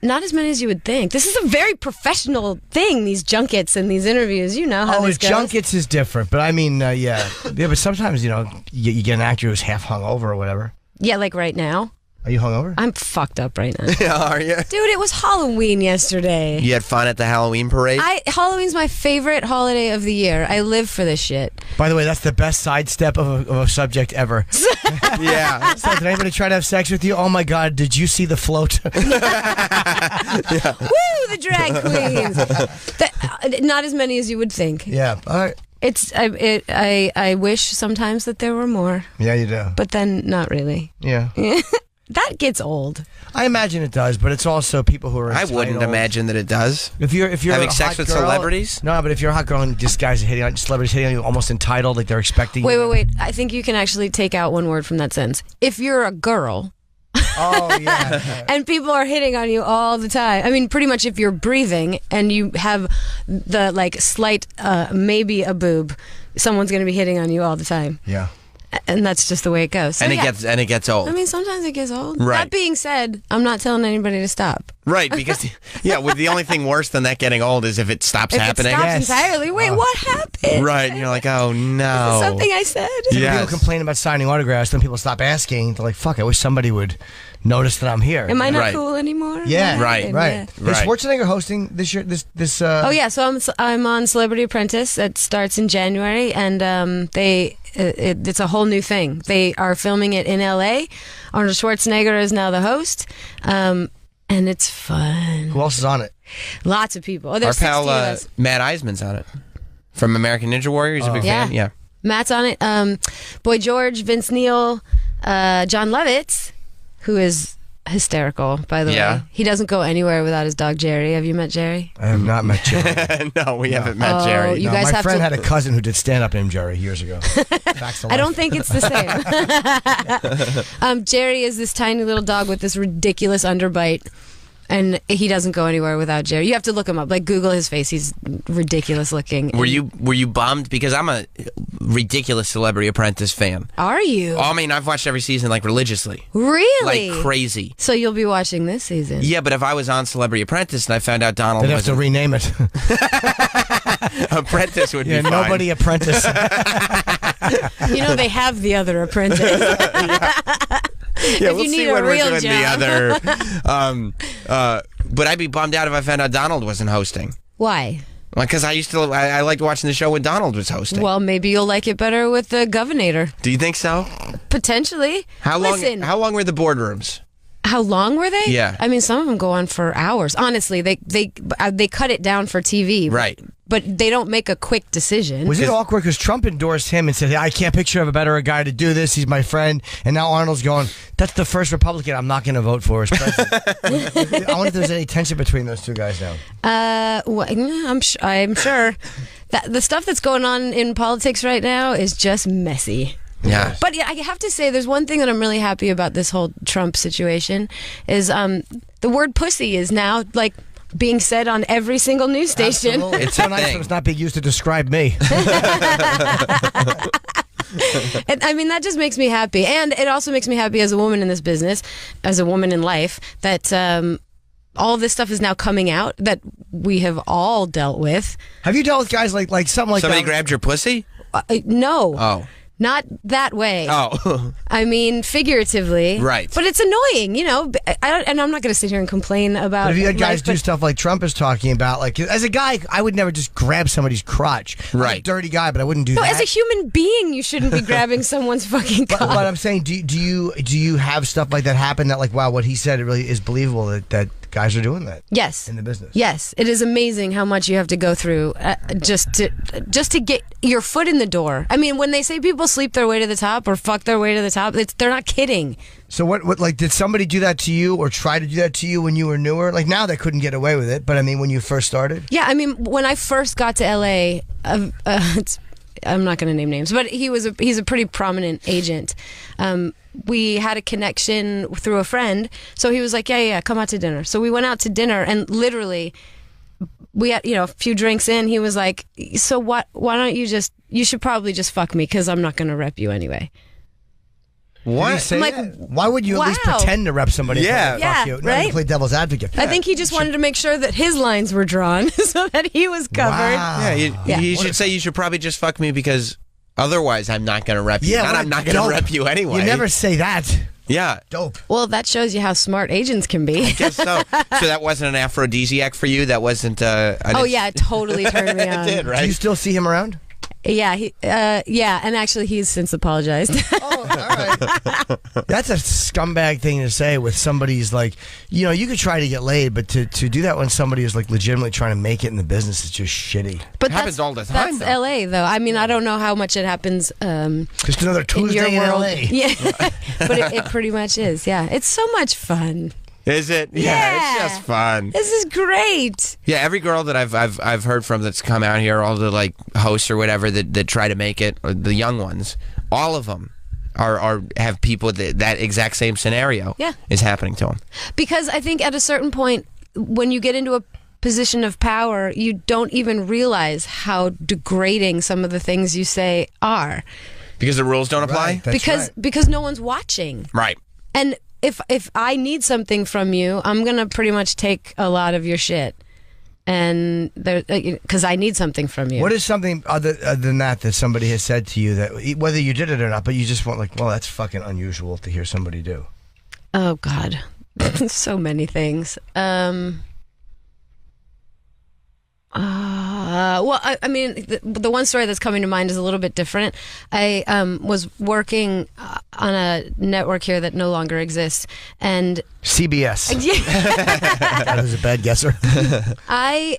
Not as many as you would think. This is a very professional thing, these junkets and these interviews. You know how this goes. Junkets is different, but I mean, yeah. But sometimes, you get an actor who's half hungover or whatever. Yeah, like right now. Are you hungover? I'm fucked up right now. Are you? Dude, it was Halloween yesterday. You had fun at the Halloween parade? Halloween's my favorite holiday of the year. I live for this shit. By the way, that's the best sidestep of a subject ever. Yeah. So, did anybody try to have sex with you? Oh my God, did you see the float? Woo, the drag queens. Not as many as you would think. Yeah. All right. I wish sometimes that there were more. Yeah, you do. But then not really. Yeah. That gets old. I imagine it does, but it's also people who are I entitled. wouldn't imagine that it does. If you're having a sex hot with girl- celebrities? No, but if you're a hot girl and just guys are hitting on celebrities hitting on you, almost entitled, like they're expecting. Wait. I think you can actually take out one word from that sentence. If you're a girl. Oh yeah. And people are hitting on you all the time. I mean, pretty much if you're breathing and you have the like slight maybe a boob, someone's going to be hitting on you all the time. Yeah. And that's just the way it goes. So, And it gets old. I mean, sometimes it gets old. Right. That being said, I'm not telling anybody to stop. Right, because with the only thing worse than that getting old is if it stops If happening. it stops Yes. entirely, wait, what happened? Right, and you're like, oh no. Something I said. Yes. People complain about signing autographs, then people stop asking. They're like, "Fuck! I wish somebody would notice that I'm here." Am I not Right. cool anymore? Yeah. What Right. happened? Right. Yeah. Is Right. Schwarzenegger hosting this year? This. Oh yeah, so I'm on Celebrity Apprentice. It starts in January, and it's a whole new thing. They are filming it in L.A. Arnold Schwarzenegger is now the host, and it's fun. Who else is on it? Lots of people. Oh, Our there's 60 pal of us. Matt Eisman's on it. From American Ninja Warrior. He's a big fan. Yeah. Matt's on it. Boy George, Vince Neil, John Lovitz, who is hysterical, by the way. He doesn't go anywhere without his dog Jerry. Have you met Jerry? I have not met Jerry. No, we haven't met Jerry. You guys my have friend to- had a cousin who did stand up named Jerry years ago. Facts of I life. don't think it's the same. Jerry is this tiny little dog with this ridiculous underbite, and he doesn't go anywhere without Jerry. You have to look him up. Like, Google his face. He's ridiculous looking. Were you bummed? Because I'm a ridiculous Celebrity Apprentice fan. Are you? Oh, I mean, I've watched every season like religiously. Really? Like crazy. So you'll be watching this season? Yeah, but if I was on Celebrity Apprentice and I found out Donald They'd have was to rename it. Apprentice would Yeah, be fine. nobody apprentice. You know they have the other apprentice. Yeah, if we'll you see need a when we're real doing job. the other. But I'd be bummed out if I found out Donald wasn't hosting. Why? Because I liked watching the show when Donald was hosting. Well, maybe you'll like it better with the governor. Do you think so? Potentially. How long? Listen, How long were the boardrooms? how long were they? Yeah. I mean, some of them go on for hours. Honestly, they cut it down for TV. Right. But they don't make a quick decision. Was it awkward because Trump endorsed him and said, hey, I can't picture of a better guy to do this. He's my friend. And now Arnold's going, that's the first Republican I'm not going to vote for as president. I wonder if there's any tension between those two guys now. I'm sure that the stuff that's going on in politics right now is just messy. Yeah. But yeah, I have to say, there's one thing that I'm really happy about this whole Trump situation is the word pussy is now like being said on every single news station. Absolutely. It's so a nice thing. that it's not being used to describe me. And, I mean, that just makes me happy. And it also makes me happy as a woman in this business, as a woman in life, that all of this stuff is now coming out that we have all dealt with. Have you dealt with guys like something like Somebody that? grabbed your pussy? No. Oh. Not that way. Oh. I mean, figuratively. Right. But it's annoying, you know. And I'm not going to sit here and complain about But if you had guys life, do but- stuff like Trump is talking about, like as a guy, I would never just grab somebody's crotch. I'm a Right. dirty guy, but I wouldn't do No, that. as a human being, you shouldn't be grabbing someone's fucking cock. But I'm saying, do you have stuff like that happen that like, wow, what he said, it really is believable that guys are doing that Yes. in the business? Yes, it is amazing how much you have to go through just to get your foot in the door. I mean, when they say people sleep their way to the top or fuck their way to the top, they're not kidding. So what like did somebody do that to you or try to do that to you when you were newer? Like now they couldn't get away with it, but I mean when you first started? Yeah, I mean, when I first got to LA, I'm not going to name names, but he's a pretty prominent agent. We had a connection through a friend, so he was like, yeah, come out to dinner. So we went out to dinner, and literally, we had a few drinks in. He was like, so what? Why don't you should probably just fuck me because I'm not going to rep you anyway. Did he What? say I'm like, that? Why would you at least wow. pretend to rep somebody? Yeah. Fuck Yeah, you. Not right? to play devil's advocate. I think he just wanted to make sure that his lines were drawn so that he was covered. Wow. Yeah, you Yeah. should say you should probably just fuck me because otherwise I'm not going to rep you. Yeah, Not what I'm a not going to dope. rep you anyway. You never say that. Yeah. Dope. Well, that shows you how smart agents can be. I guess so. So that wasn't an aphrodisiac for you? That wasn't... Oh, yeah, it totally turned me on. It did, right? Do you still see him around? Yeah, and actually he's since apologized. Oh, all right. That's a scumbag thing to say with somebody's like, you could try to get laid, but to do that when somebody is like legitimately trying to make it in the business is just shitty. But it happens all the time. That's LA though. I mean, I don't know how much it happens. Just another Tuesday in your world. LA. Yeah, but it pretty much is. Yeah, it's so much fun. Is it? Yeah, it's just fun. This is great. Yeah, every girl that I've heard from that's come out here, all the like hosts or whatever that try to make it, or the young ones, all of them have people that exact same scenario is happening to them. Because I think at a certain point, when you get into a position of power, you don't even realize how degrading some of the things you say are. Because the rules don't apply? Right, because no one's watching. Right. And if I need something from you, I'm gonna pretty much take a lot of your shit, and because I need something from you. What is something other than that somebody has said to you that whether you did it or not, but you just want like, well, that's fucking unusual to hear somebody do? Oh God, so many things. Well, I mean, the one story that's coming to mind is a little bit different. I was working on a network here that no longer exists, and CBS. That was a bad guesser. I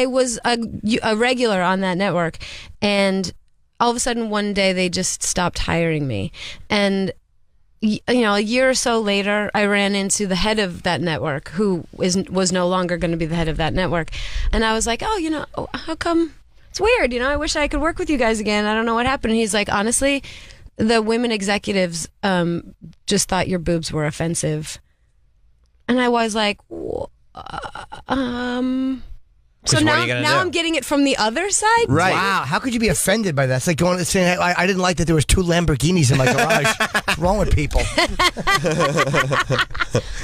was a regular on that network, and all of a sudden one day they just stopped hiring me, and a year or so later, I ran into the head of that network, who was no longer going to be the head of that network. And I was like, how come? It's weird, I wish I could work with you guys again. I don't know what happened. And he's like, honestly, the women executives just thought your boobs were offensive. And I was like, so now I'm getting it from the other side? Right. Wow. How could you be offended by that? It's like saying, I didn't like that there was 2 Lamborghinis in my garage. What's wrong with people?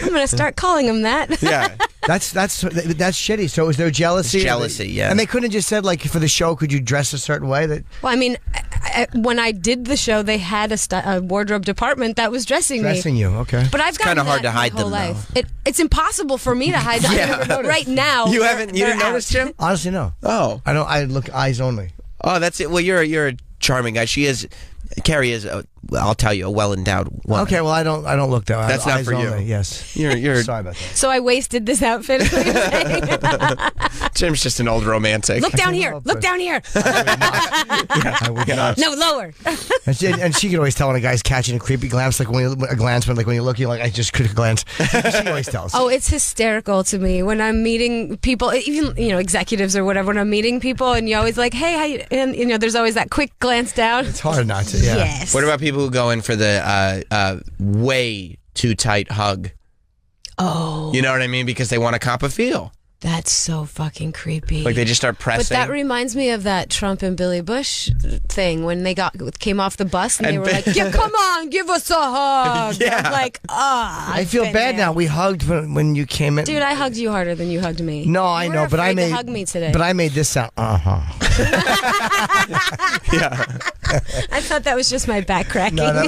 I'm going to start calling them that. Yeah. That's shitty. So is there jealousy? It's jealousy, yeah. And they couldn't have just said, like, for the show, could you dress a certain way? Well, I mean, when I did the show, they had a wardrobe department that was dressing me. Dressing you, okay. But I've gotten kinda hard that to hide my whole them, life. It's impossible for me to hide them. Right now. You didn't notice, Jim? Honestly, no. Oh. I look eyes only. Oh, that's it. Well, you're a charming guy. Carrie is, I'll tell you, a well-endowed woman. Okay, well, I don't look that way. That's not eyes for you. only, yes. You're Sorry about that. So I wasted this outfit. is what you're saying? Jim's just an old romantic. Look down here. Look down here. I would not. No, lower. And she can always tell when a guy's catching a creepy glance, like when you look, you're like, I just could glance. She always tells. Oh, it's hysterical to me when I'm meeting people, even executives or whatever. When I'm meeting people, and you're always like, "Hey, how you?" And there's always that quick glance down. It's hard not to. Yeah. Yes. What about people who go in for the way too tight hug? Oh. You know what I mean? Because they want to cop a feel. That's so fucking creepy. Like they just start pressing. But that reminds me of that Trump and Billy Bush thing when they came off the bus and they were like, "Yeah, come on, give us a hug." Yeah. I'm like, I feel bad now. We hugged when you came in. Dude, I hugged you harder than you hugged me. No, I know, but I made hug me today. But I made this sound. Yeah. I thought that was just my back cracking. No, that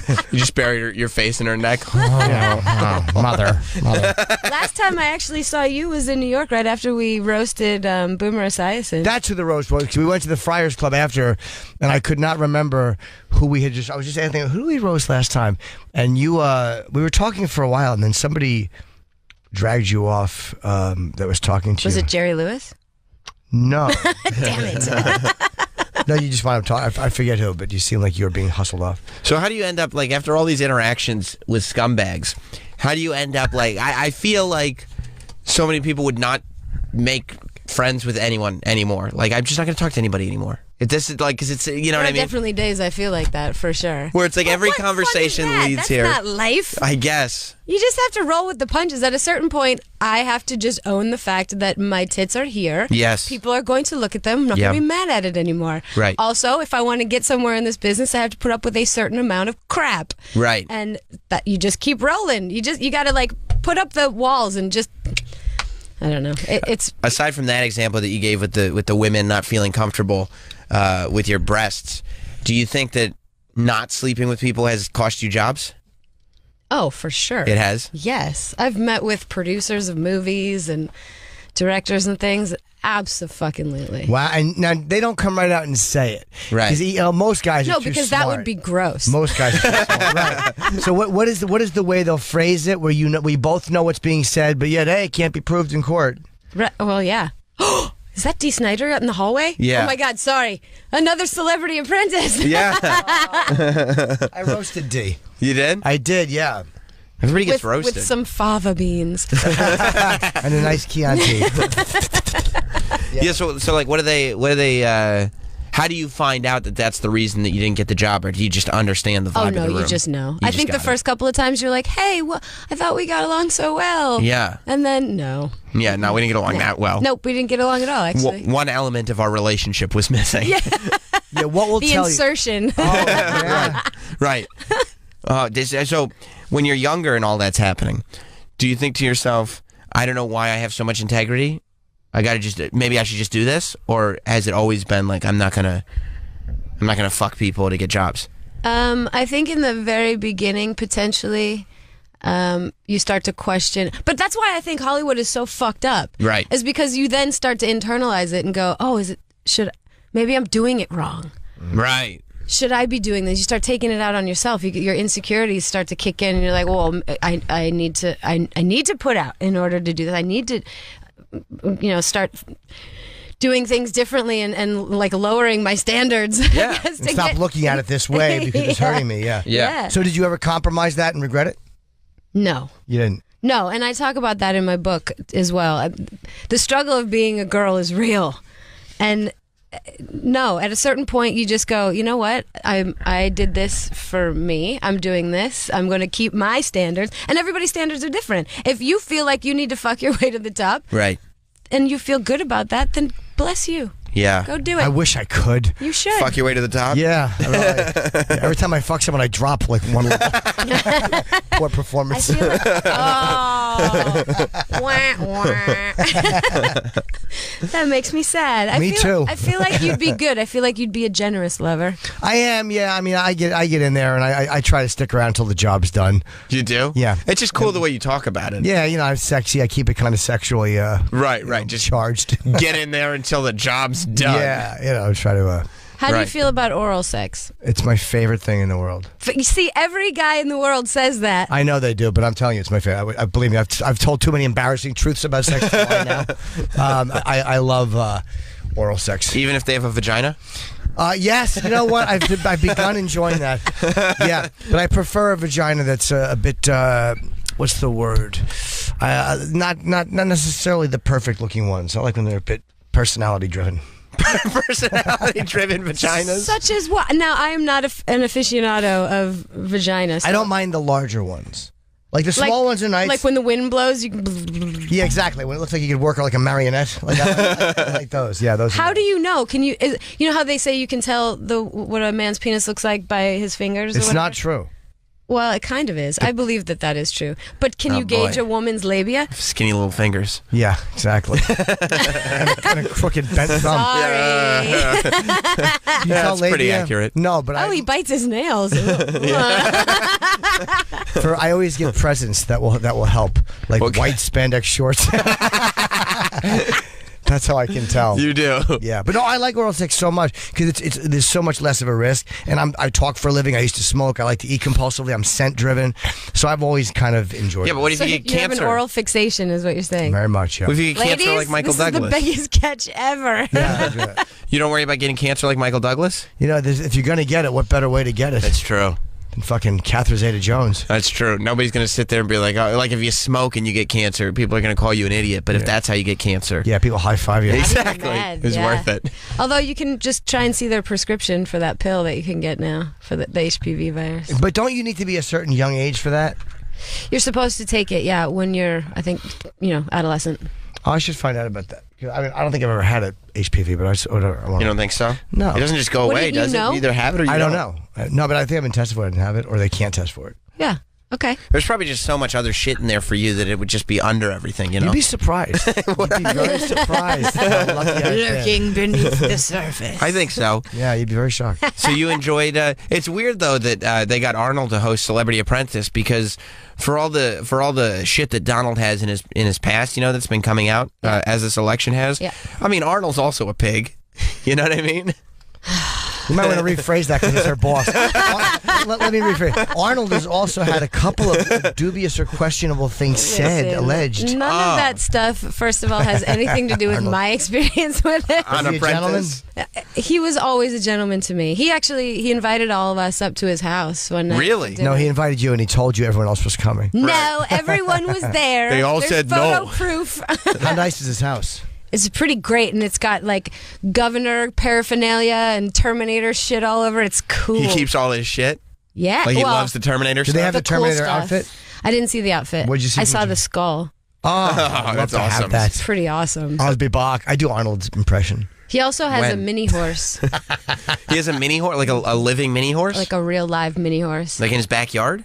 was You just bury your face in her neck. mother. Last time I actually saw you was in New York right after we roasted Boomer Esiason. That's who the roast was. We went to the Friars Club after, and I could not remember who we had I was just asking, who did we roast last time? And we were talking for a while, and then somebody dragged you off that was talking to you. Was it Jerry Lewis? No. Damn it. No, you just want to talk. I forget who, but you seem like you were being hustled off. So how do you end up, like, after all these interactions with scumbags, how do you end up, like, I feel like so many people would not make friends with anyone anymore. Like, I'm just not going to talk to anybody anymore. If this is like, because it's, you know what I mean? There are definitely days I feel like that, for sure. Where it's like every what conversation fun is that? leads That's here. That's not life. I guess. You just have to roll with the punches. At a certain point, I have to just own the fact that my tits are here. Yes. People are going to look at them. I'm not going to be mad at it anymore. Right. Also, if I want to get somewhere in this business, I have to put up with a certain amount of crap. Right. And that you just keep rolling. You got to like put up the walls and just, I don't know. It's aside from that example that you gave with the women not feeling comfortable with your breasts, do you think that not sleeping with people has cost you jobs? Oh, for sure. It has? Yes. I've met with producers of movies and directors and things. Abso-fucking-lutely. Wow, and now they don't come right out and say it, right? Because most guys are no, too because smart. that would be gross. Most guys, are too smart. Right? So what is the way they'll phrase it where we both know what's being said, but yet hey, it can't be proved in court? Right, well, yeah. Is that Dee Snider out in the hallway? Yeah. Oh my God, sorry. Another Celebrity Apprentice. Yeah. I roasted D. You did? I did, yeah. Everybody gets roasted with some fava beans and a nice Chianti. Yeah. So like, what do they? How do you find out that that's the reason that you didn't get the job, or do you just understand the vibe of the room? You just know. I think the first couple of times you're like, hey, well, I thought we got along so well. Yeah. And then, no. Yeah, no, we didn't get along that well. Nope, we didn't get along at all, actually. One element of our relationship was missing. Yeah. Yeah, what will the tell insertion. you? Oh, yeah. Right. So when you're younger and all that's happening, do you think to yourself, I don't know why I have so much integrity? Maybe I should just do this? Or has it always been like, I'm not gonna fuck people to get jobs? I think in the very beginning, potentially, you start to question. But that's why I think Hollywood is so fucked up. Right. Is because you then start to internalize it and go, oh, maybe I'm doing it wrong. Right. Should I be doing this? You start taking it out on yourself. Your insecurities start to kick in, and you're like, well, I need to put out in order to do this. I need to, start doing things differently and like lowering my standards. Yeah. And stop looking at it this way because it's hurting me. Yeah. So did you ever compromise that and regret it? No. You didn't? No, and I talk about that in my book as well. The struggle of being a girl is real. And no, at a certain point you just go, you know what? I did this for me. I'm doing this. I'm going to keep my standards. And everybody's standards are different. If you feel like you need to fuck your way to the top, right, and you feel good about that, then bless you. Yeah. Go do it. I wish I could. You should. Fuck your way to the top? Yeah. Every time I fuck someone, I drop like one level. Poor performance. I feel like, wah, wah. That makes me sad. Me too. I feel like you'd be good. I feel like you'd be a generous lover. I am, yeah. I mean, I get in there and I try to stick around until the job's done. You do? Yeah. It's just cool the way you talk about it. Yeah, I'm sexy. I keep it kind of sexually right. Just charged. Get in there until the job's done. Yeah, try to... How do you feel about oral sex? It's my favorite thing in the world. You see, every guy in the world says that. I know they do, but I'm telling you, it's my favorite. I believe me, I've told too many embarrassing truths about sex right now. I love oral sex. Even if they have a vagina? Yes, you know what? I've begun enjoying that. Yeah, but I prefer a vagina that's a bit... what's the word? Not necessarily the perfect looking ones. I like when they're a bit personality driven. Personality-driven vaginas. Such as what? Now, I am not an aficionado of vaginas. So. I don't mind the larger ones. Like the small ones are nice. Like when the wind blows, you can... Yeah, exactly. When it looks like you could work like a marionette. Like I like those. Yeah, those. How do you know? Can you... you know how they say you can tell what a man's penis looks like by his fingers? It's not true. Well, it kind of is. I believe that is true. But can you gauge a woman's labia? Skinny little fingers. Yeah, exactly. and a crooked bent thumb. Sorry. Yeah. That's pretty accurate. No, but he bites his nails. I always get presents that will help, like white spandex shorts. That's how I can tell. You do? Yeah, but no, I like oral sex so much because there's so much less of a risk. And I talk for a living. I used to smoke. I like to eat compulsively. I'm scent driven, so I've always kind of enjoyed. Yeah, but what if you get cancer? You have an oral fixation, is what you're saying. Very much. Yeah. What if you get cancer like Michael Douglas? This is the biggest catch ever. Yeah. You don't worry about getting cancer like Michael Douglas? If you're gonna get it, what better way to get it? That's true. And fucking Catherine Zeta-Jones. That's true. Nobody's going to sit there and be like, oh, like if you smoke and you get cancer, people are going to call you an idiot. But if that's how you get cancer. Yeah, people high five you. Exactly. It was worth it. Although you can just try and see their prescription for that pill that you can get now for the HPV virus. But don't you need to be a certain young age for that? You're supposed to take it, when you're, I think, adolescent. Oh, I should find out about that. I mean, I don't think I've ever had a HPV, but You don't think so? No. It doesn't just go away, does it? You either have it or you don't. I don't know. No, but I think I've been tested for it and have it, or they can't test for it. Yeah. Okay. There's probably just so much other shit in there for you that it would just be under everything, you know? You'd be surprised. You'd be very surprised. How lucky I've been. Lurking beneath the surface. I think so. Yeah, you'd be very shocked. So you enjoyed. It's weird though that they got Arnold to host Celebrity Apprentice because for all the shit that Donald has in his past, you know, that's been coming out as this election has. Yeah. I mean, Arnold's also a pig. You know what I mean? You might want to rephrase that because it's her boss. Let me rephrase. Arnold has also had a couple of dubious or questionable things said, alleged. None of that stuff, first of all, has anything to do with my experience with it. On Apprentice. He was always a gentleman to me. He invited all of us up to his house one night. Really? No, he invited you and he told you everyone else was coming. No, everyone was there. They all There's said photo no. proof. How nice is his house? It's pretty great, and it's got like governor paraphernalia and Terminator shit all over. It's cool. He keeps all his shit. Yeah, Like he loves the Terminator Do stuff. they have the cool Terminator stuff. outfit? I didn't see the outfit. What'd you see? I saw What'd you- the skull. Oh, I'd love that's to have awesome. that. It's pretty awesome. I'll be Bach. I do Arnold's impression. He also has a When? mini horse, He has a mini horse, like a living mini horse, like a real live mini horse. like in his backyard.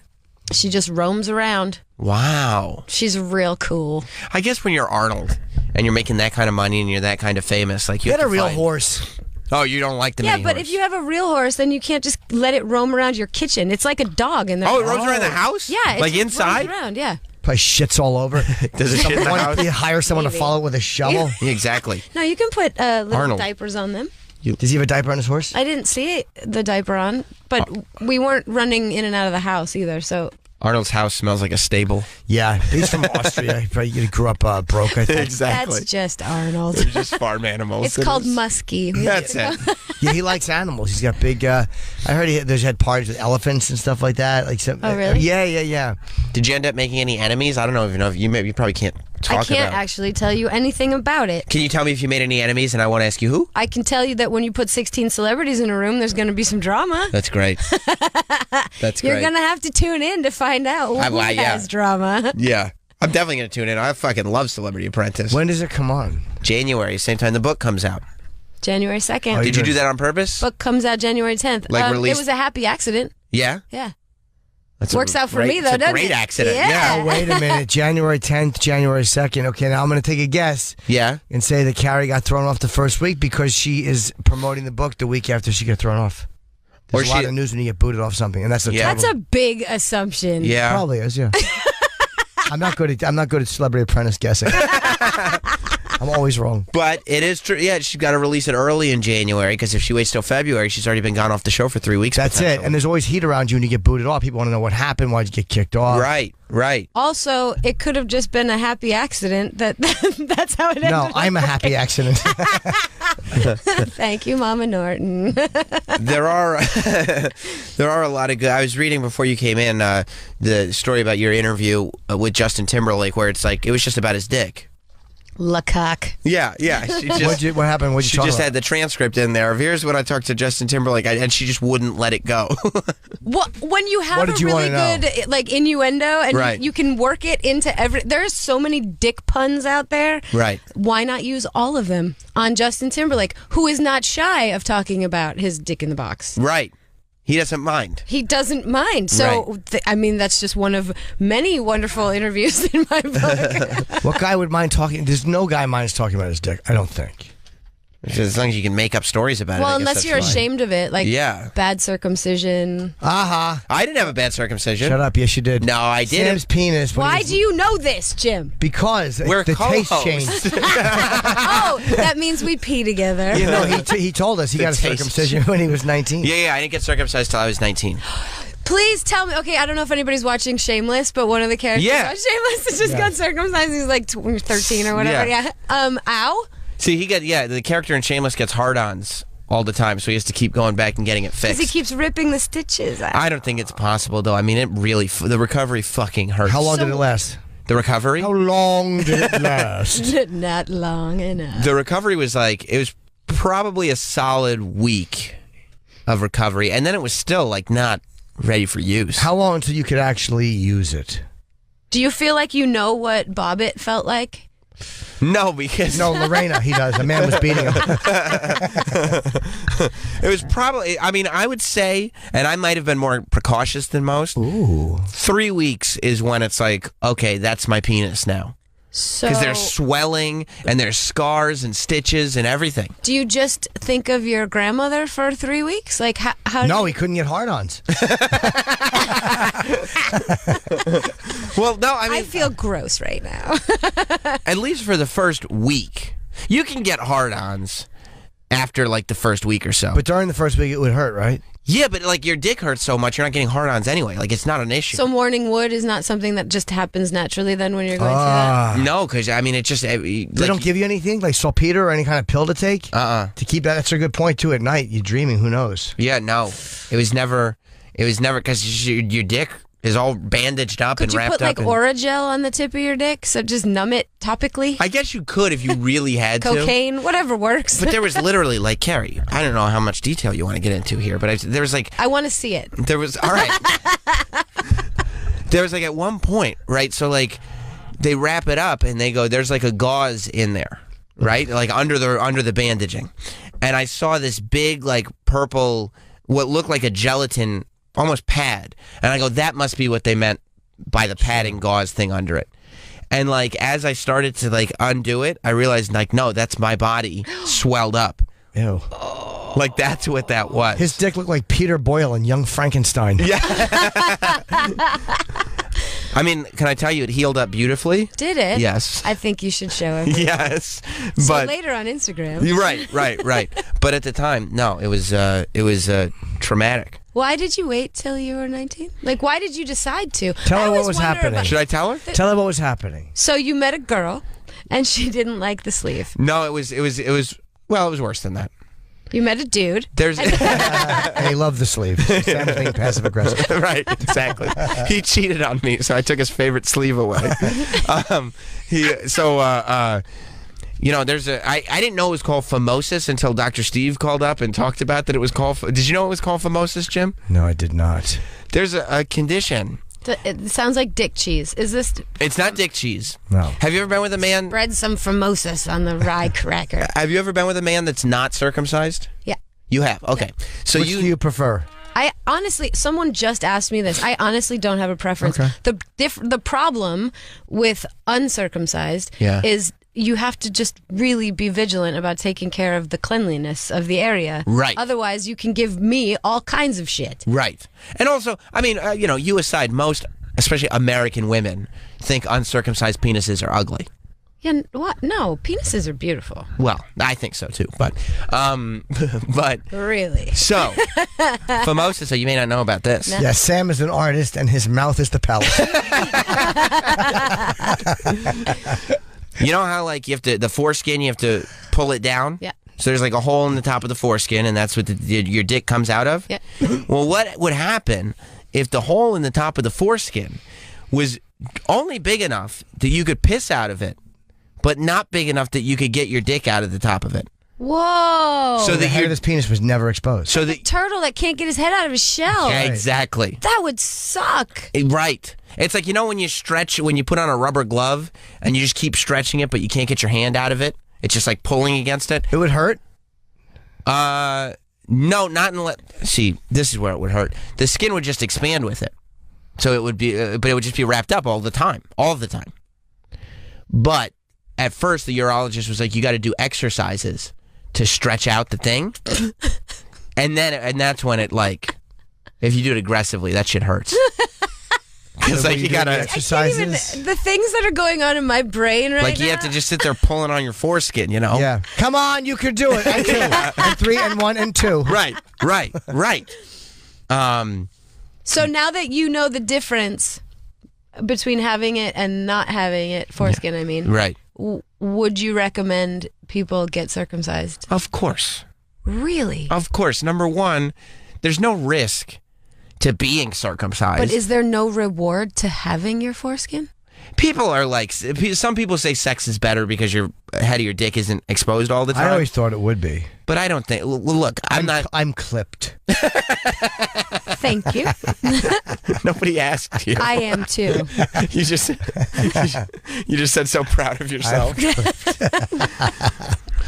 She just roams around. Wow. She's real cool. I guess when you're Arnold and you're making that kind of money and you're that kind of famous, like you Get have a to real find- horse. Oh, you don't like the Yeah, mini but horse. if you have a real horse, then you can't just let it roam around your kitchen. It's like a dog in there. Oh, it roams around the house? Yeah, it Like just inside? roams around. Yeah. Probably shits all over. Does it shit in the house? You hire someone to Maybe. follow it with a shovel. Yeah, exactly. No, you can put little Arnold. diapers on them. Does he have a diaper on his horse? I didn't see the diaper on, but we weren't running in and out of the house either. So Arnold's house smells like a stable. Yeah, he's from Austria. He probably grew up broke, I think. Exactly. that's just Arnold. They're just farm animals. It's called musky. That's it. Yeah, he likes animals. He's got big. I heard there's had parties with elephants and stuff like that. Like some, Oh, really? Yeah. Did you end up making any enemies? I don't know if you know. You probably can't talk I can't about. actually tell you anything about it. Can you tell me if you made any enemies? And I want to ask you who. I can tell you that when you put 16 celebrities in a room, there's going to be some drama. That's great. That's You're great. going to have to tune in to find out who yeah. has drama. Yeah, I'm definitely gonna tune in. I fucking love Celebrity Apprentice. When does it come on? January, same time the book comes out. January 2nd. Oh, Did you do that on purpose? Book comes out January 10th. Like It released- was a happy accident. Yeah. Yeah. That's Works out for me, though, it's a doesn't great it? accident. Yeah. Oh, wait a minute. January 10th, January 2nd. Okay, now I'm going to take a guess Yeah. and say that Carrie got thrown off the first week because she is promoting the book the week after she got thrown off. There's Or a lot she- of news when you get booted off something, and that's a Yeah. That's a big assumption. Yeah. probably is, yeah. I'm not good at Celebrity Apprentice guessing. I'm always wrong. But it is true. Yeah, she's got to release it early in January because if she waits till February, she's already been gone off the show for 3 weeks. That's it. potentially. And there's always heat around you when you get booted off. People want to know what happened. Why'd you get kicked off? Right. Also, it could have just been a happy accident. That's how it ended. No, I'm a happy accident. Thank you, Mama Norton. There are a lot of good. I was reading before you came in the story about your interview with Justin Timberlake, where it's like it was just about his dick. Lecoq. Yeah. She just, What happened? What'd you she talk just about? had the transcript in there. Here's when I talked to Justin Timberlake, and she just wouldn't let it go. When you have What a did you really wanna know? good like innuendo and Right. you can work it into every. There's so many dick puns out there. Right. Why not use all of them on Justin Timberlake, who is not shy of talking about his dick in the box? Right. He doesn't mind. He doesn't mind. So, I mean, that's just one of many wonderful interviews in my book. What guy would mind talking? There's no guy minds talking about his dick. I don't think. As long as you can make up stories about it. Well, I guess unless that's you're fine. ashamed of it, like Yeah. bad circumcision. Aha. I didn't have a bad circumcision. Shut up. Yes, you did. No, I didn't. Sam's penis. when Why he was- do you know this, Jim? Because We're the taste co-hosts. changed. Oh, that means we pee together. You know, he told us he got a taste. circumcision when he was 19. Yeah, I didn't get circumcised till I was 19. Please tell me. Okay, I don't know if anybody's watching Shameless, but one of the characters Yeah. on Shameless has just got circumcised. He's like 13 or whatever. Yeah. Yeah. Ow. See, the character in Shameless gets hard-ons all the time, so he has to keep going back and getting it Because fixed. he keeps ripping the stitches out. I don't think it's possible, though. I mean, it really, the recovery fucking hurts. How long did it last? The recovery? How long did it last? Not long enough. The recovery was it was probably a solid week of recovery, and then it was still, not ready for use. How long until you could actually use it? Do you feel like you know what Bobbit felt like? No, because No, Lorena, he does. A man was beating him. it was probably, I mean, I would say, and I might have been more precautious than most. Ooh. 3 weeks is when it's like, okay, that's my penis now. So, Because there's swelling and there's scars and stitches and everything. do you just think of your grandmother for 3 weeks? Like, how No, he couldn't get hard-ons. Well, no, I I mean, feel gross right now. at least for the first week. You can get hard-ons after like the first week or so. But during the first week, it would hurt, right? Yeah, but like your dick hurts so much, you're not getting hard-ons anyway. Like it's not an issue. So morning wood is not something that just happens naturally then when you're going through that? No, because I mean, it just They don't give you anything, like saltpeter or any kind of pill to take? To keep that? That's a good point, too. At night, you're dreaming. Who knows? Yeah, no. It was never because your dick is all bandaged up Could and you wrapped put up. like Oragel on the tip of your dick? So just numb it topically? I guess you could if you really had to. Cocaine, whatever works. But there was literally, like, Carrie, I don't know how much detail you want to get into here, but there was like... I want to see it. There was... All right. There was like at one point, right? So like they wrap it up and they go, there's like a gauze in there, right? Like under the bandaging. And I saw this big like purple, what looked like a gelatin almost pad. And I go, that must be what they meant by the padding gauze thing under it. And like as I started to like undo it, I realized like, no, that's my body swelled up. Ew. Like that's what that was. His dick looked like Peter Boyle in Young Frankenstein. Yeah. I mean, can I tell you, it healed up beautifully? Did it? Yes. I think you should show it. Yes. So But later on Instagram. You're right. But at the time, no, it was traumatic. Why did you wait till you were 19? Like, why did you decide to? Tell I her what always was wonder happening. about- Should I tell her? Tell her what was happening. So you met a girl, and she didn't like the sleeve. No, it was worse than that. You met a dude. There's And he loved the sleeve. Sam was being passive aggressive. right, exactly. He cheated on me, so I took his favorite sleeve away. There's I didn't know it was called phimosis until Dr. Steve called up and talked about that it was called. Did you know it was called phimosis, Jim? No, I did not. There's a condition. It sounds like dick cheese. Is this? It's not dick cheese. No. Have you ever been with a man? Spread some phimosis on the rye cracker. Have you ever been with a man that's not circumcised? Yeah. You have. Okay. So Which do you prefer? I honestly, someone just asked me this. I honestly don't have a preference. Okay. The problem with uncircumcised is you have to just really be vigilant about taking care of the cleanliness of the area. Right. Otherwise, you can give me all kinds of shit. Right. And also, I mean, you aside, most, especially American women, think uncircumcised penises are ugly. Yeah, what? No, penises are beautiful. Well, I think so too, but Really? so phimosis. So you may not know about this. Yeah, Sam is an artist and his mouth is the palate. You know how like you have to the foreskin, you have to pull it down. Yeah. So there's like a hole in the top of the foreskin, and that's what your dick comes out of. Yeah. Well, what would happen if the hole in the top of the foreskin was only big enough that you could piss out of it, but not big enough that you could get your dick out of the top of it? Whoa. So The that head of his penis was never exposed. so that turtle that can't get his head out of his shell. yeah, exactly. That would suck. Right. It's like, when you stretch, when you put on a rubber glove and you just keep stretching it, but you can't get your hand out of it. It's just like pulling against it. It would hurt? No, not unless. See, this is where it would hurt. The skin would just expand with it. So it would be, but it would just be wrapped up all the time. But at first, the urologist was like, you got to do exercises to stretch out the thing. and that's when it, like, if you do it aggressively, that shit hurts. Because like you gotta exercises. The things that are going on in my brain right now. like you have to just sit there pulling on your foreskin, Yeah. Come on, you can do it. And 2, and 3, and 1, and 2. Right. So now that you know the difference between having it and not having it, foreskin, I mean, Right. Would you recommend people get circumcised? Of course. Really? Of course. Number one, there's no risk to being circumcised. But is there no reward to having your foreskin? People are like, some people say sex is better because your head of your dick isn't exposed all the time. I always thought it would be. But I don't think. Look, I'm clipped. Thank you. Nobody asked you. I am too. You just said so proud of yourself.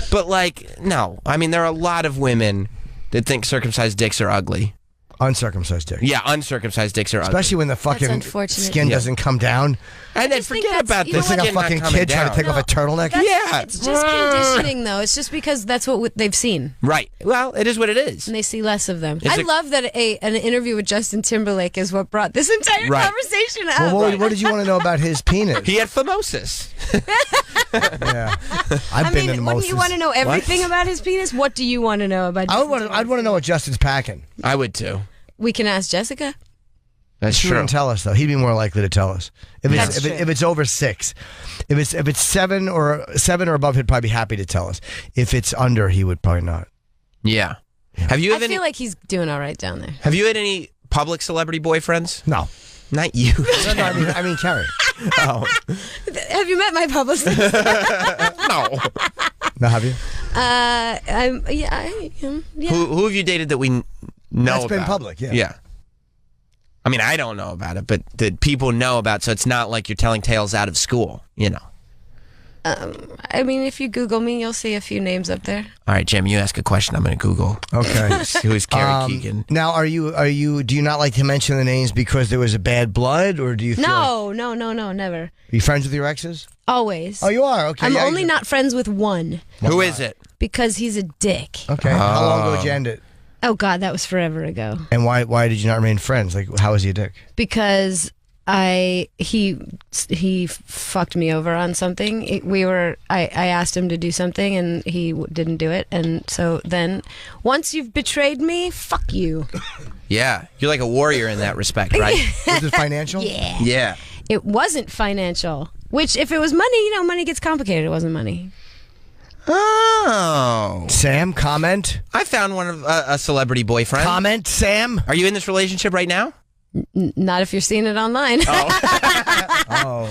But like, no. I mean, there are a lot of women that think circumcised dicks are ugly. Uncircumcised dick. Yeah, uncircumcised dicks are ugly. Especially when the fucking skin doesn't come down. And then forget about this. It's like a fucking kid trying to take off a turtleneck. Yeah. It's just conditioning, though. It's just because that's what they've seen. Right. Well, it is what it is. And they see less of them. I love that an interview with Justin Timberlake is what brought this entire conversation up. Well, what did you want to know about his penis? He had phimosis. Yeah. I've been in wouldn't you want to know everything about his penis? What do you want to know about Justin I'd want to know what Justin's packing. I would too. We can ask Jessica. That's true. He wouldn't tell us though. He'd be more likely to tell us if it's over 6. If it's 7 or above, he'd probably be happy to tell us. If it's under, he would probably not. Yeah. Have you? I feel like he's doing all right down there. Have you had any public celebrity boyfriends? No. Not you. No, I mean Carrie. Oh. Have you met my publicist? No. No, have you? Yeah. Who have you dated that we know That's about? been public, yeah. Yeah. I mean, I don't know about it, but that people know about, so it's not like you're telling tales out of school, you know. I mean, if you Google me, you'll see a few names up there. All right, Jim, you ask a question. I'm going to Google. Okay. Who is Carrie Keagan? Now, are you? Do you not like to mention the names because there was a bad blood, or do you? No, never. Are you friends with your exes? Always. Oh, you are. Okay. I'm only not friends with one. Who is it? Because he's a dick. Okay. How long ago did you end it? Oh God, that was forever ago. And why did you not remain friends? Like, how was he a dick? Because he fucked me over on something. I asked him to do something and he didn't do it, and so then once you've betrayed me, fuck you. Yeah, you're like a warrior in that respect, right? Was it financial? Yeah. Yeah. It wasn't financial. Which, if it was money, money gets complicated. It wasn't money. Oh. Sam, comment. I found one of a celebrity boyfriend. Comment, Sam. Are you in this relationship right now? Not if you're seeing it online. Oh.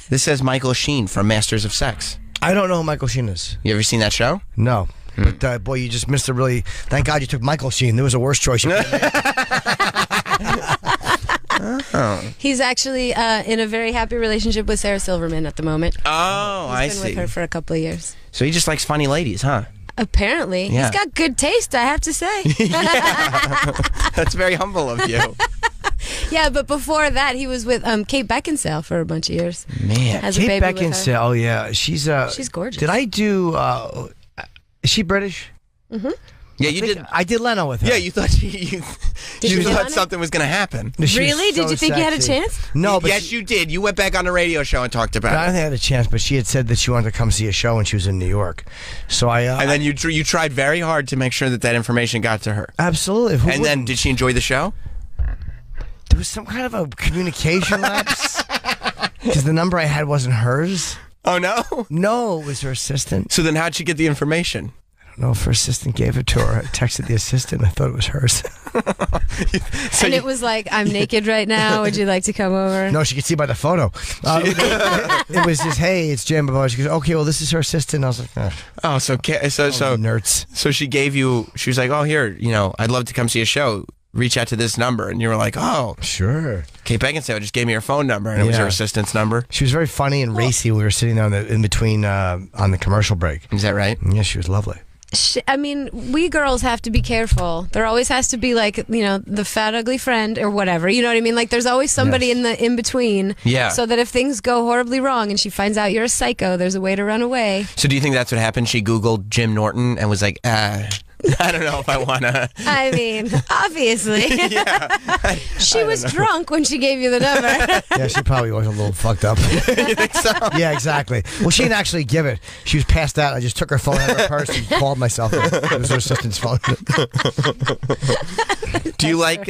This says Michael Sheen from Masters of Sex. I don't know who Michael Sheen is. You ever seen that show? No. But boy, you just missed a really. Thank God you took Michael Sheen. There was a worse choice. You could have made. He's actually in a very happy relationship with Sarah Silverman at the moment. Oh, I see. He's been with her for a couple of years. So he just likes funny ladies, huh? Apparently. Yeah. He's got good taste, I have to say. That's very humble of you. Yeah, but before that, he was with Kate Beckinsale for a bunch of years. Man. Has a Kate baby with her. Beckinsale. Oh yeah, she's gorgeous. Did I do? Is she British? Mm-hmm. Yeah, you did. I did Leno with her. Yeah, you thought you you thought on it? something was going to happen. She was Really? so Did you think you had a sexy. chance? No, but yes, you did. You went back on the radio show and talked about I don't it. think I had a chance, but she had said that she wanted to come see a show when she was in New York. So And then you tried very hard to make sure that information got to her. Absolutely. Who And then wouldn't? did she enjoy the show? There was some kind of a communication lapse because the number I had wasn't hers. Oh no. No, it was her assistant. So then how'd she get the information? I don't know if her assistant gave it to her. I texted the assistant. I thought it was hers. It was like, I'm naked right now. Would you like to come over? No, she could see by the photo. It was just, hey, it's Jim. She goes, okay, well, this is her assistant. I was like, Oh, so nerds. So she gave you. She was like, "Oh, here, I'd love to come see a show. Reach out to this number." And you were like, "Oh, sure." Kate Beckinsale just gave me her phone number, and it was her assistant's number. She was very funny and racy. We were sitting there in between on the commercial break. Is that right? Yeah, she was lovely. I mean, we girls have to be careful. There always has to be like, the fat ugly friend or whatever. You know what I mean? Like there's always somebody in the in between. Yeah. So that if things go horribly wrong and she finds out you're a psycho, there's a way to run away. So do you think that's what happened? She Googled Jim Norton and was like, I don't know if I want to. I mean, obviously. Yeah. She was drunk when she gave you the number. Yeah, she probably was a little fucked up. You think so? Yeah, exactly. Well, she didn't actually give it. She was passed out. I just took her phone out of her purse and called myself. It was her assistant's phone. Do you like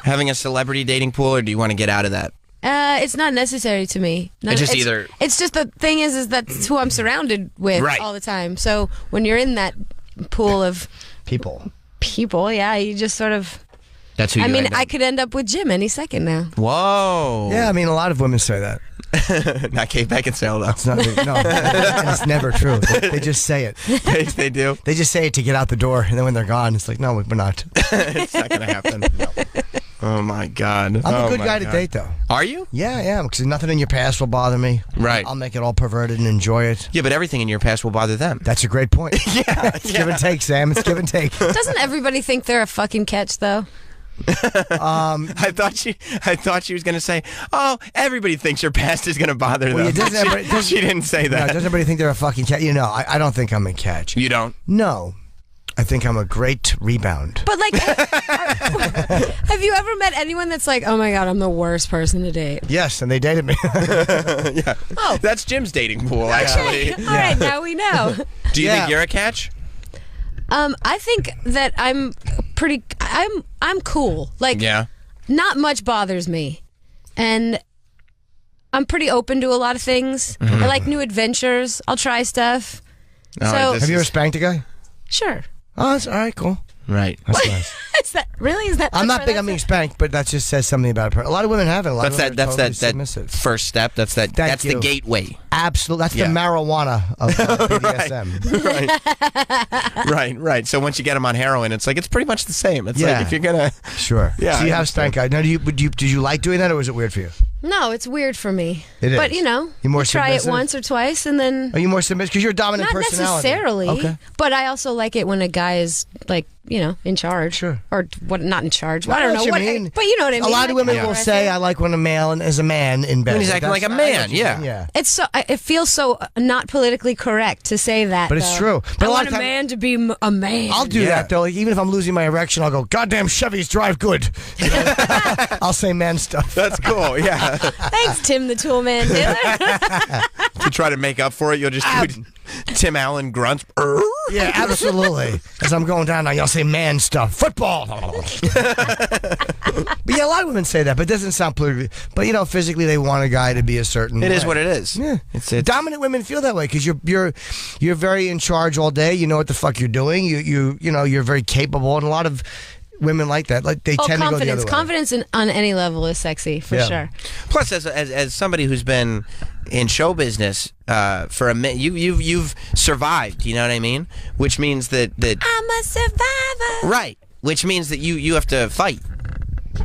having a celebrity dating pool, or do you want to get out of that? It's not necessary to me. It's just either. It's just the thing is that's who I'm surrounded with all the time. So when you're in that pool of people, yeah, you just sort of. That's who you I mean, end up. I could end up with Jim any second now. Whoa. Yeah, I mean, a lot of women say that. Not Kate Beckinsale, though. It's not. No, it's never true. They just say it. They do? They just say it to get out the door, and then when they're gone, it's like, no, we're not. It's not going to happen. No. Oh, my God. I'm a good guy to date, though. Are you? Yeah, I am, because nothing in your past will bother me. Right. I'll make it all perverted and enjoy it. Yeah, but everything in your past will bother them. That's a great point. It's give and take, Sam. It's give and take. Doesn't everybody think they're a fucking catch, though? I thought she was going to say, "Oh, everybody thinks your past is going to bother them." She didn't say that. No, doesn't everybody think they're a fucking catch? I don't think I'm a catch. You don't? No. I think I'm a great rebound. But like, have you ever met anyone that's like, oh my God, I'm the worst person to date? Yes, and they dated me. Yeah. Oh. That's Jim's dating pool, actually. All right, now we know. Do you think you're a catch? I think that I'm cool. Like, not much bothers me. And I'm pretty open to a lot of things. Mm-hmm. I like new adventures. I'll try stuff. Have you ever spanked a guy? Sure. Oh, that's all right, cool. Right. That's nice. Is that really? Is that? I'm not big on being spanked, but that just says something about it. A lot of women have it. A lot of women are totally that submissive. first step. That's the gateway. Absolutely. That's the marijuana of BDSM. Right. So once you get them on heroin, it's pretty much the same. It's like if you're gonna. Sure. Yeah. So you have spank guy. Now, did you like doing that, or was it weird for you? No, it's weird for me. It is. But you more try it submissive? once or twice, and then. Are you more submissive because you're a dominant Not personality? necessarily. Okay. But I also like it when a guy is in charge. Sure. Or what? Not in charge. I I don't know what you mean. But you know what I mean. A lot of women will Right say, there. "I like when a male is a man in bed." When he's acting like a man. Yeah. Yeah. It's so. It feels so not politically correct to say that. But it's though. true. But I a lot want of a time- man to be a man. I'll do that though. Like, even if I'm losing my erection, I'll go, "Goddamn Chevys drive good." I'll say man stuff. That's cool. Yeah. Thanks, Tim the Tool Man. To try to make up for it, you'll just do Tim Allen grunts. Yeah, absolutely. As I'm going down now, y'all say man stuff. Football. But yeah, a lot of women say that, but it doesn't sound politically. But physically, they want a guy to be a certain. It is way. what it is. Yeah, it's dominant women feel that way because you're very in charge all day. You know what the fuck you're doing. You're very capable, and a lot of women like that. Like they tend to go the other way. Confidence on any level is sexy for sure. Plus, as somebody who's been in show business for a minute, you've survived. You know what I mean? Which means that I'm a survivor. Right. Which means that you have to fight.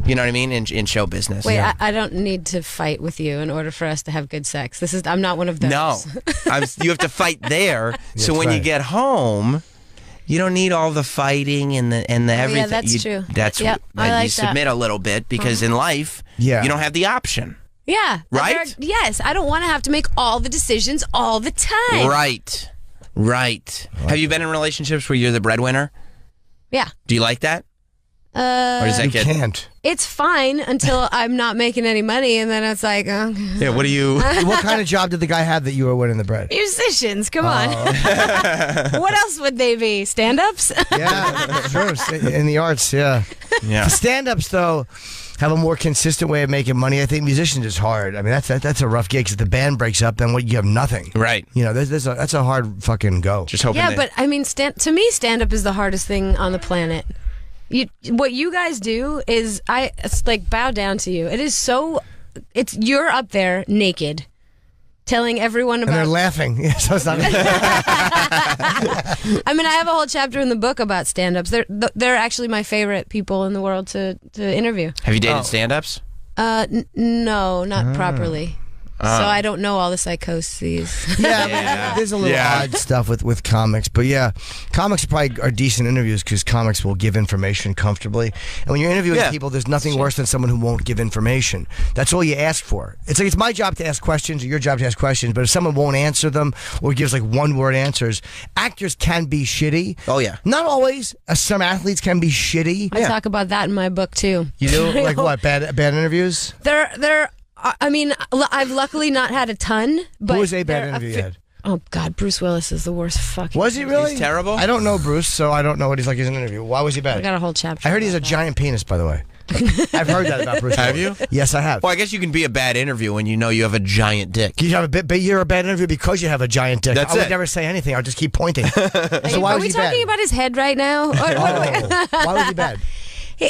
You know what I mean? In show business. Wait, I don't need to fight with you in order for us to have good sex. I'm not one of those. No, you have to fight there. So when you get home, you don't need all the fighting and the everything. Yeah, that's true. That's I like you submit a little bit because in life, you don't have the option. Yeah. Right? Yes, I don't want to have to make all the decisions all the time. Right. Have you been in relationships where you're the breadwinner? Yeah. Do you like that? Or does that You can't. It's fine until I'm not making any money, and then it's like, Yeah. What do you? What kind of job did the guy have that you were winning the bread? musicians, come on. What else would they be? Stand-ups? Yeah, sure. In the arts, yeah. Yeah. Stand-ups, though, have a more consistent way of making money. I think musicians is hard. I mean, that's a rough gig because the band breaks up, then you have nothing. Right. That's a hard fucking go. Just hoping. Yeah, but I mean, to me, stand-up is the hardest thing on the planet. What you guys do is, it's like bow down to you. It is so, you're up there naked, telling everyone about. And they're laughing. Yeah, so it's not. I mean, I have a whole chapter in the book about stand-ups. They're actually my favorite people in the world to interview. Have you dated stand-ups? No, not properly. So I don't know all the psychoses. Yeah, there's a little odd stuff with comics, but yeah, comics probably are decent interviews because comics will give information comfortably. And when you're interviewing people, there's nothing worse than someone who won't give information. That's all you ask for. It's like it's my job to ask questions or your job to ask questions, but if someone won't answer them or gives like one-word answers, actors can be shitty. Oh yeah, not always. Some athletes can be shitty. I talk about that in my book too. You do like what? Bad interviews? They're. I mean, I've luckily not had a ton. But who was a bad interview you had? Oh God, Bruce Willis is the worst fucking. Was he really? He's terrible. I don't know Bruce, so I don't know what he's like as an interview. Why was he bad? I got a whole chapter. I heard he has a giant penis, by the way. I've heard that about Bruce. Have you? Yes, I have. Well, I guess you can be a bad interview when you know you have a giant dick. You have but you're a bad interview because you have a giant dick. That's I would it. never say anything. I'll just keep pointing. So why Are was we he talking bad? about his head right now? Why was he bad?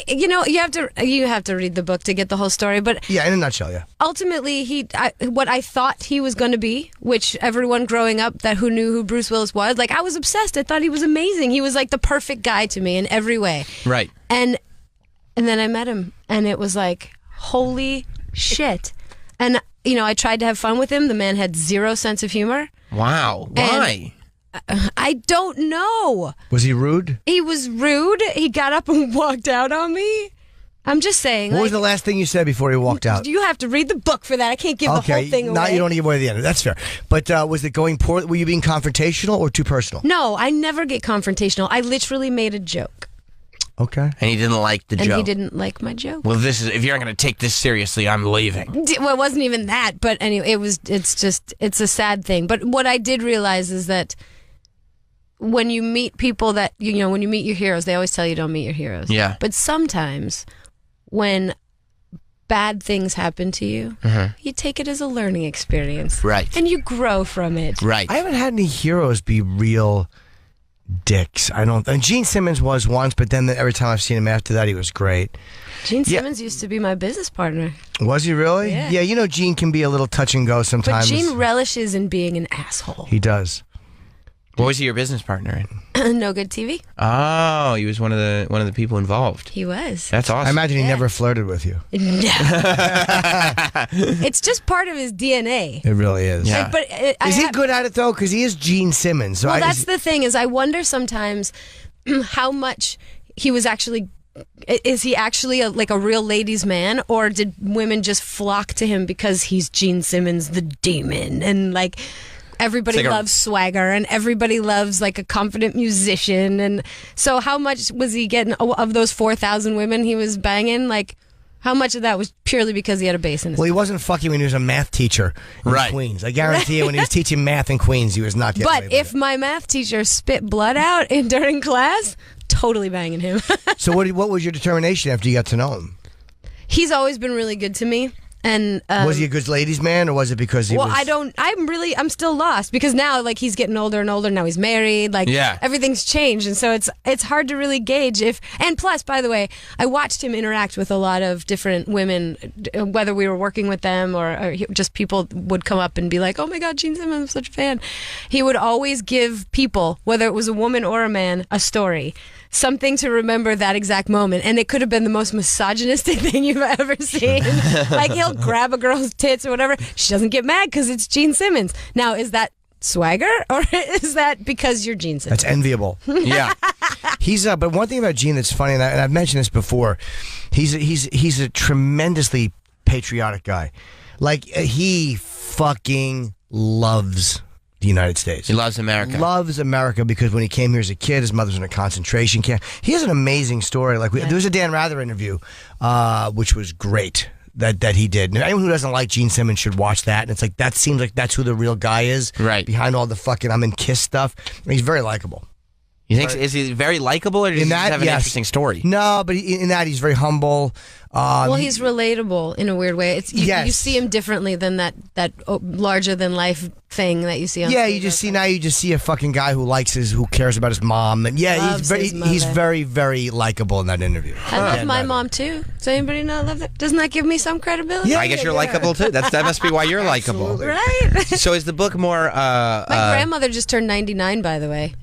You know, you have to read the book to get the whole story. But Yeah, in a nutshell, yeah. ultimately, what I thought he was going to be, which everyone growing up who knew who Bruce Willis was, like I was obsessed. I thought he was amazing. He was like the perfect guy to me in every way. Right. And then I met him, and it was like, holy shit. And you know, I tried to have fun with him. The man had zero sense of humor. Wow. Why? I don't know. Was he rude? He was rude. He got up and walked out on me. I'm just saying. What was the last thing you said before he walked out? You have to read the book for that. I can't give the whole thing away. Now you don't give away the end. That's fair. But was it going poor? Were you being confrontational or too personal? No, I never get confrontational. I literally made a joke. Okay. And he didn't like the joke. And he didn't like my joke. Well, if you're not going to take this seriously, I'm leaving. Well, it wasn't even that, but anyway, it's a sad thing. But what I did realize is that when you meet people that, you know, when you meet your heroes, they always tell you don't meet your heroes. Yeah. But sometimes when bad things happen to you, you take it as a learning experience. Right. And you grow from it. Right. I haven't had any heroes be real dicks. I don't. And Gene Simmons was once, but then every time I've seen him after that, he was great. Gene Simmons used to be my business partner. Was he really? Yeah. You know, Gene can be a little touch and go But sometimes. Gene relishes in being an asshole. He does. What was he your business partner in? No Good TV. Oh, he was one of the people involved. He was. That's awesome. I imagine he never flirted with you. No. It's just part of his DNA. It really is. Yeah. Like, but Is he good at it though? Because he is Gene Simmons. So Well, that's the thing is I wonder sometimes how much he was actually. Is he actually like a real ladies' man, or did women just flock to him because he's Gene Simmons, the demon, and like everybody loves swagger and everybody loves like a confident musician, and so how much was he getting of those 4,000 women he was banging? Like, how much of that was purely because he had a bass in his? Well, he wasn't fucking when he was a math teacher in Right. Queens. I guarantee you, when he was teaching math in Queens, he was not getting away But with if my math teacher spit blood out during class, totally banging him. it. So what was your determination after you got to know him? He's always been really good to me. And Was he a good ladies' man, or was it because he was... I'm still lost because now like he's getting older and older. Now he's married. Like everything's changed, and so it's hard to really gauge if. And plus, by the way, I watched him interact with a lot of different women, whether we were working with them or just people would come up and be like, "Oh my God, Gene Simmons, I'm such a fan." He would always give people, whether it was a woman or a man, a story. Something to remember that exact moment, and it could have been the most misogynistic thing you've ever seen. Like he'll grab a girl's tits or whatever. She doesn't get mad because it's Gene Simmons. Now, is that swagger or is that because you're Gene Simmons? That's enviable. Yeah. He's but one thing about Gene that's funny, and I've mentioned this before, he's a tremendously patriotic guy. Like he fucking loves the United States. He loves America. Loves America because when he came here as a kid, his mother was in a concentration camp. He has an amazing story. Like there was a Dan Rather interview, which was great that he did. And anyone who doesn't like Gene Simmons should watch that. And it's like that seems like that's who the real guy is. Right. Behind all the fucking I'm in Kiss stuff. And he's very likable. You think is he very likable, or does he just have an interesting story? No, but in that he's very humble. Well, he's relatable in a weird way. It's you Yes. see him differently than that larger than life thing that you see on Yeah, stage. you just see a fucking guy who who cares about his mom, and Loves his he's mother. very, very likable in that interview. I love my mom too. Does anybody not love that? Doesn't that give me some credibility? I guess you're likable too. That must be why you're likable. Right. So is the book more? My grandmother just turned 99, by the way.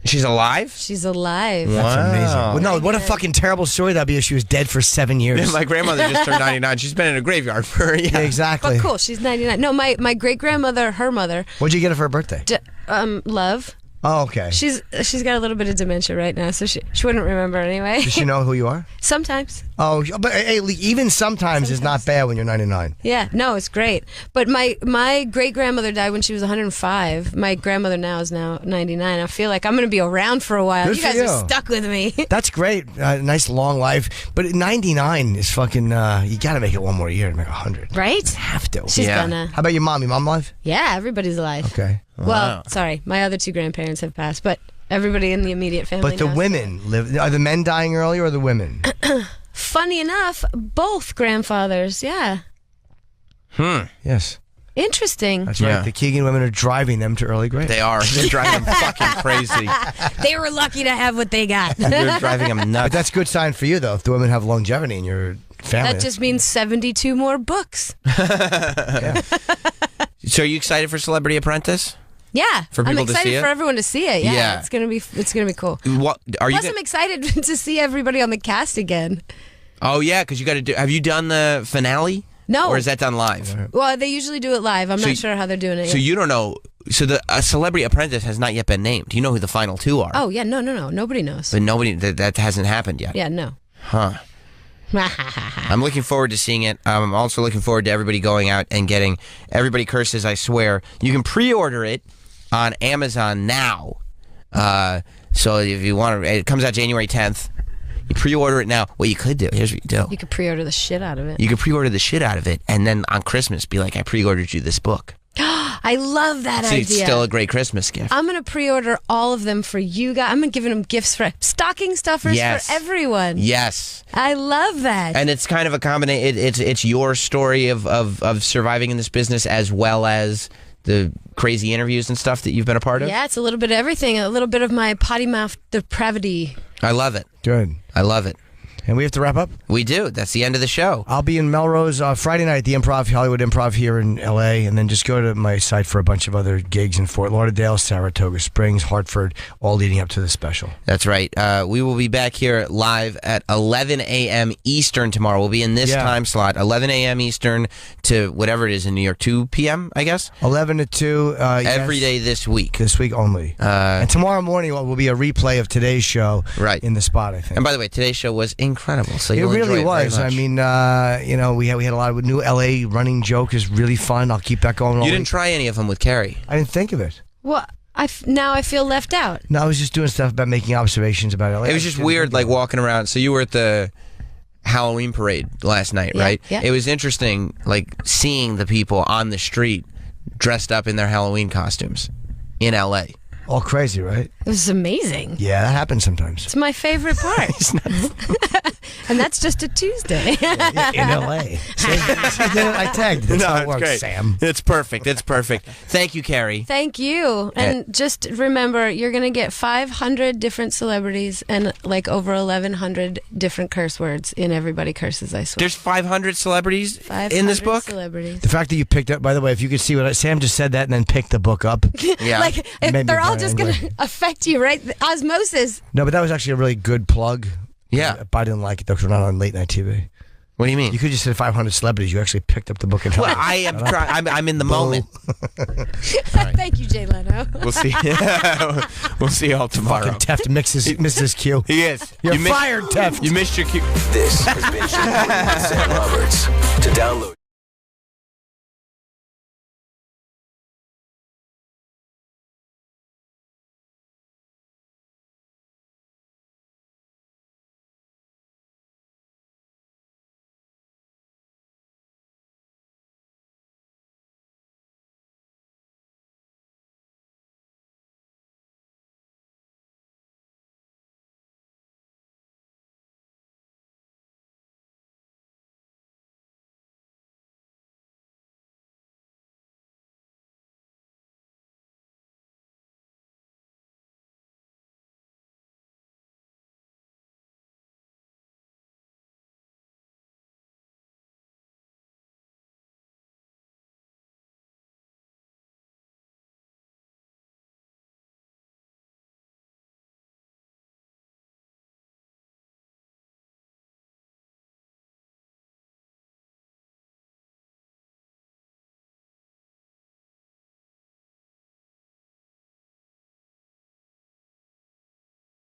She's alive. She's alive. That's Wow. amazing. Well, no, what a fucking terrible story that'd be if she was dead for 7 years. My grandmother just turned 99. She's been in a graveyard for Yeah, exactly. But cool, she's 99. No, my great grandmother, her mother, What'd you get her for her birthday? Love. Oh, okay. She's got a little bit of dementia right now, so she wouldn't remember anyway. Does she know who you are? Sometimes. Oh, but hey, even sometimes is not bad when you're 99. Yeah, no, it's great. But my great grandmother died when she was 105. My grandmother now is 99. I feel like I'm going to be around for a while. Good You for guys you. are stuck with me. That's great. Nice long life. But 99 is fucking, you got to make it one more year to make 100. Right? Have to. She's Yeah. gonna. How about your mom? Your mom alive? Yeah, everybody's alive. Okay. Well, sorry, my other two grandparents have passed, but everybody in the immediate family. But the now. women live. Are the men dying early or the women? Funny enough, both grandfathers. Yeah. Yes. Interesting. That's right. Yeah. The Keagan women are driving them to early grave. They are. They're driving them fucking crazy. They were lucky to have what they got. They're driving them nuts. But that's a good sign for you, though, if the women have longevity in your family. That just means 72 more books. So are you excited for Celebrity Apprentice? Yeah, For people I'm to see excited it? for everyone to see it. Yeah, Yeah. it's gonna be cool. What are you? Plus, I'm excited to see everybody on the cast again. Oh yeah, because you got to do. Have you done the finale? No. Or is that done live? Well, they usually do it live. I'm So not sure how they're doing it. So yet. you don't know. So the Celebrity Apprentice has not yet been named. Do you know who the final two are? Oh yeah, no, nobody knows. But nobody that hasn't happened yet. Yeah, no. Huh. I'm looking forward to seeing it. I'm also looking forward to everybody going out and getting Everybody Curses, I Swear. You can pre-order it on Amazon now. So if you want to, it comes out January 10th. You pre-order it now. What you could do, here's what you do. You could pre-order the shit out of it. You could pre-order the shit out of it, and then on Christmas be like, I pre-ordered you this book. I love that See, idea. it's still a great Christmas gift. I'm gonna pre-order all of them for you guys. I'm gonna give them gifts for stocking stuffers Yes. for everyone. Yes. I love that. And it's kind of a combination. It's your story of surviving in this business as well as the crazy interviews and stuff that you've been a part of. Yeah, it's a little bit of everything. A little bit of my potty mouth depravity. I love it. Good. I love it. And we have to wrap up? We do. That's the end of the show. I'll be in Melrose Friday night at the Improv, Hollywood Improv here in L.A., and then just go to my site for a bunch of other gigs in Fort Lauderdale, Saratoga Springs, Hartford, all leading up to the special. That's right. We will be back here live at 11 a.m. Eastern tomorrow. We'll be in this time slot, 11 a.m. Eastern to whatever it is in New York, 2 p.m., I guess? 11 to 2. Every day this week. This week only. And tomorrow morning will be a replay of today's show in the spot, I think. And by the way, today's show was incredible. So it really enjoy was. It very much. I mean, we had a lot of new LA running joke is really fun. I'll keep that going. You didn't try any of them with Carrie. I didn't think of it. Well, now I feel left out. No, I was just doing stuff about making observations about LA. It was just weird, like walking around. So you were at the Halloween parade last night, right? Yeah. It was interesting, like seeing the people on the street dressed up in their Halloween costumes in LA. All crazy, right? It was amazing. Yeah, that happens sometimes. It's my favorite part. And that's just a Tuesday. In LA. I tagged. That's how it works, great. Sam. It's perfect. It's perfect. Thank you, Carrie. Thank you. And just remember, you're going to get 500 different celebrities and like over 1,100 different curse words in Everybody Curses, I swear. There's 500 celebrities 500 in this book? celebrities. The fact that you picked up, by the way, if you could see what Sam just said that and then picked the book up. Yeah. Like, if Made me they're all very just going angry. to affect you, right? Osmosis. No, but that was actually a really good plug. Yeah. But I didn't like it, though, because we're not on late night TV. What do you mean? You could just say 500 celebrities. You actually picked up the book and Well, I am trying. I'm in the moment. Thank you, Jay Leno. We'll see. We'll see y'all tomorrow. Fucking Teft misses his cue. He is. You're You missed- fired, Teft. You missed your cue. This has been Sam Roberts. To download.